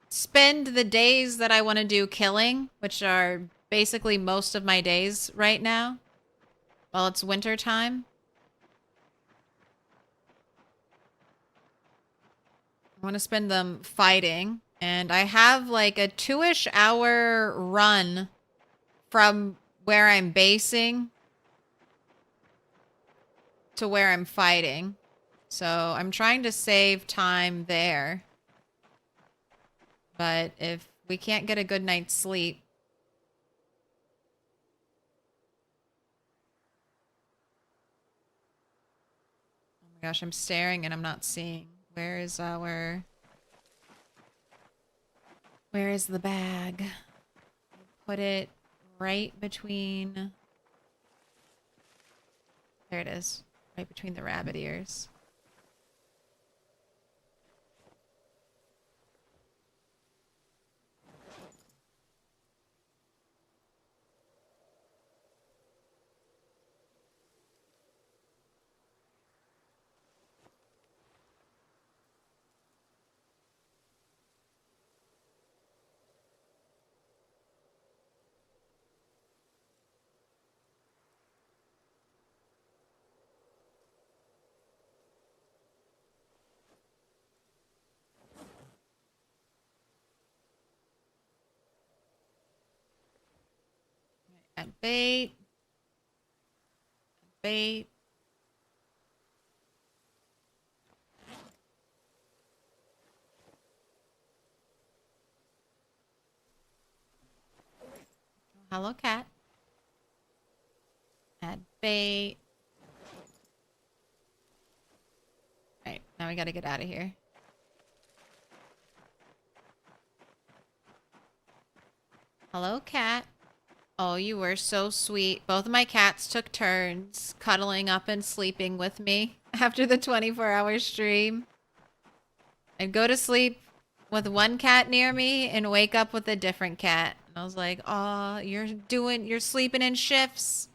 spend the days that I want to do killing, which are basically most of my days right now, while it's winter time. I want to spend them fighting, and I have like a 2-ish hour run from where I'm basing to where I'm fighting. So I'm trying to save time there. But if we can't get a good night's sleep, oh my gosh, I'm staring and I'm not seeing. Where is the bag? Put it right between, there it is, right between the rabbit ears. Add bait. Bait. Hello, cat. Add bait. Right, now we gotta get out of here. Hello, cat. Oh, you were so sweet. Both of my cats took turns cuddling up and sleeping with me after the 24-hour stream. I'd go to sleep with one cat near me and wake up with a different cat. And I was like, oh, you're sleeping in shifts.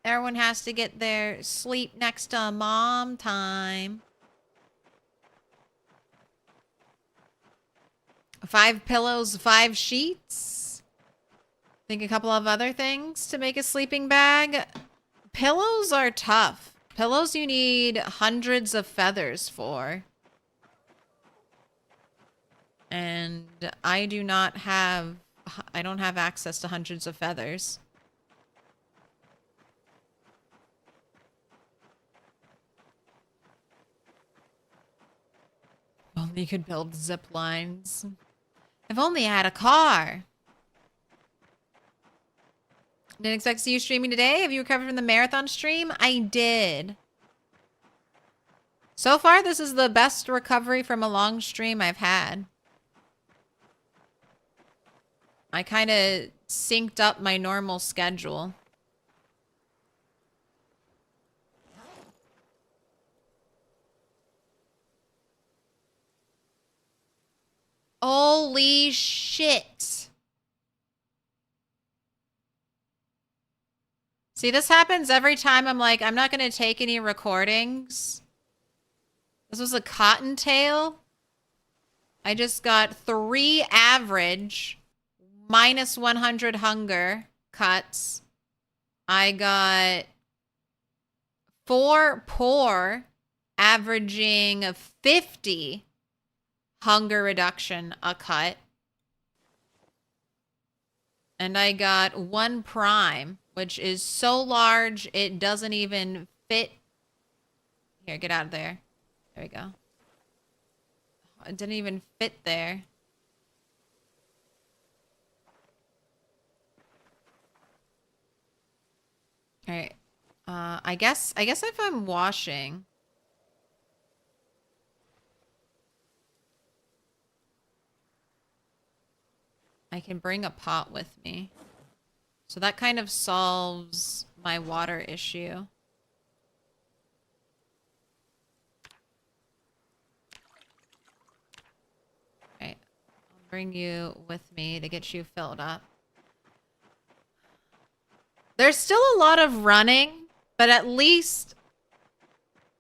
Everyone has to get their sleep next to mom time. 5 pillows, 5 sheets. Think a couple of other things to make a sleeping bag. Pillows are tough. Pillows you need hundreds of feathers for. And I don't have access to hundreds of feathers. Only you could build zip lines. If only I had a car. Didn't expect to see you streaming today. Have you recovered from the marathon stream? I did. So far, this is the best recovery from a long stream I've had. I kind of synced up my normal schedule. Holy shit. See, this happens every time I'm like, I'm not going to take any recordings. This was a cottontail. I just got 3 average, minus 100 hunger cuts. I got 4 poor, averaging 50 hunger reduction a cut. And I got 1 prime, which is so large it doesn't even fit. Here, get out of there. There we go. It didn't even fit there. All right. I guess if I'm washing, I can bring a pot with me. So that kind of solves my water issue. bring you with me to get you filled up. There's still a lot of running, but at least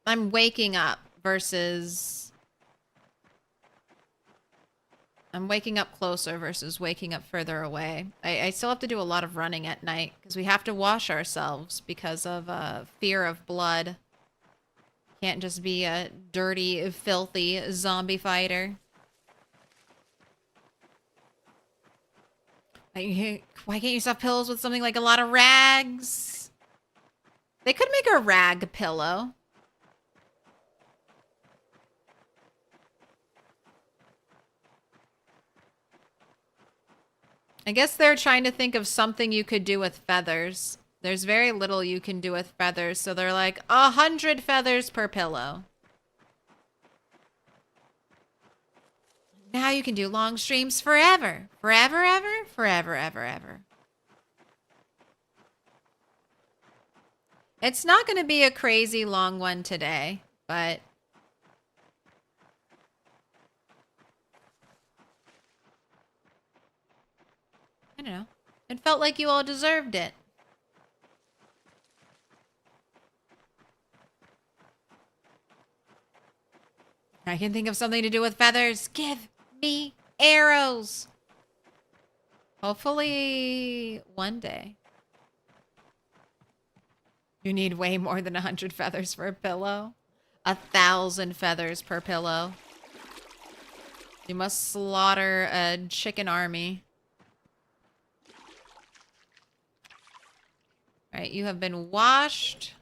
I'm waking up versus... I'm waking up closer versus waking up further away. I still have to do a lot of running at night because we have to wash ourselves because of fear of blood. Can't just be a dirty, filthy zombie fighter. Why can't you stuff pillows with something like a lot of rags? They could make a rag pillow. I guess they're trying to think of something you could do with feathers. There's very little you can do with feathers, so they're like 100 feathers per pillow. Now you can do long streams forever. Forever, ever, forever, ever, ever. It's not going to be a crazy long one today, but... I don't know. It felt like you all deserved it. I can think of something to do with feathers. Give me arrows. Hopefully one day. You need way more than 100 feathers for a pillow. 1,000 feathers per pillow. You must slaughter a chicken army. All right, you have been washed.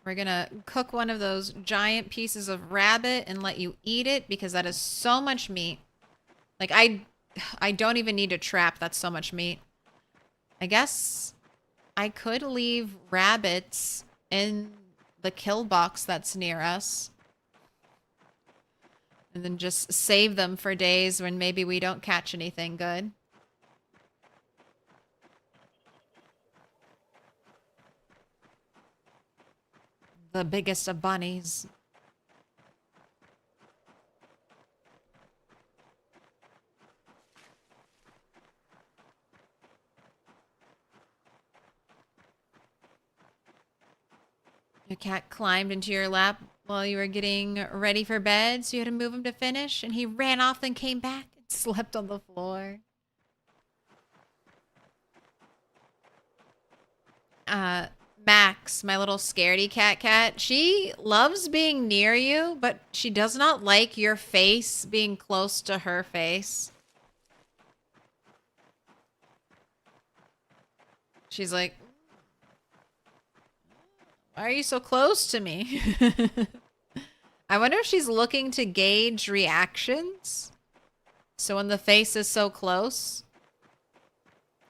We're gonna cook one of those giant pieces of rabbit and let you eat it because that is so much meat. Like, I don't even need a trap. That's so much meat. I guess I could leave rabbits in the kill box that's near us. And then just save them for days when maybe we don't catch anything good. The biggest of bunnies. Your cat climbed into your lap while you were getting ready for bed, so you had to move him to finish, and he ran off and came back and slept on the floor. Max, my little scaredy cat, she loves being near you, but she does not like your face being close to her face. She's like, why are you so close to me? I wonder if she's looking to gauge reactions. So when the face is so close,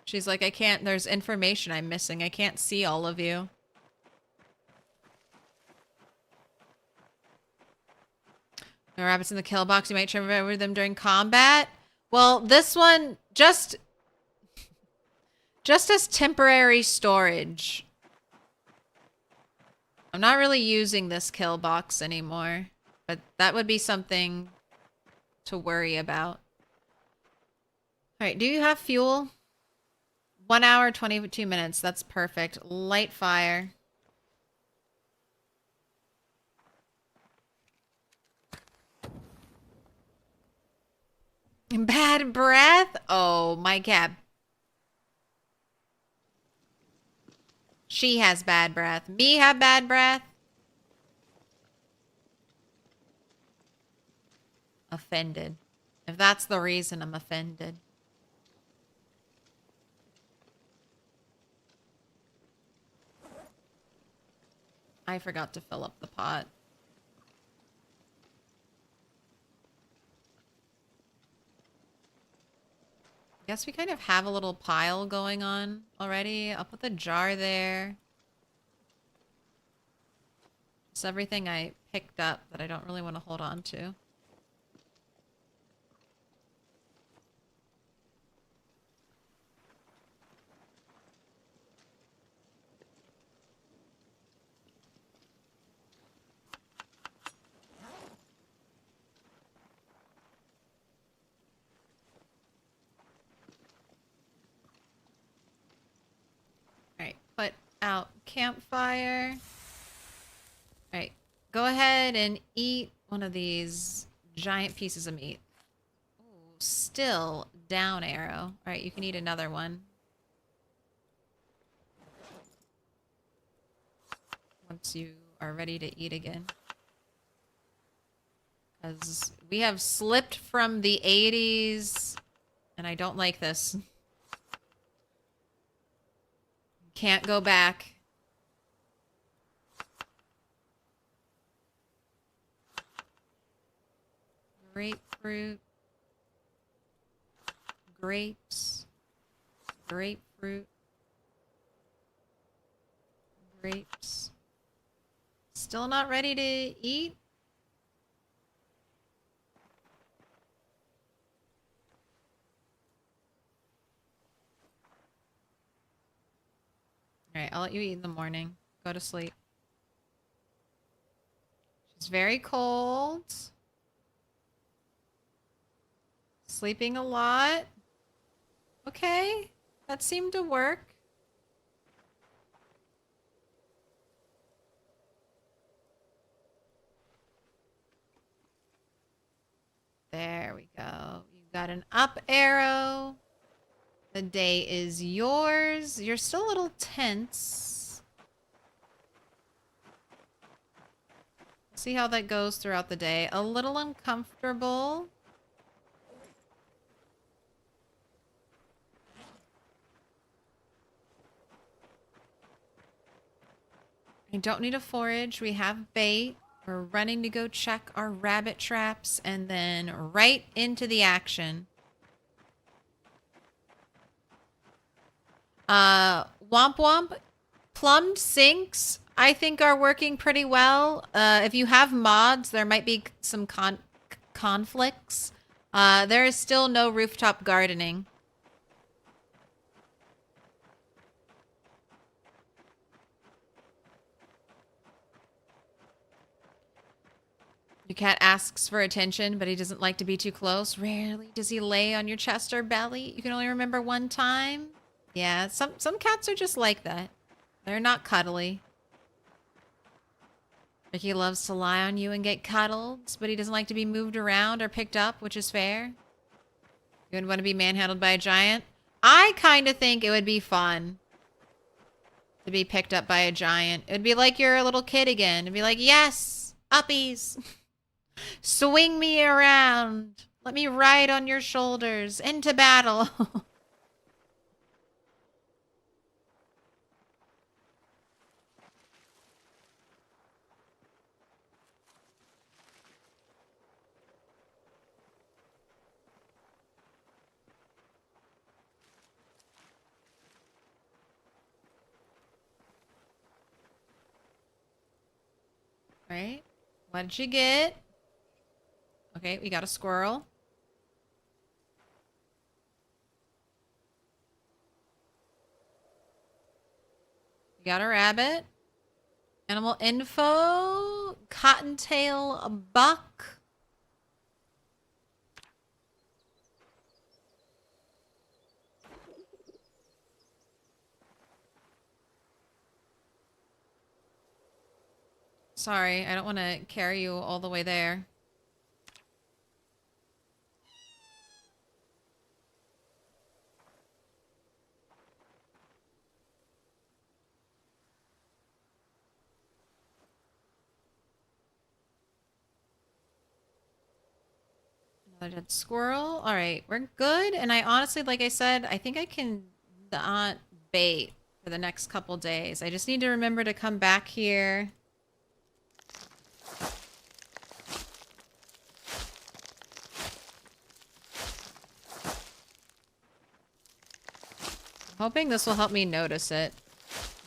she's like, I can't, there's information I'm missing. I can't see all of you. No rabbits in the kill box. You might trim over them during combat. Well, this one, just as temporary storage. I'm not really using this kill box anymore, but that would be something to worry about. All right, do you have fuel? 1 hour, 22 minutes. That's perfect. Light fire. Bad breath? Oh, my cat. She has bad breath. Me have bad breath? Offended. If that's the reason, I'm offended. I forgot to fill up the pot. Guess we kind of have a little pile going on already. I'll put the jar there. It's everything I picked up that I don't really want to hold on to. campfire. Alright, go ahead and eat one of these giant pieces of meat. Ooh, still down arrow. Alright, you can eat another one. Once you are ready to eat again. Because we have slipped from the 80s, and I don't like this. Can't go back. Grapefruit. Grapes. Grapefruit. Grapes. Still not ready to eat? Alright, I'll let you eat in the morning. Go to sleep. She's very cold. Sleeping a lot. Okay, that seemed to work. There we go. You got an up arrow. The day is yours. You're still a little tense. See how that goes throughout the day. A little uncomfortable. I don't need a forage. We have bait. We're running to go check our rabbit traps and then right into the action. Womp Womp, plumbed sinks, I think are working pretty well. If you have mods, there might be some conflicts. There is still no rooftop gardening. Your cat asks for attention, but he doesn't like to be too close. Rarely does he lay on your chest or belly. You can only remember one time. Yeah, some cats are just like that. They're not cuddly. Ricky loves to lie on you and get cuddled, but he doesn't like to be moved around or picked up, which is fair. You wouldn't want to be manhandled by a giant? I kind of think it would be fun to be picked up by a giant. It would be like you're a little kid again. It'd be like, yes, uppies. Swing me around. Let me ride on your shoulders into battle. Right? What did you get? Okay, we got a squirrel. We got a rabbit. Animal info. Cottontail buck. Sorry, I don't want to carry you all the way there. Another dead squirrel. All right, we're good. And I honestly, like I said, I think I can not bait for the next couple days. I just need to remember to come back here. Hoping this will help me notice it.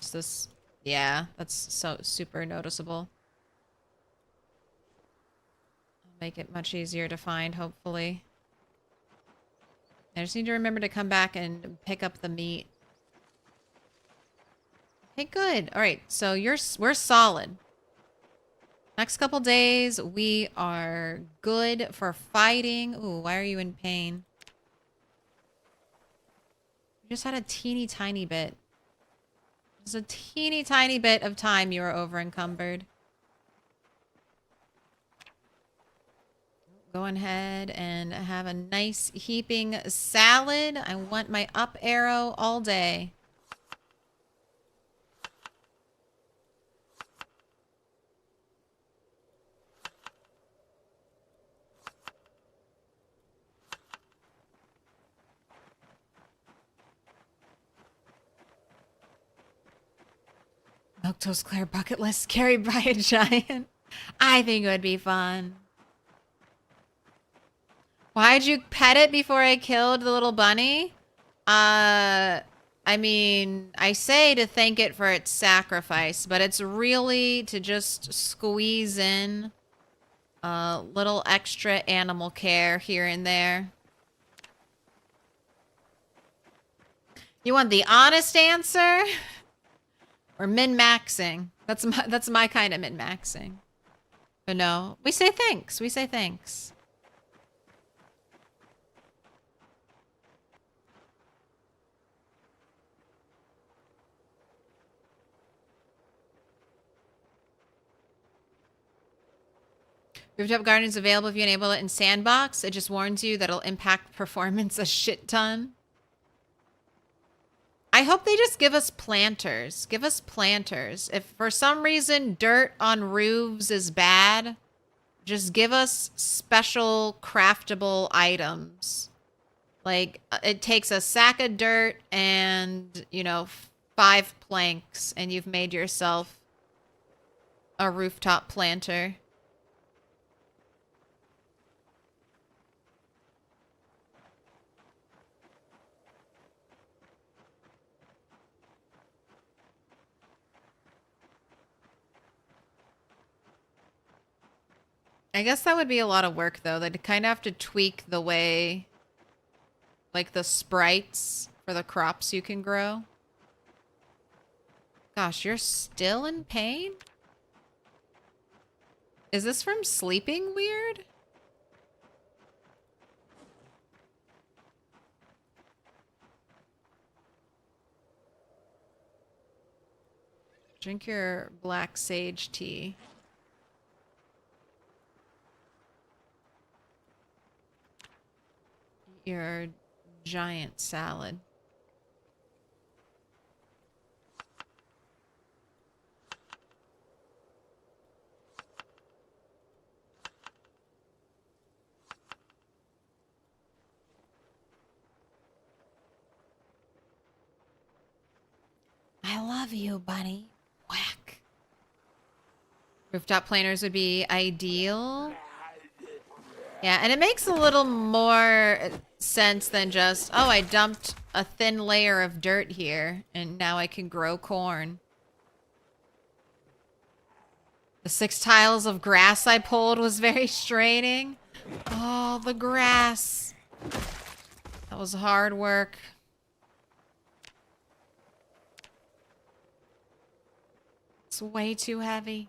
Is this... Yeah, that's so super noticeable. I'll make it much easier to find, hopefully. I just need to remember to come back and pick up the meat. Okay, good. All right, so we're solid. Next couple days, we are good for fighting. Ooh, why are you in pain? Just had a teeny tiny bit. Just a teeny tiny bit of time you are over encumbered. Go ahead and have a nice heaping salad. I want my up arrow all day. Milquetoast Claire bucket list carried by a giant. I think it would be fun. Why'd you pet it before I killed the little bunny? I mean, I say to thank it for its sacrifice, but it's really to just squeeze in a little extra animal care here and there. You want the honest answer? Or min-maxing? That's my kind of min-maxing. But no, we say thanks. We say thanks. Rooftop garden is available if you enable it in Sandbox. It just warns you that it'll impact performance a shit ton. I hope they just give us planters. Give us planters. If for some reason dirt on roofs is bad, just give us special craftable items. Like, it takes a sack of dirt and, you know, 5 planks, and you've made yourself a rooftop planter. I guess that would be a lot of work, though. They'd kind of have to tweak the way, like, the sprites for the crops you can grow. Gosh, you're still in pain? Is this from sleeping weird? Drink your black sage tea. Your giant salad. I love you, bunny. Whack. Rooftop planters would be ideal. Yeah, and it makes a little more sense than just, oh, I dumped a thin layer of dirt here, and now I can grow corn. The 6 tiles of grass I pulled was very straining. Oh, the grass. That was hard work. It's way too heavy.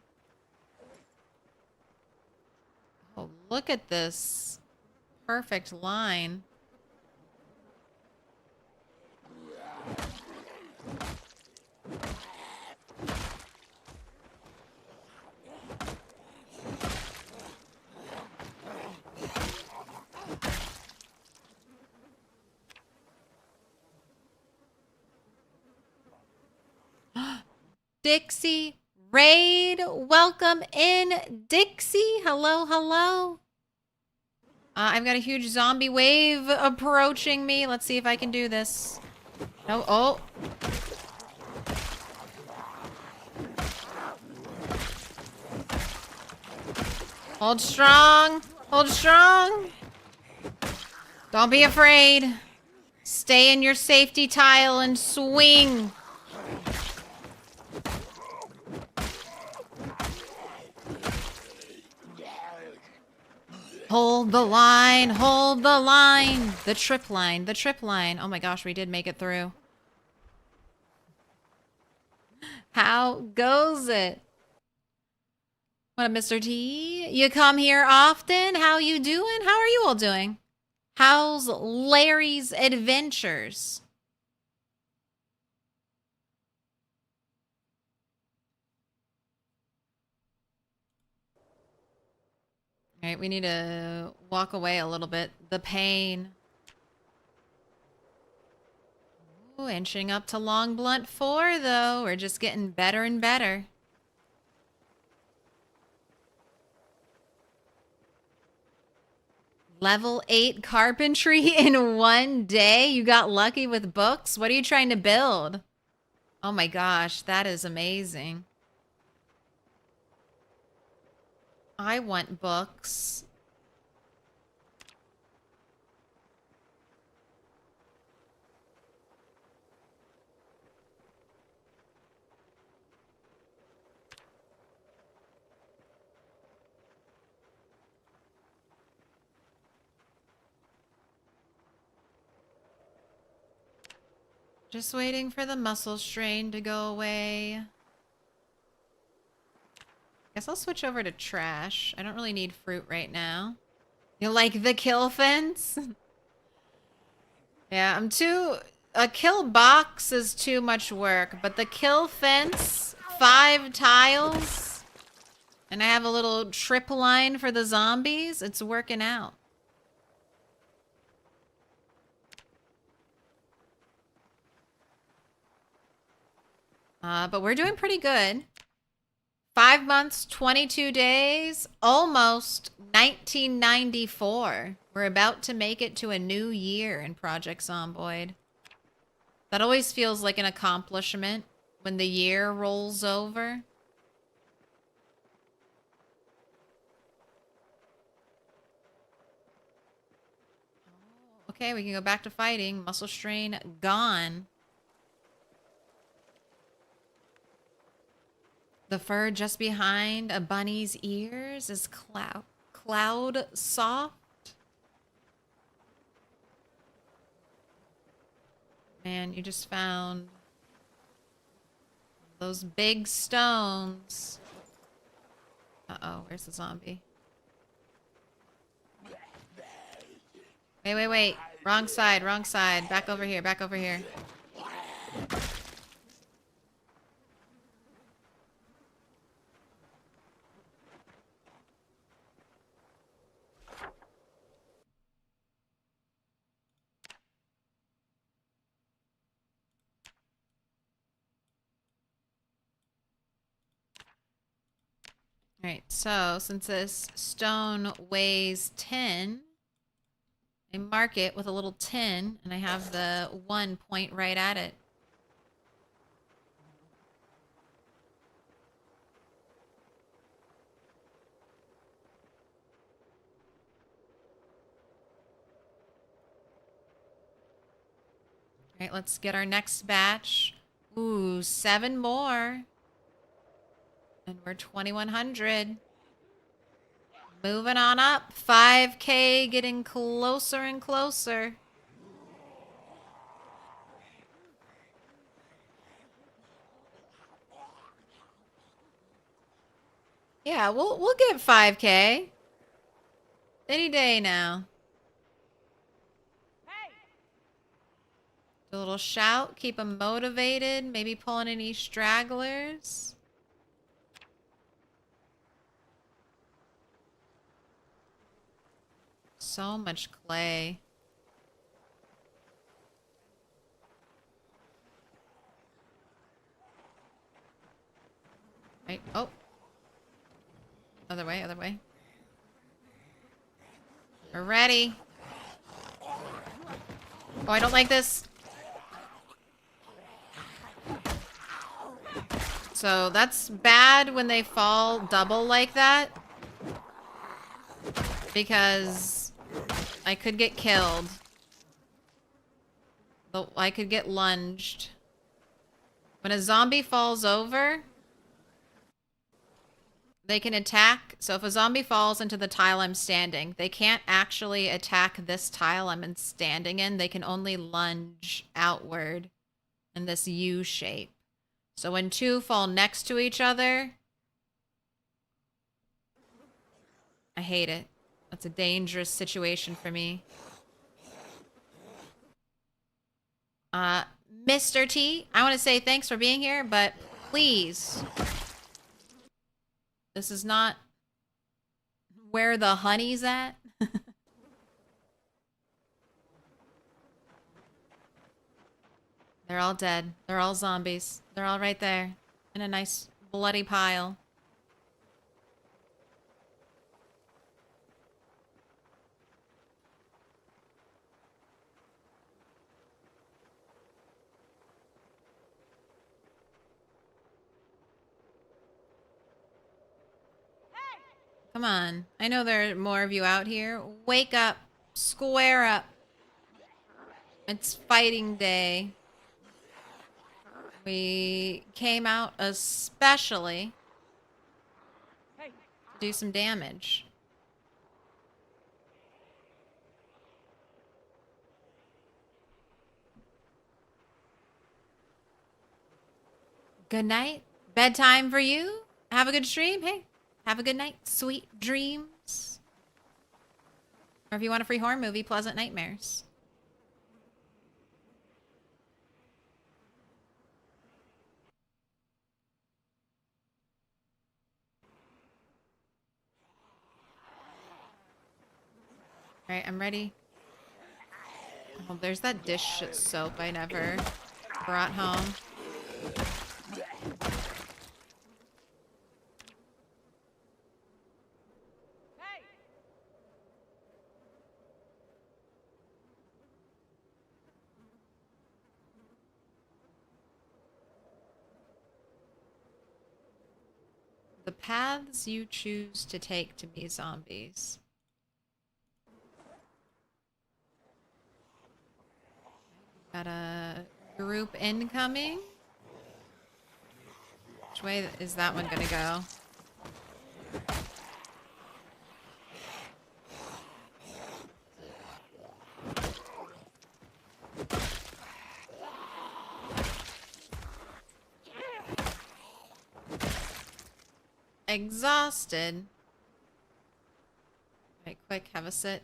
Oh, look at this perfect line. Dixie Raid, welcome in, Dixie. Hello, hello. I've got a huge zombie wave approaching me. Let's see if I can do this. No, oh. Hold strong. Hold strong. Don't be afraid. Stay in your safety tile and swing. Hold the line, hold the line. The trip line, the trip line. Oh my gosh, we did make it through. How goes it? What up, Mr. T? You come here often? How you doing? How are you all doing? How's Larry's adventures? Alright, we need to walk away a little bit. The pain. Ooh, inching up to long blunt 4, though. We're just getting better and better. Level 8 carpentry in 1 day? You got lucky with books? What are you trying to build? Oh my gosh, that is amazing. I want books. Just waiting for the muscle strain to go away. Guess I'll switch over to trash. I don't really need fruit right now. You like the kill fence? Yeah, I'm too... A kill box is too much work, but the kill fence, 5 tiles, and I have a little trip line for the zombies, it's working out. But we're doing pretty good. 5 months, 22 days, almost 1994. We're about to make it to a new year in Project Zomboid. That always feels like an accomplishment when the year rolls over. Okay, we can go back to fighting. Muscle strain gone. The fur just behind a bunny's ears is cloud soft. Man, you just found those big stones. Uh-oh, where's the zombie? Wait. Wrong side, wrong side. Back over here, back over here. Alright, so since this stone weighs 10, I mark it with a little 10, and I have the 1 point right at it. Alright, let's get our next batch. Ooh, 7 more. And we're 2100. Moving on up. 5K getting closer and closer. Yeah, we'll get 5K. Any day now. Do a little shout, keep them motivated, maybe pulling any stragglers. So much clay. Right. Oh. Other way, other way. We're ready. Oh, I don't like this. So that's bad when they fall double like that. Because I could get killed. I could get lunged. When a zombie falls over, they can attack. So if a zombie falls into the tile I'm standing, they can't actually attack this tile I'm standing in. They can only lunge outward in this U shape. So when 2 fall next to each other, I hate it. That's a dangerous situation for me. Mr. T, I want to say thanks for being here, but please, this is not where the honey's at. They're all dead. They're all zombies. They're all right there in a nice bloody pile. Come on. I know there are more of you out here. Wake up. Square up. It's fighting day. We came out especially to do some damage. Good night. Bedtime for you. Have a good stream. Hey, have a good night. Sweet dreams. Or if you want a free horror movie, Pleasant Nightmares. All right, I'm ready. Oh, there's that dish soap I never brought home. The paths you choose to take to be zombies. Got a group incoming. Which way is that one gonna go? Exhausted. Alright, quick, have a sit.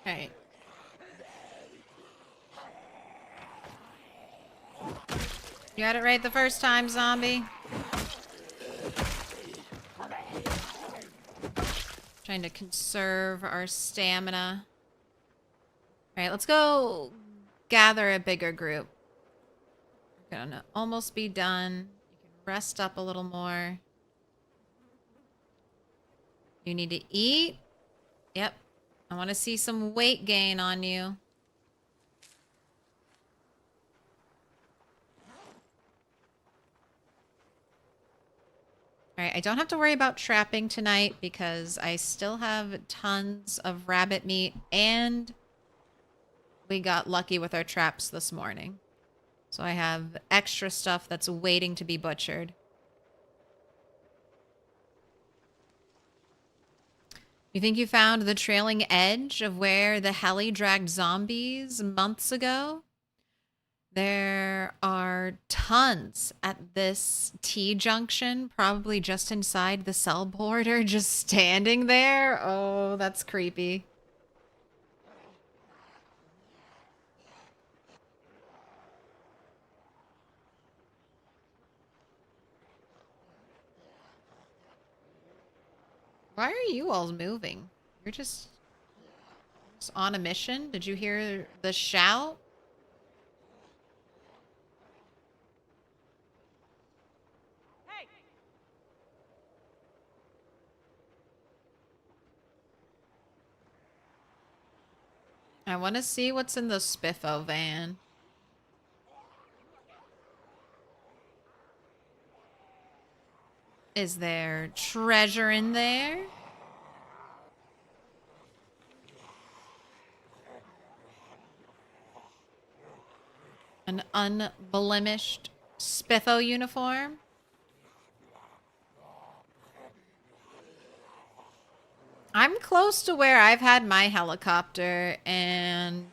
Alright. You got it right the first time, zombie. Trying to conserve our stamina. Alright, let's go gather a bigger group. We're gonna almost be done. You can rest up a little more. You need to eat. Yep. I want to see some weight gain on you. Alright, I don't have to worry about trapping tonight because I still have tons of rabbit meat and we got lucky with our traps this morning. So I have extra stuff that's waiting to be butchered. You think you found the trailing edge of where the heli dragged zombies months ago? There are tons at this T-junction, probably just inside the cell border, just standing there. Oh, that's creepy. Why are you all moving? You're just on a mission? Did you hear the shout? I want to see what's in the Spiffo van. Is there treasure in there? An unblemished Spiffo uniform? I'm close to where I've had my helicopter, and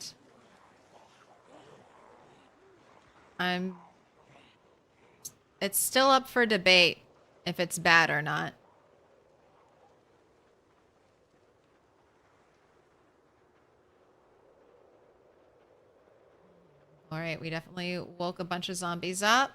It's still up for debate if it's bad or not. All right, we definitely woke a bunch of zombies up.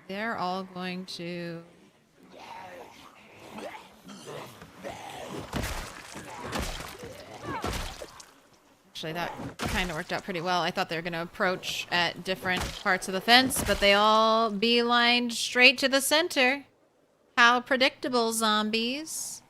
They're all going to... Actually, that kind of worked out pretty well. I thought they were going to approach at different parts of the fence, but they all beelined straight to the center. How predictable, zombies.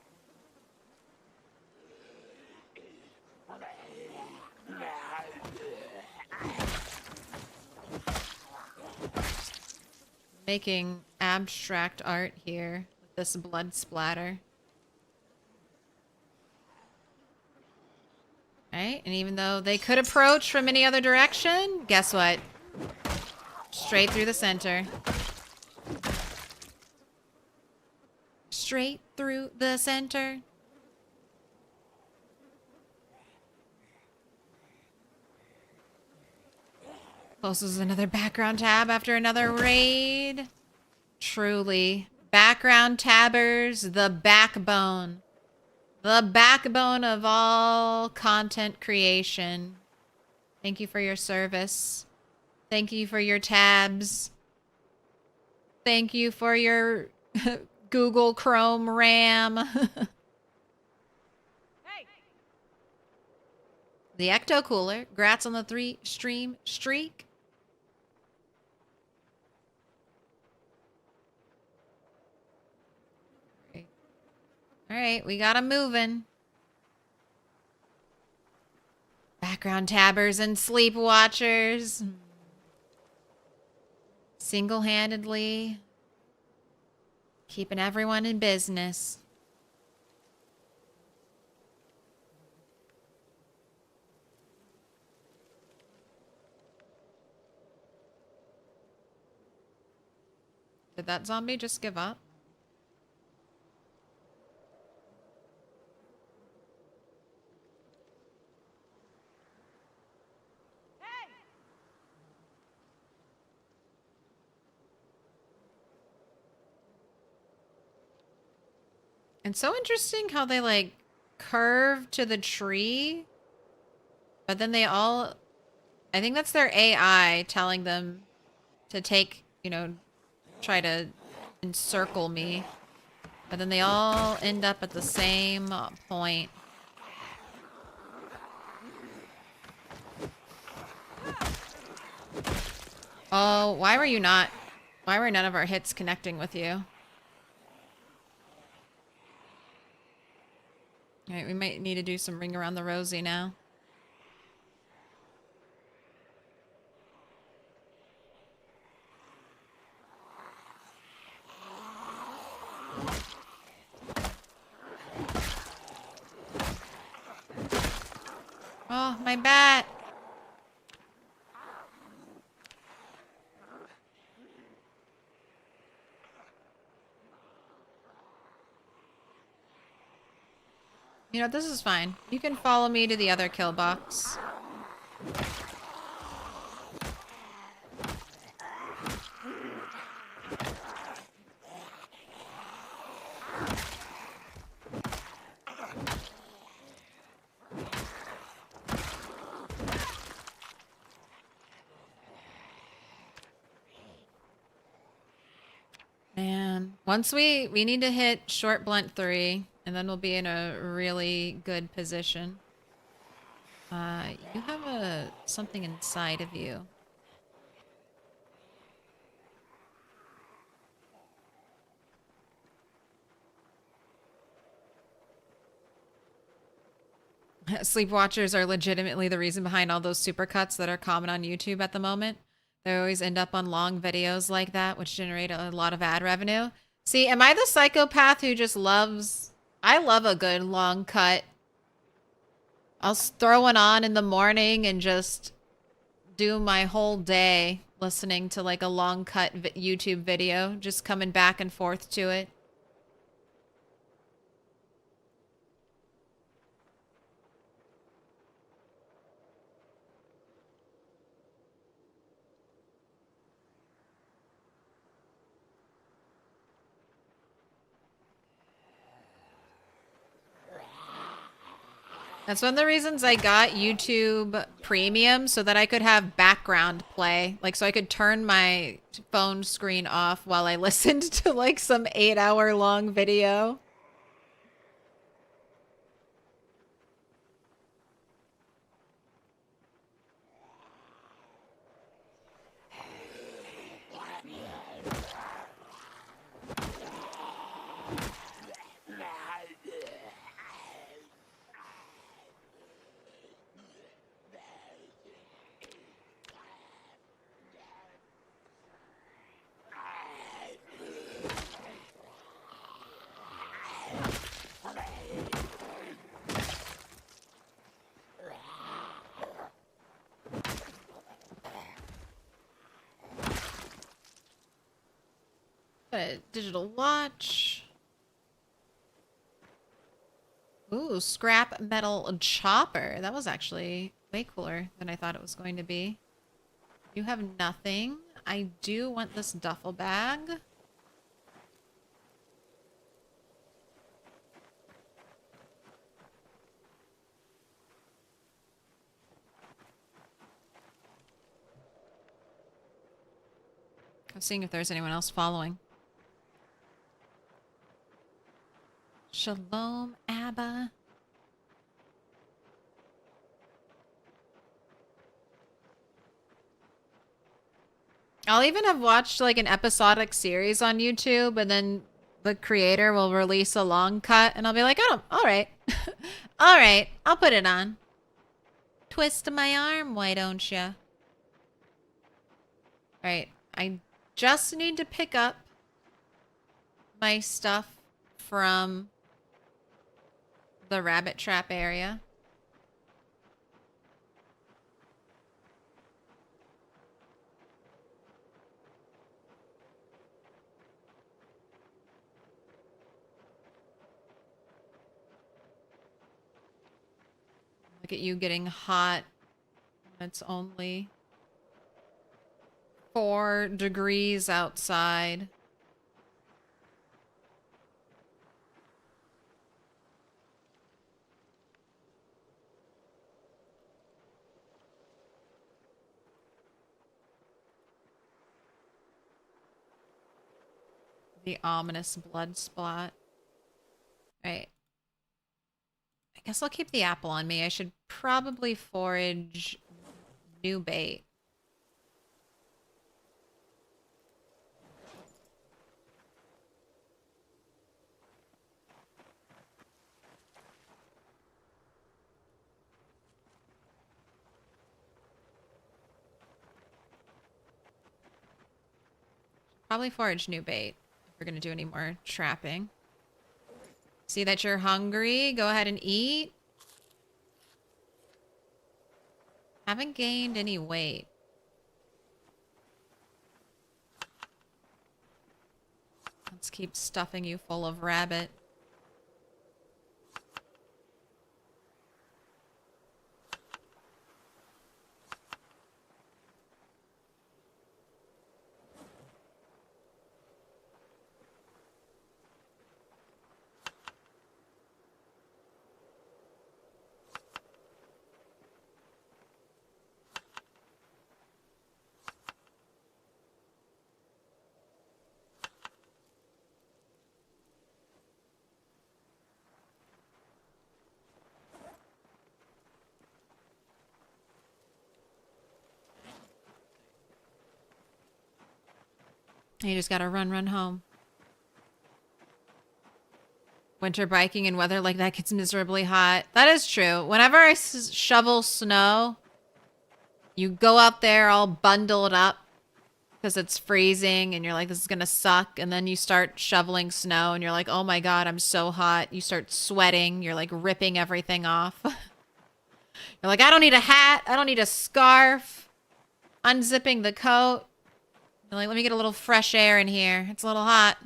Making abstract art here with this blood splatter. Right? And even though they could approach from any other direction, guess what? Straight through the center. Straight through the center. Closes another background tab after another raid. Truly. Background tabbers, the backbone. The backbone of all content creation. Thank you for your service. Thank you for your tabs. Thank you for your Google Chrome RAM. Hey. The Ecto Cooler. Grats on the 3-stream streak. All right, we got 'em moving. Background tabbers and sleep watchers. Single-handedly keeping everyone in business. Did that zombie just give up? And so interesting how they like curve to the tree, but then they all, I think that's their AI telling them to take, you know, try to encircle me. But then they all end up at the same point. Oh, why were none of our hits connecting with you? All right, we might need to do some ring around the rosy now. Oh, my bat. You know, this is fine. You can follow me to the other kill box. Man, once we need to hit short blunt 3, and then we'll be in a really good position. You have something inside of you. Sleepwatchers are legitimately the reason behind all those supercuts that are common on YouTube at the moment. They always end up on long videos like that, which generate a lot of ad revenue. See, am I the psychopath who just loves... I love a good long cut. I'll throw one on in the morning and just do my whole day listening to like a long cut YouTube video, just coming back and forth to it. That's one of the reasons I got YouTube Premium, so that I could have background play. Like, so I could turn my phone screen off while I listened to like some 8-hour long video. A digital watch. Ooh, scrap metal chopper. That was actually way cooler than I thought it was going to be. You have nothing. I do want this duffel bag. I'm seeing if there's anyone else following. Shalom, Abba. I'll even have watched like an episodic series on YouTube, and then the creator will release a long cut, and I'll be like, oh, all right. All right, I'll put it on. Twist my arm, why don't you? All right, I just need to pick up my stuff from the rabbit trap area. Look at you getting hot. It's only 4 degrees outside. The ominous blood spot. Right. I guess I'll keep the apple on me. I should probably forage new bait. Probably forage new bait if we're gonna do any more trapping. See that you're hungry? Go ahead and eat. Haven't gained any weight. Let's keep stuffing you full of rabbit. You just gotta run home. Winter biking in weather like that gets miserably hot. That is true. Whenever I shovel snow, you go out there all bundled up because it's freezing and you're like, this is going to suck. And then you start shoveling snow and you're like, oh my God, I'm so hot. You start sweating. You're like ripping everything off. You're like, I don't need a hat. I don't need a scarf. Unzipping the coat. You're like, let me get a little fresh air in here. It's a little hot.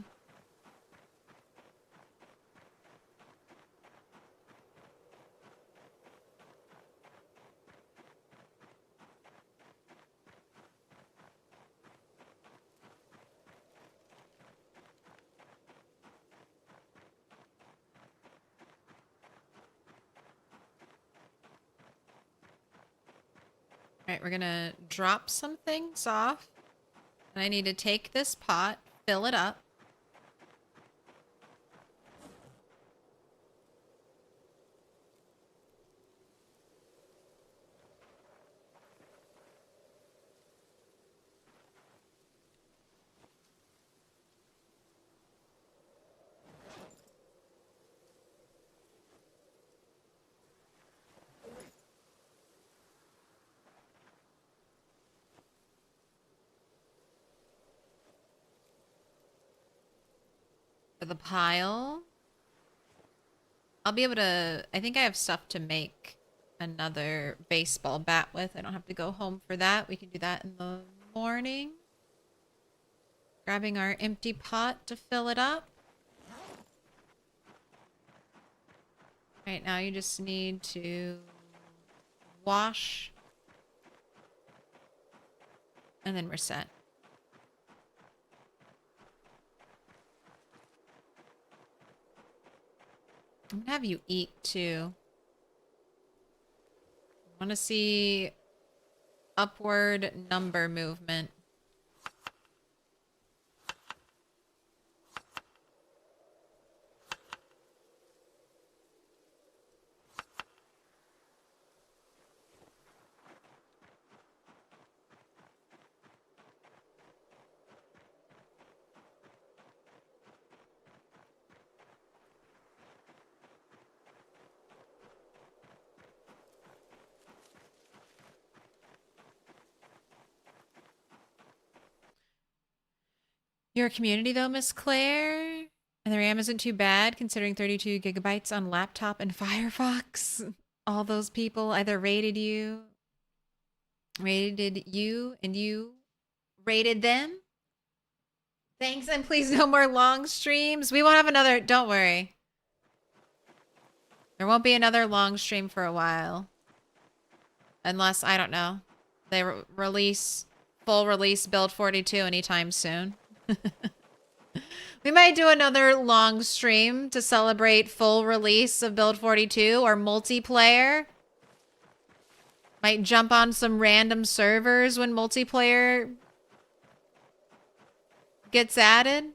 All right, we're gonna drop some things off. And I need to take this pot, fill it up. For the pile. I'll be able to... I think I have stuff to make another baseball bat with. I don't have to go home for that. We can do that in the morning. Grabbing our empty pot to fill it up. Right now you just need to wash. And then we're set. I'm gonna have you eat too. I want to see upward number movement. Your community though, Miss Claire? And the RAM isn't too bad considering 32 gigabytes on laptop and Firefox. All those people either rated you and you rated them. Thanks, and please no more long streams. We won't have another, don't worry. There won't be another long stream for a while. Unless, I don't know, they release, full release Build 42 anytime soon. We might do another long stream to celebrate full release of Build 42 or multiplayer. Might jump on some random servers when multiplayer gets added.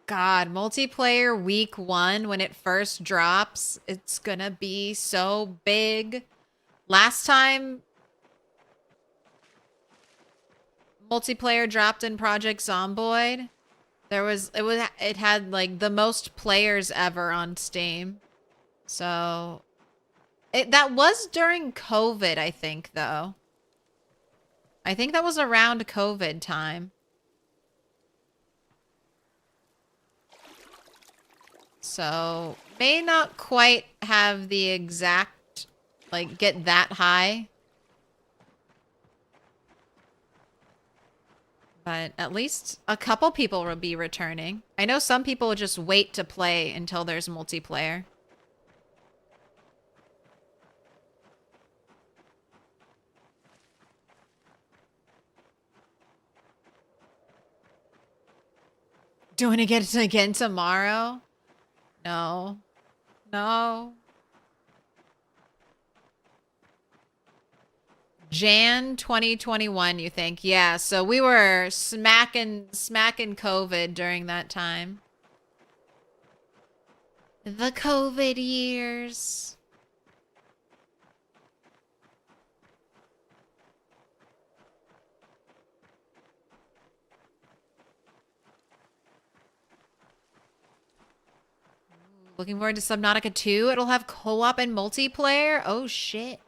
God, multiplayer week 1 when it first drops, it's gonna be so big. Last time multiplayer dropped in Project Zomboid, it had like the most players ever on Steam. So that was during COVID, I think, though. I think that was around COVID time. So may not quite have the exact, like, get that high. But at least a couple people will be returning. I know some people will just wait to play until there's multiplayer. Doing it again tomorrow? No. No. Jan 2021, you think? Yeah, so we were smacking COVID during that time. The COVID years. Looking forward to Subnautica 2. It'll have co-op and multiplayer. Oh, shit.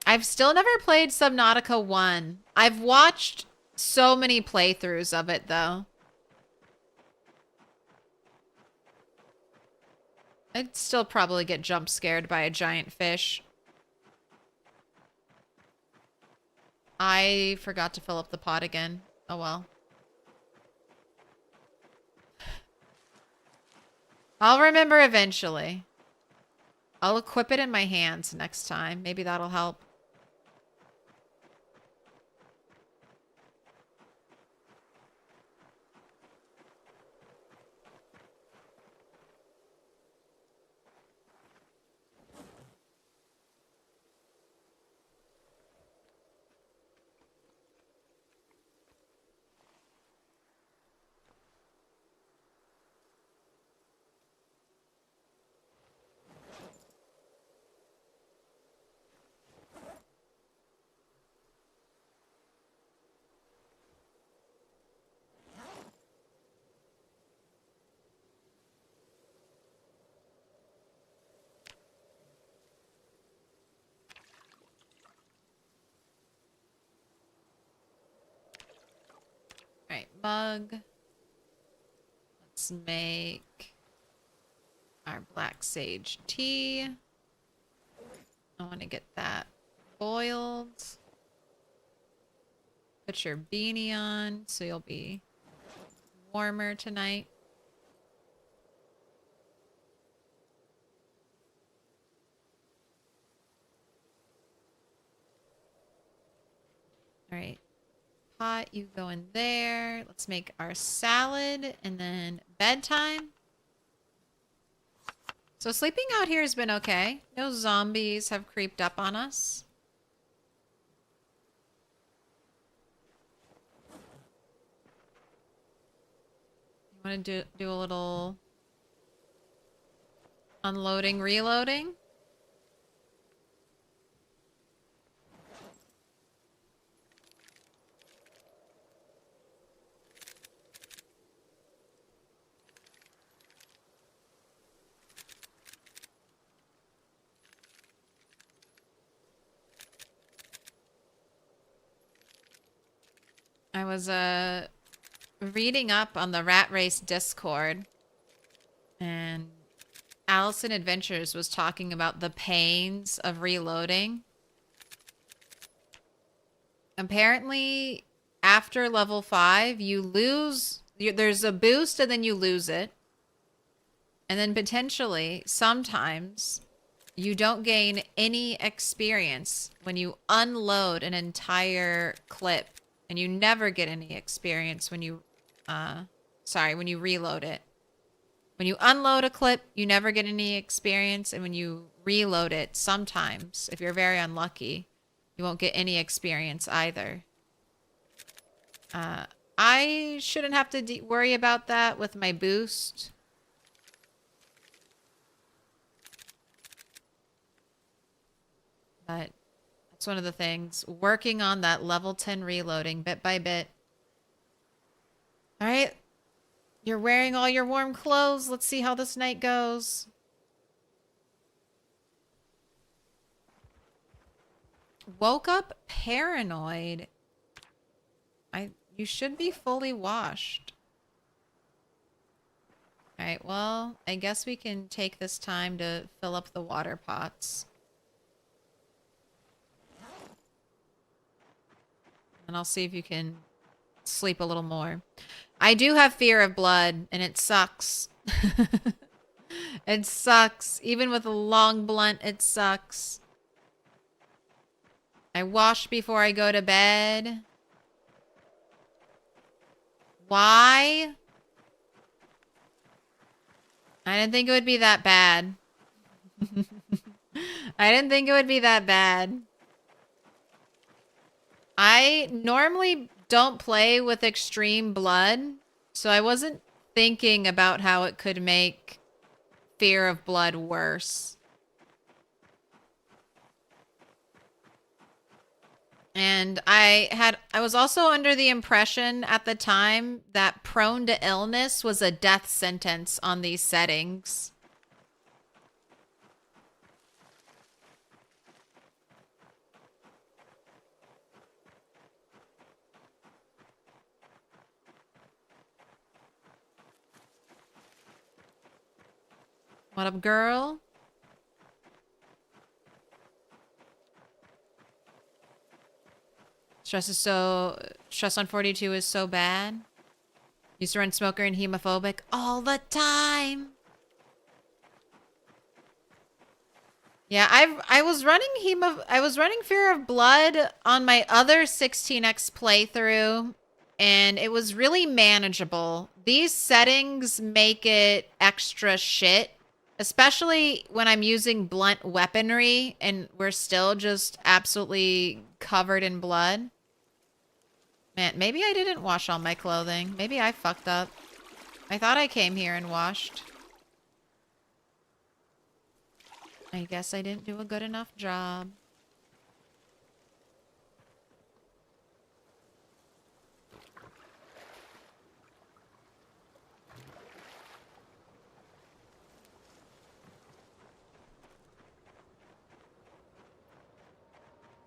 I've still never played Subnautica 1. I've watched so many playthroughs of it, though. I'd still probably get jump scared by a giant fish. I forgot to fill up the pot again. Oh, well. I'll remember eventually. I'll equip it in my hands next time. Maybe that'll help. Alright, mug. Let's make our black sage tea. I want to get that boiled. Put your beanie on so you'll be warmer tonight. Alright. Pot, you go in there. Let's make our salad and then bedtime. So sleeping out here has been okay. No zombies have creeped up on us. You want to do a little unloading, reloading? I was reading up on the Rat Race Discord, and Allison Adventures was talking about the pains of reloading. Apparently, after level 5, you lose... there's a boost and then you lose it. And then potentially, sometimes, you don't gain any experience when you unload an entire clip. And you never get any experience when you, when you reload it. When you unload a clip, you never get any experience. And when you reload it, sometimes, if you're very unlucky, you won't get any experience either. I shouldn't have to worry about that with my boost. But that's one of the things. Working on that level 10 reloading bit by bit. All right. You're wearing all your warm clothes. Let's see how this night goes. Woke up paranoid. You should be fully washed. All right, well, I guess we can take this time to fill up the water pots. And I'll see if you can sleep a little more. I do have fear of blood, and it sucks. It sucks. Even with a long blunt, it sucks. I wash before I go to bed. Why? I didn't think it would be that bad. I didn't think it would be that bad. I normally don't play with extreme blood, so I wasn't thinking about how it could make fear of blood worse. And I was also under the impression at the time that prone to illness was a death sentence on these settings. What up, girl? Stress on 42 is so bad. Used to run smoker and hemophobic all the time. Yeah, I was running Fear of Blood on my other 16x playthrough, and it was really manageable. These settings make it extra shit, especially when I'm using blunt weaponry and we're still just absolutely covered in blood. Man, maybe I didn't wash all my clothing. Maybe I fucked up. I thought I came here and washed. I guess I didn't do a good enough job.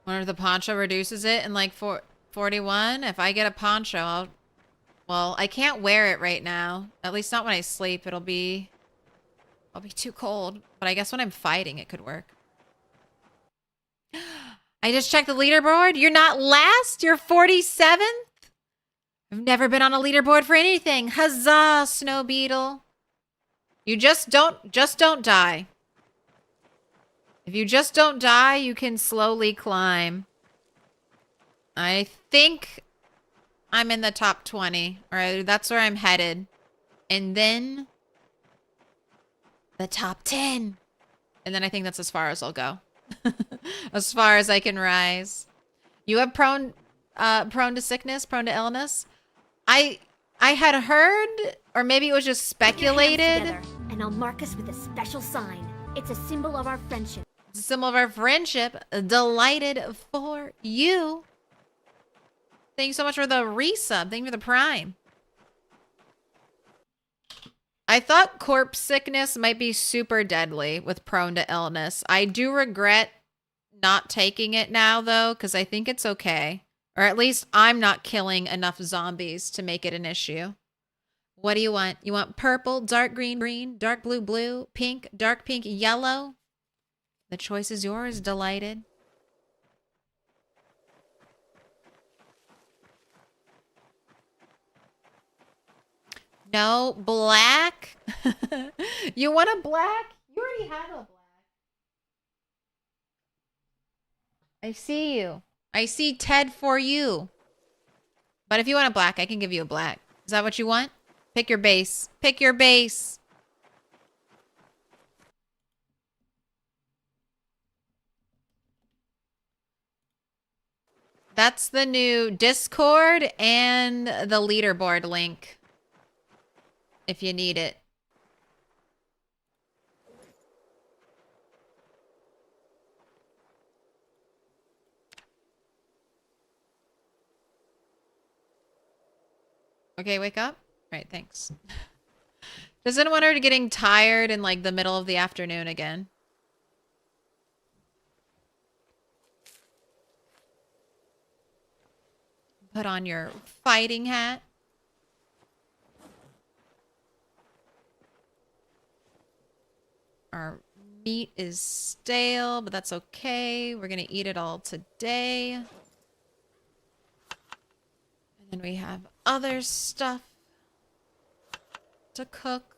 Wonder if the poncho reduces it in like 41. If I get a poncho, well, I can't wear it right now. At least not when I sleep. I'll be too cold. But I guess when I'm fighting, it could work. I just checked the leaderboard. You're not last. You're 47th. I've never been on a leaderboard for anything. Huzzah, Snow Beetle. You just don't die. If you just don't die, you can slowly climb. I think I'm in the top 20. Or that's where I'm headed. And then the top 10. And then I think that's as far as I'll go. As far as I can rise. You have prone to sickness, prone to illness? I had heard, or maybe it was just speculated. Together, and I'll mark us with a special sign. It's a symbol of our friendship. It's a symbol of our friendship. Delighted for you. Thank you so much for the resub. Thank you for the prime. I thought corpse sickness might be super deadly with prone to illness. I do regret not taking it now, though, because I think it's okay. Or at least I'm not killing enough zombies to make it an issue. What do you want? You want purple, dark green, green, dark blue, blue, pink, dark pink, yellow? The choice is yours, Delighted. No, black. You want a black? You already have a black. I see you. I see Ted for you. But if you want a black, I can give you a black. Is that what you want? Pick your base. Pick your base. That's the new Discord and the leaderboard link. If you need it. Okay, wake up. All right, thanks. Doesn't want her to getting tired in like the middle of the afternoon again. Put on your fighting hat. Our meat is stale, but that's okay. We're going to eat it all today. And then we have other stuff to cook.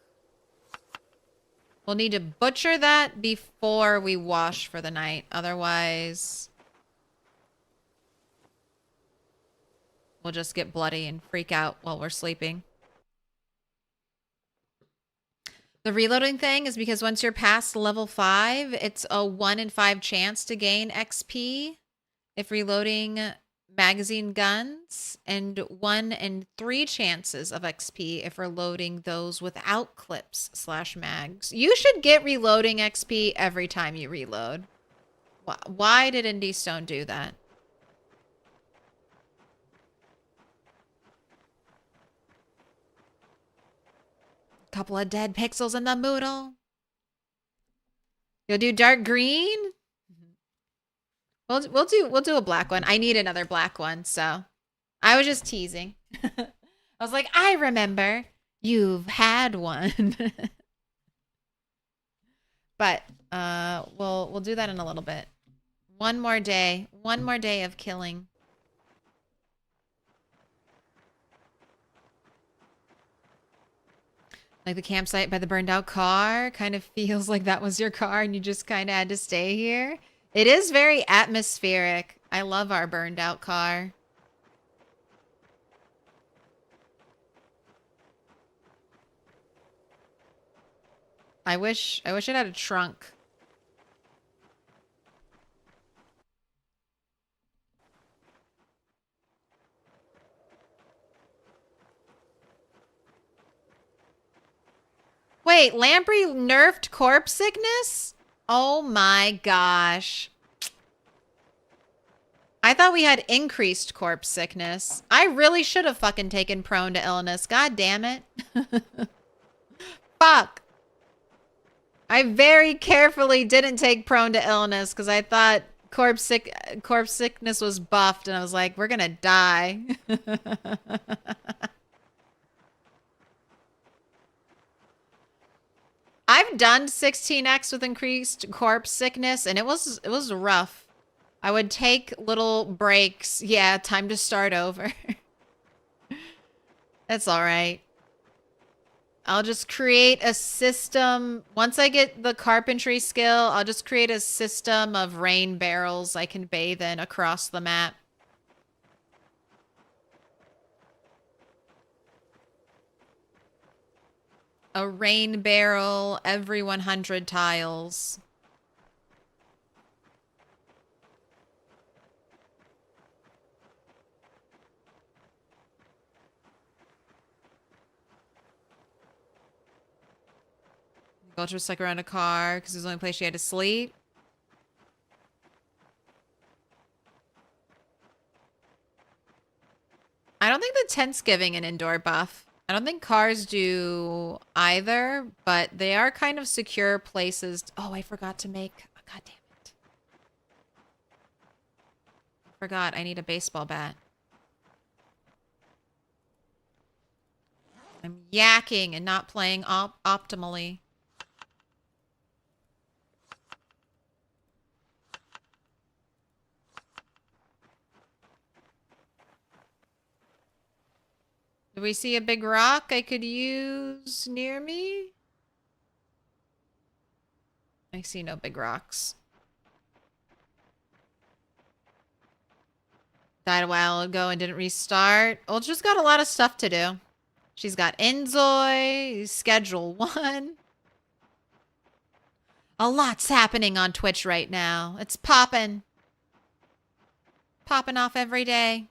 We'll need to butcher that before we wash for the night. Otherwise, we'll just get bloody and freak out while we're sleeping. The reloading thing is because once you're past level 5, it's a 1 in 5 chance to gain XP if reloading magazine guns, and 1 in 3 chances of XP if reloading those without clips / mags. You should get reloading XP every time you reload. Why did Indie Stone do that? couple of dead pixels in the moodle. You'll do dark green? We'll do a black one. I need another black one, so I was just teasing. I was like, I remember you've had one. But we'll do that in a little bit. One more day of killing. Like the campsite by the burned out car kind of feels like that was your car and you just kind of had to stay here. It is very atmospheric. I love our burned out car. I wish it had a trunk. Wait, Lamprey nerfed corpse sickness? Oh my gosh. I thought we had increased corpse sickness. I really should have fucking taken prone to illness. God damn it. Fuck. I very carefully didn't take prone to illness because I thought corpse sickness was buffed and I was like, we're gonna die. I've done 16x with increased corpse sickness and it was rough. I would take little breaks. Yeah, time to start over. That's all right. I'll just create a system. Once I get the carpentry skill, I'll just create a system of rain barrels I can bathe in across the map. A rain barrel every 100 tiles. Gulcher stuck around a car because it was the only place she had to sleep. I don't think the tent's giving an indoor buff. I don't think cars do either, but they are kind of secure places. Oh, I forgot to make... Oh, God damn it. I forgot I need a baseball bat. I'm yakking and not playing optimally. Do we see a big rock I could use near me? I see no big rocks. Died a while ago and didn't restart. Ultra's got a lot of stuff to do. She's got Enzoy, Schedule 1. A lot's happening on Twitch right now. It's popping. Popping off every day.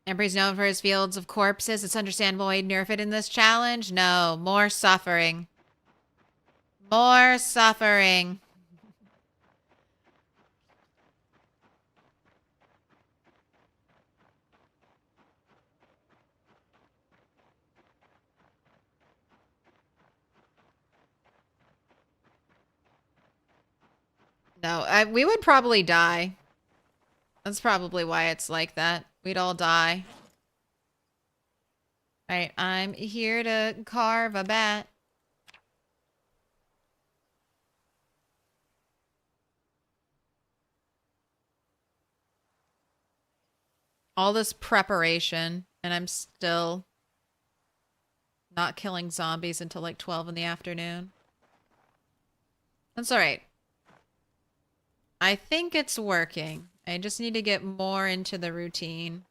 Embry's known for his fields of corpses. It's understandable why he'd nerf it in this challenge. No, more suffering. More suffering. No, we would probably die. That's probably why it's like that. We'd all die. Alright, I'm here to carve a bat. All this preparation, and I'm still not killing zombies until like 12 in the afternoon. That's alright. I think it's working. I just need to get more into the routine.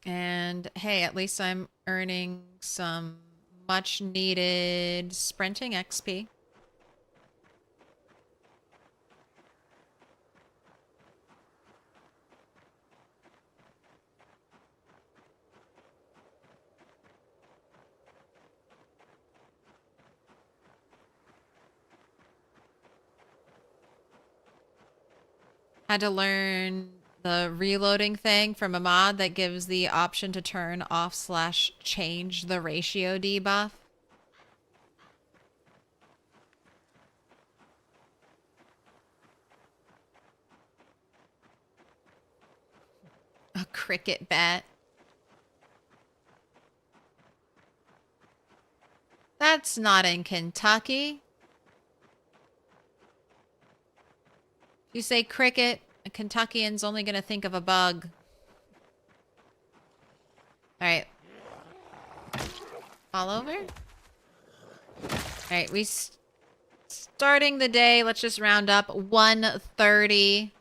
And hey, at least I'm earning some much needed sprinting XP. Had to learn the reloading thing from a mod that gives the option to turn off/change the ratio debuff. A cricket bat. That's not in Kentucky. If you say cricket, a Kentuckian's only going to think of a bug. Alright. Fall over? Alright, starting the day, let's just round up 1:30.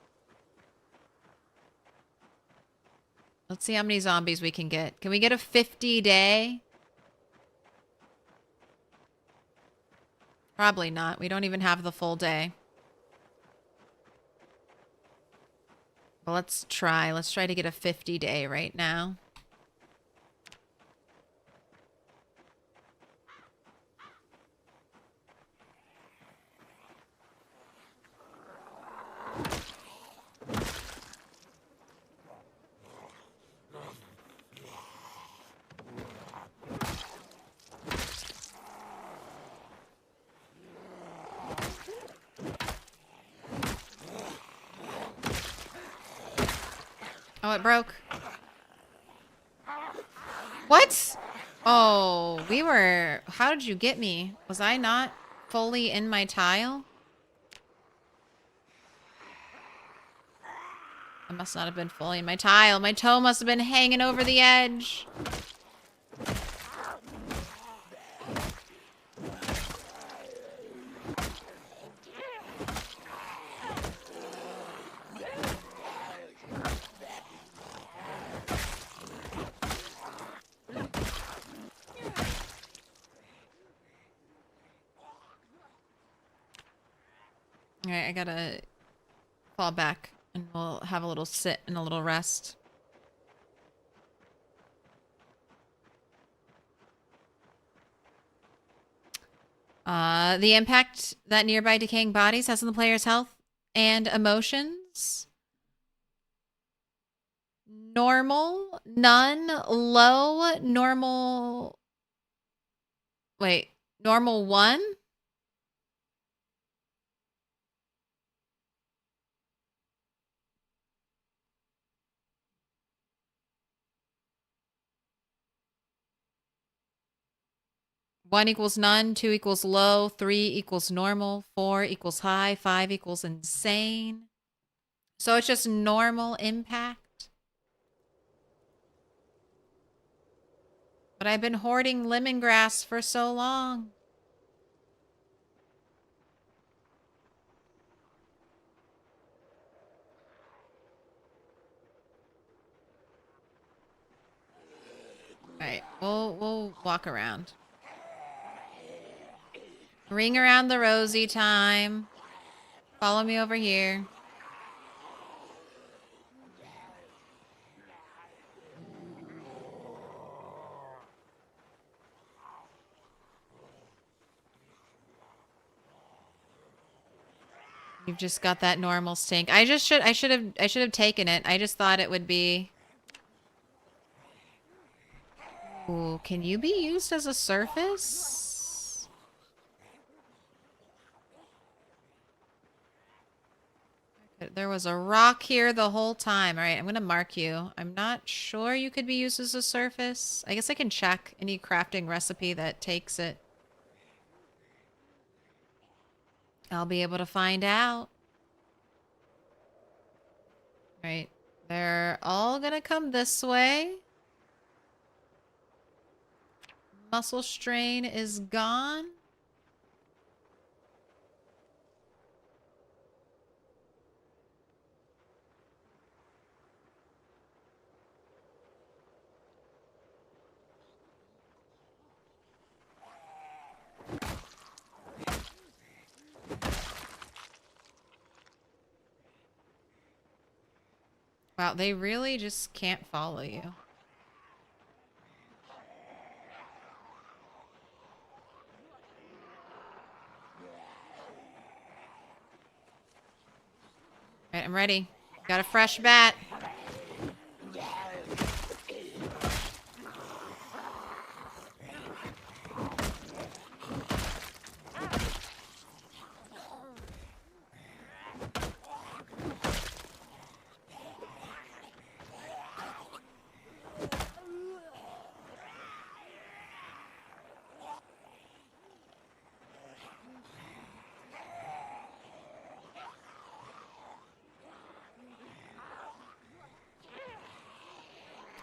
Let's see how many zombies we can get. Can we get a 50 day? Probably not. We don't even have the full day. But let's try. Let's try to get a 50 day right now. Oh, it broke. What? Oh, we were... How did you get me? Was I not fully in my tile? I must not have been fully in my tile. My toe must have been hanging over the edge. Alright, I gotta fall back and we'll have a little sit and a little rest. The impact that nearby decaying bodies has on the player's health and emotions. Normal, none, low, normal. Wait, normal 1? One equals none, 2 equals low, 3 equals normal, 4 equals high, 5 equals insane. So it's just normal impact. But I've been hoarding lemongrass for so long. Alright, we'll walk around. Ring around the rosy time. Follow me over here. You've just got that normal stink. I should have taken it. I just thought it would be. Ooh, can you be used as a surface? There was a rock here the whole time. All right, I'm going to mark you. I'm not sure you could be used as a surface. I guess I can check any crafting recipe that takes it. I'll be able to find out. All right, they're all going to come this way. Muscle strain is gone. Wow, they really just can't follow you. Alright, I'm ready. Got a fresh bat.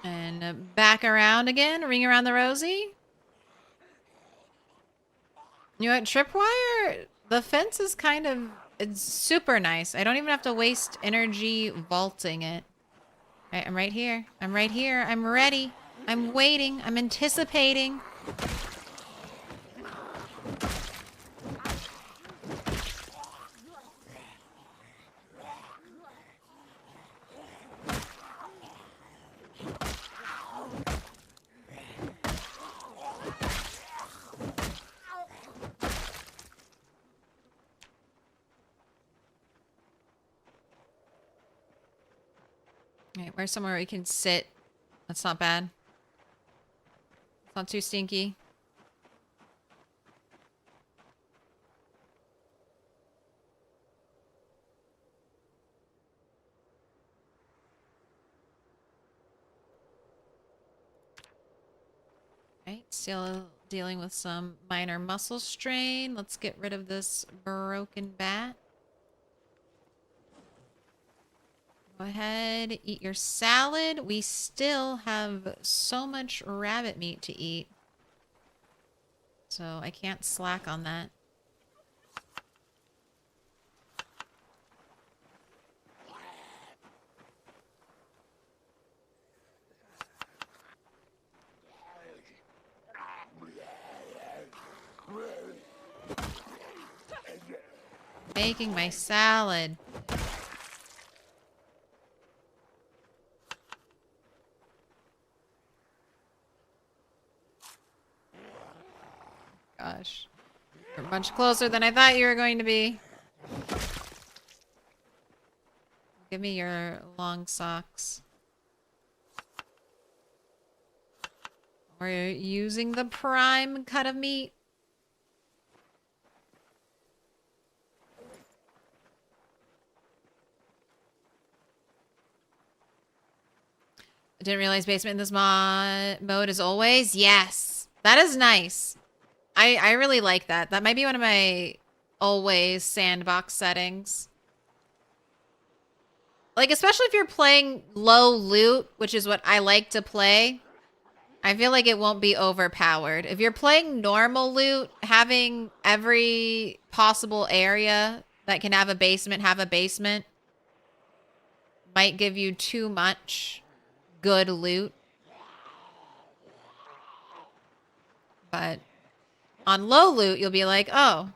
And back around again. Ring around the rosy. You know what? Tripwire, the fence is kind of... It's super nice. I don't even have to waste energy vaulting it. All right, I'm right here. I'm right here. I'm ready. I'm waiting. I'm anticipating. Alright, where's somewhere we can sit? That's not bad. It's not too stinky. Alright, still dealing with some minor muscle strain. Let's get rid of this broken bat. Go ahead, eat your salad. We still have so much rabbit meat to eat. So I can't slack on that. Making my salad. Gosh. You're much closer than I thought you were going to be. Give me your long socks. We're using the prime cut of meat. I didn't realize basement in this mode is always. Yes. That is nice. I really like that. That might be one of my always sandbox settings. Like, especially if you're playing low loot, which is what I like to play, I feel like it won't be overpowered. If you're playing normal loot, having every possible area that can have a basement might give you too much good loot. But on low loot, you'll be like, oh,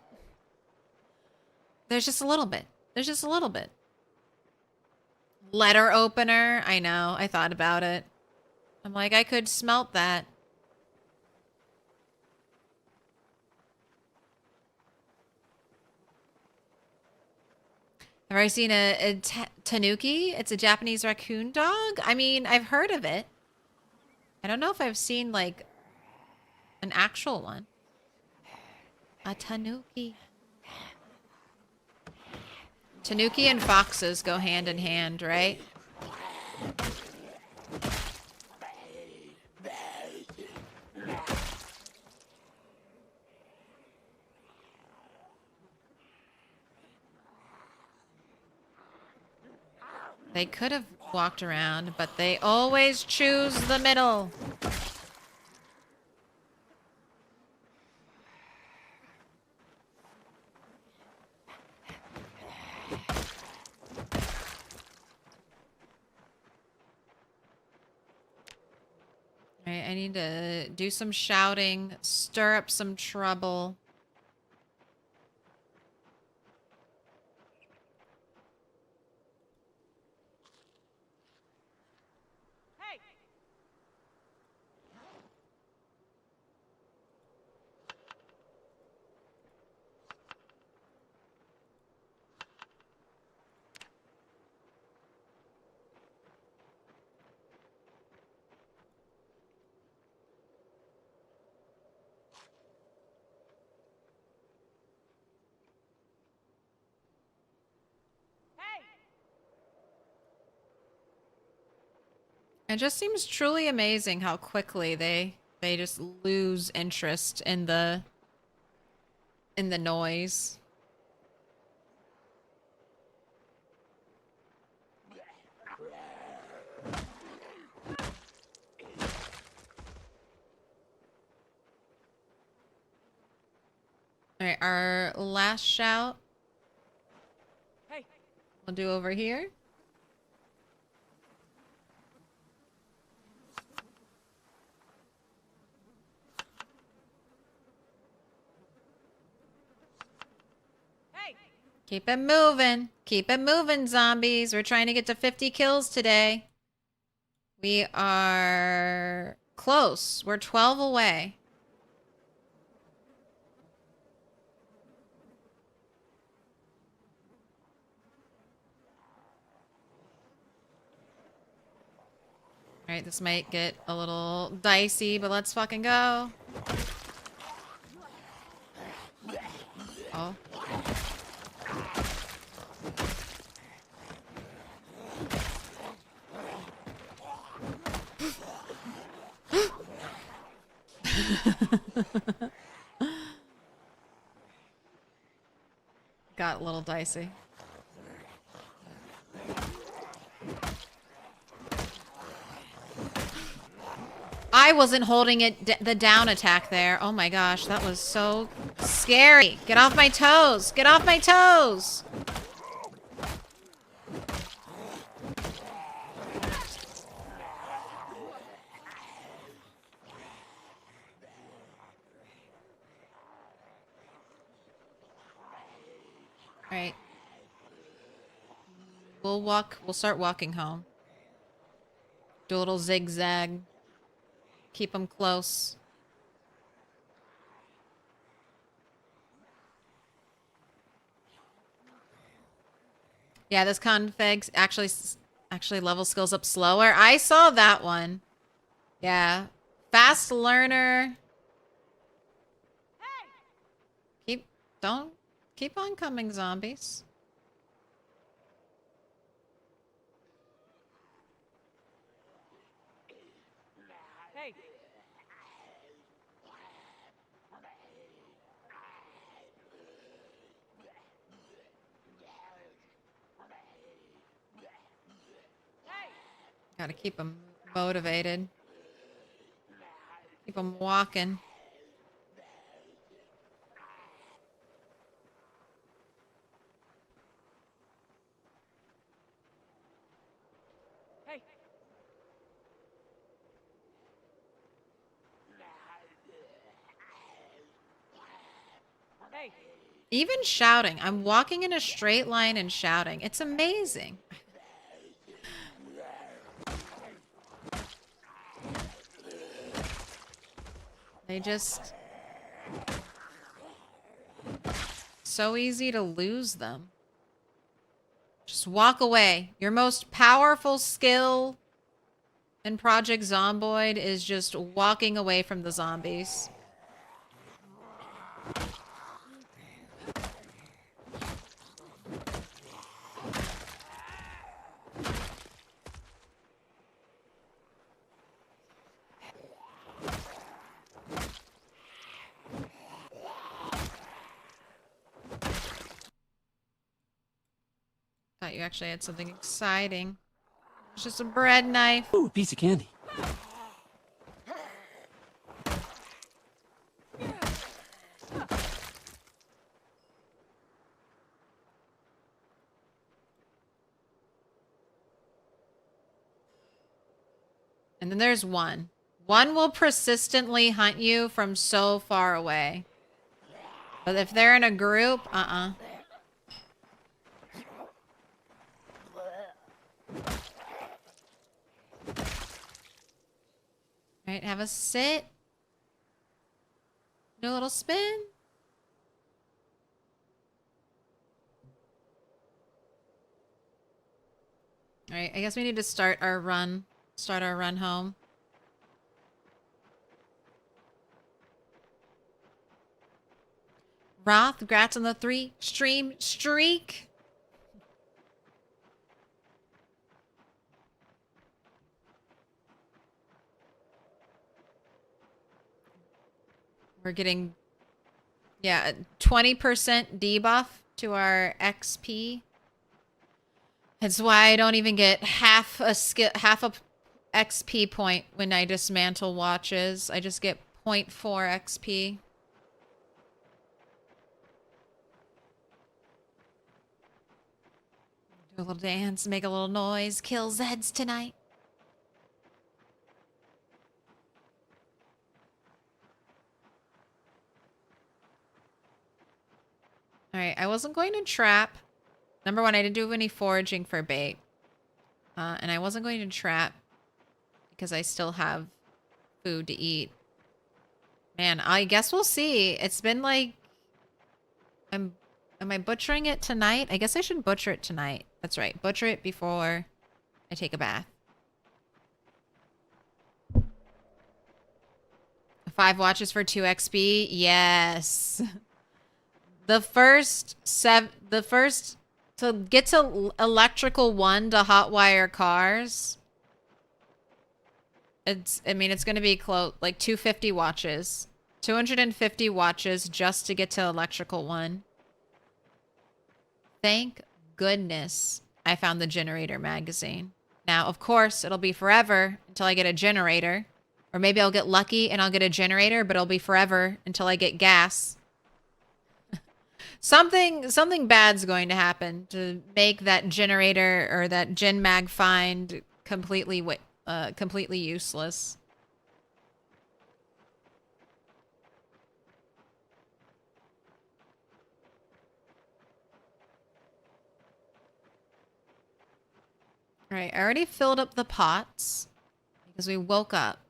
there's just a little bit. There's just a little bit. Letter opener. I know. I thought about it. I'm like, I could smelt that. Have I seen a tanuki? It's a Japanese raccoon dog. I mean, I've heard of it. I don't know if I've seen, like, an actual one. A tanuki. Tanuki and foxes go hand in hand, right? They could have walked around, but they always choose the middle. Alright, I need to do some shouting, stir up some trouble. It just seems truly amazing how quickly they just lose interest in the noise. All right, our last shout. Hey. We'll do over here. Hey. Keep it moving. Keep it moving, zombies. We're trying to get to 50 kills today. We are close. We're 12 away. All right, this might get a little dicey, but let's fucking go. Oh. Got a little dicey. I wasn't holding it the down attack there. Oh my gosh, that was so scary. Get off my toes. Get off my toes. All right. We'll start walking home. Do a little zigzag. Keep them close. Yeah, this config actually level skills up slower. I saw that one. Yeah. Fast learner. Keep on coming, zombies. Hey. Gotta keep them motivated. Keep them walking. Hey. Hey. Even shouting. I'm walking in a straight line and shouting. It's amazing. They just... So easy to lose them. Just walk away. Your most powerful skill in Project Zomboid is just walking away from the zombies. Thought you actually had something exciting. It's just a bread knife. Ooh, piece of candy. And then there's one. One will persistently hunt you from so far away. But if they're in a group, Alright, have a sit. Do a little spin. Alright, I guess we need to start our run. Start our run home. Roth, congrats on the 3-stream streak. We're getting, yeah, 20% debuff to our XP. That's why I don't even get half a XP point when I dismantle watches. I just get 0.4 XP. Do a little dance, make a little noise, kill Zeds tonight. Alright, I wasn't going to trap. Number one, I didn't do any foraging for bait. And I wasn't going to trap because I still have food to eat. Man, I guess we'll see. It's been like... Am I butchering it tonight? I guess I should butcher it tonight. That's right. Butcher it before I take a bath. 5 watches for 2 XP? Yes. To get to electrical 1 to hotwire cars. I mean, it's going to be close, like 250 watches. 250 watches just to get to electrical 1. Thank goodness I found the generator magazine. Now, of course, it'll be forever until I get a generator. Or maybe I'll get lucky and I'll get a generator, but it'll be forever until I get gas. Something bad's going to happen to make that generator or that gen mag find completely useless. All right, I already filled up the pots because we woke up.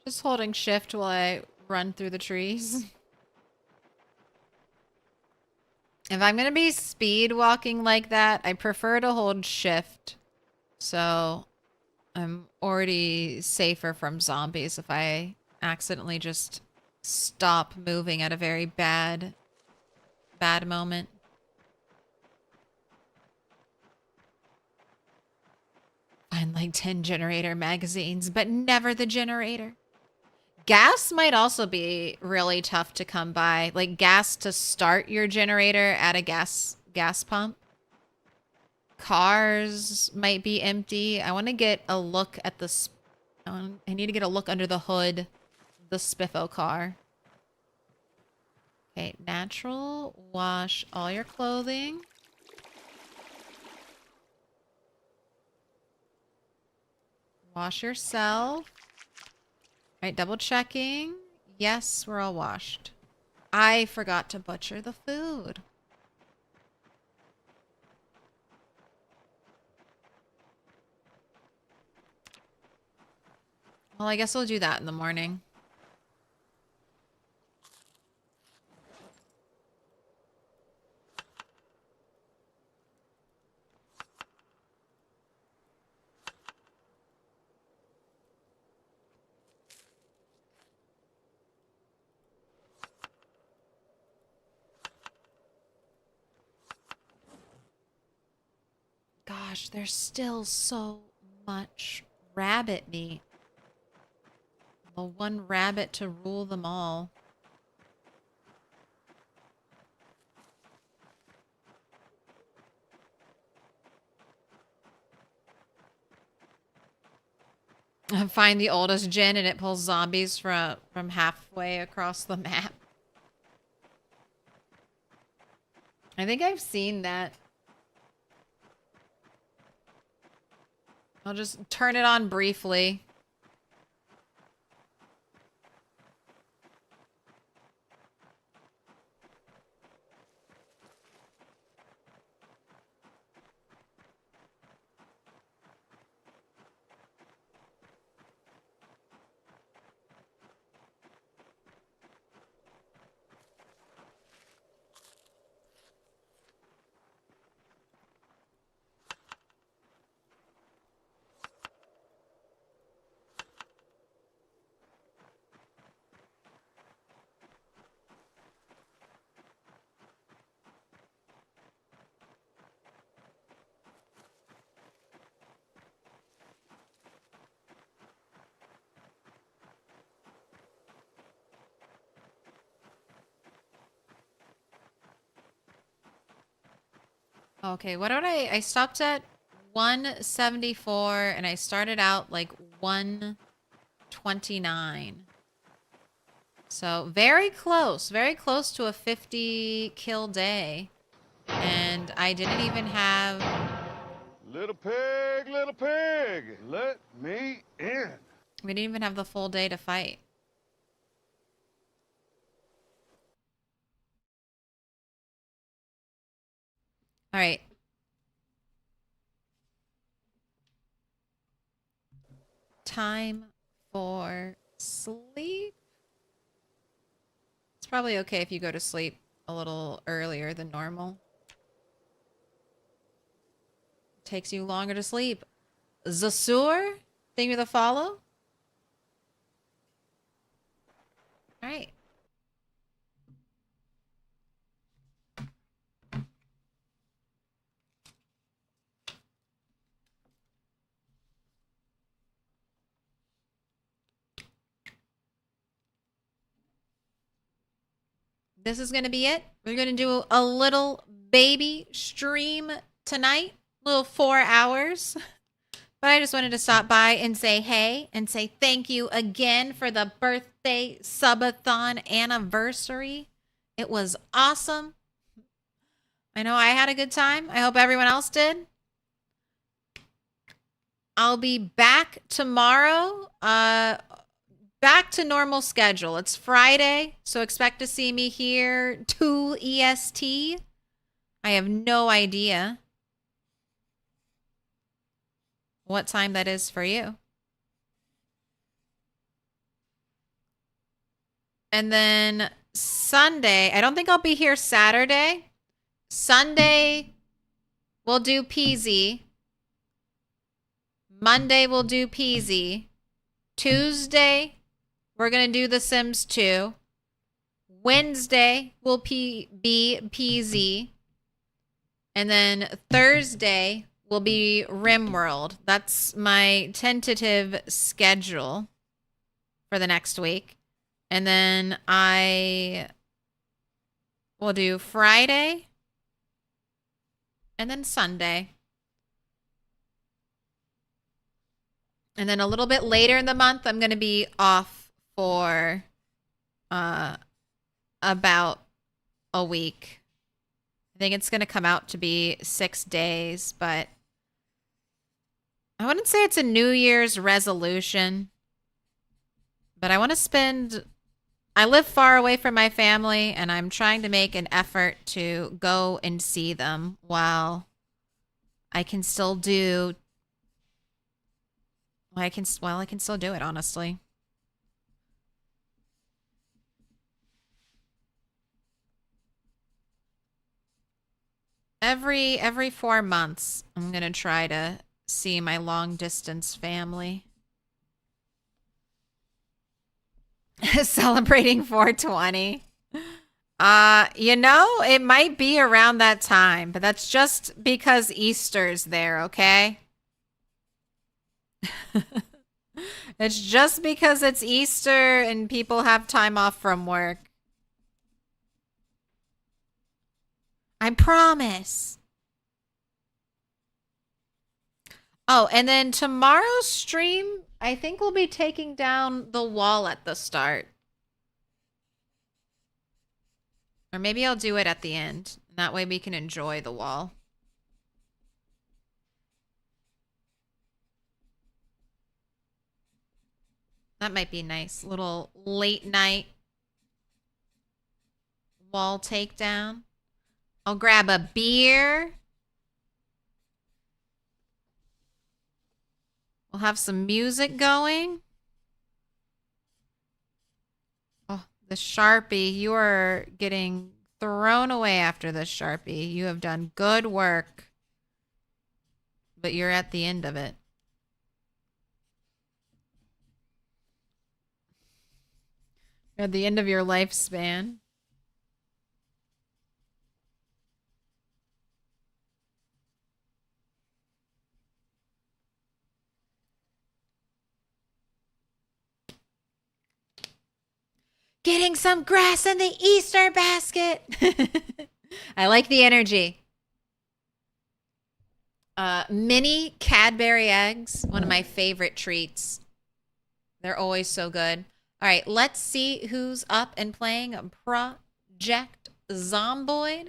Just holding shift while I run through the trees. If I'm going to be speed walking like that, I prefer to hold shift. So I'm already safer from zombies if I accidentally just stop moving at a very bad moment. Find like 10 generator magazines, but never the generator. Gas might also be really tough to come by. Like gas to start your generator at a gas pump. Cars might be empty. I want to get a look at the... I need to get a look under the hood of the Spiffo car. Okay, natural. Wash all your clothing. Wash yourself. All right, double checking. Yes, we're all washed. I forgot to butcher the food. Well, I guess we'll do that in the morning. Gosh, there's still so much rabbit meat. The one rabbit to rule them all. Find the oldest gen and it pulls zombies from halfway across the map. I think I've seen that. I'll just turn it on briefly. Okay, what did I stopped at 174 and I started out like 129. So very close to a 50 kill day. And I didn't even have... Little pig, let me in. We didn't even have the full day to fight. All right. Time for sleep. It's probably okay if you go to sleep a little earlier than normal. Takes you longer to sleep. Zasur, thank you for the follow. All right. This is going to be it. We're going to do a little baby stream tonight. Little 4 hours. But I just wanted to stop by and say hey and say thank you again for the birthday subathon anniversary. It was awesome. I know I had a good time. I hope everyone else did. I'll be back tomorrow. Back to normal schedule. It's Friday, so expect to see me here 2 EST. I have no idea what time that is for you. And then Sunday, I don't think I'll be here Saturday. Sunday, we'll do PZ. Monday, we'll do PZ. Tuesday, we're going to do The Sims 2. Wednesday will be PZ. And then Thursday will be RimWorld. That's my tentative schedule for the next week. And then I will do Friday and then Sunday. And then a little bit later in the month, I'm going to be off for about a week. I think it's going to come out to be 6 days, but I wouldn't say it's a New Year's resolution. But I want to spend... I live far away from my family, and I'm trying to make an effort to go and see them while I can still do... I can still do it, honestly. Every 4 months, I'm going to try to see my long-distance family. Celebrating 420. You know, it might be around that time, but that's just because Easter's there, okay? It's just because it's Easter and people have time off from work. I promise. Oh, and then tomorrow's stream, I think we'll be taking down the wall at the start. Or maybe I'll do it at the end. That way we can enjoy the wall. That might be nice. Little late night wall takedown. I'll grab a beer. We'll have some music going. Oh, the Sharpie. You are getting thrown away after the Sharpie. You have done good work. But you're at the end of it. You're at the end of your lifespan. Getting some grass in the Easter basket. I like the energy. Mini Cadbury eggs, one of my favorite treats. They're always so good. All right, let's see who's up and playing Project Zomboid.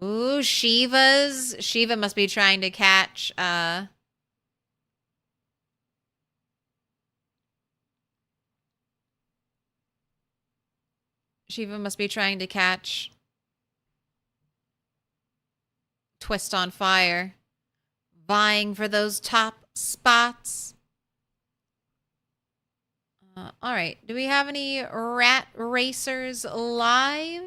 Ooh, Shiva must be trying to catch Shiva must be trying to catch Twist on Fire, vying for those top spots. All right, do we have any rat racers live?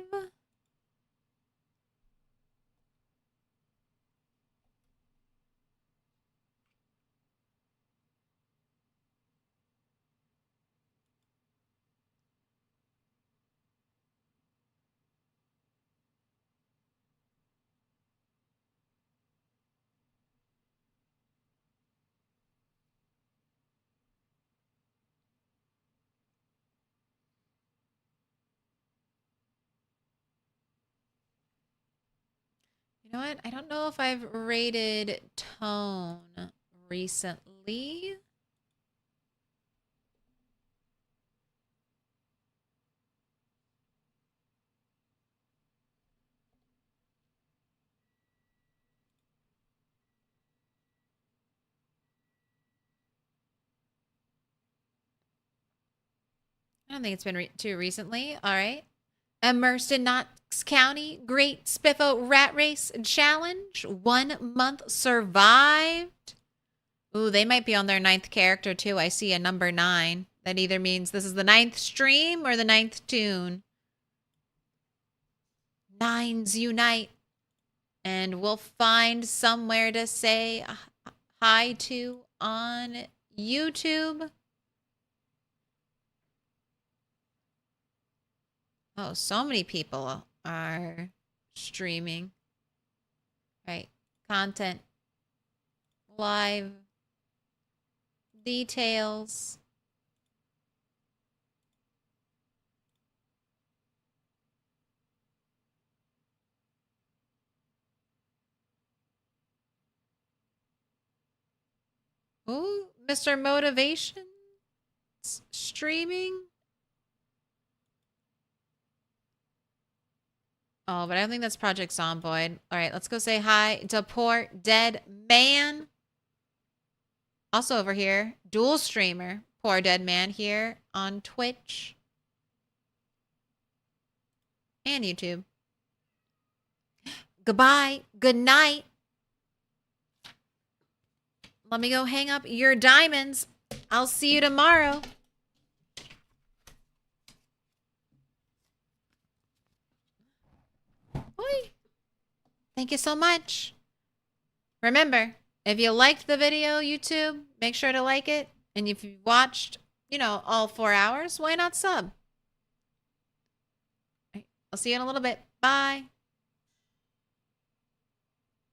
You know what? I don't know if I've rated Tone recently. I don't think it's been too recently. All right. Immersed in Knox County, Great Spiffo Rat Race Challenge. 1 month survived. Ooh, they might be on their 9th character too. I see a number 9. That either means this is the 9th stream or the 9th tune. 9s unite. And we'll find somewhere to say hi to on YouTube. Oh, so many people are streaming. Right. Content. Live. Details. Ooh, Mr. Motivation streaming. Oh, but I don't think that's Project Zomboid. All right, let's go say hi to Poor Dead Man. Also over here, dual streamer, Poor Dead Man here on Twitch and YouTube. Goodbye. Good night. Let me go hang up your diamonds. I'll see you tomorrow. Oi. Thank you so much. Remember, if you liked the video, YouTube, make sure to like it. And if you watched, all 4 hours, why not sub? I'll see you in a little bit. Bye.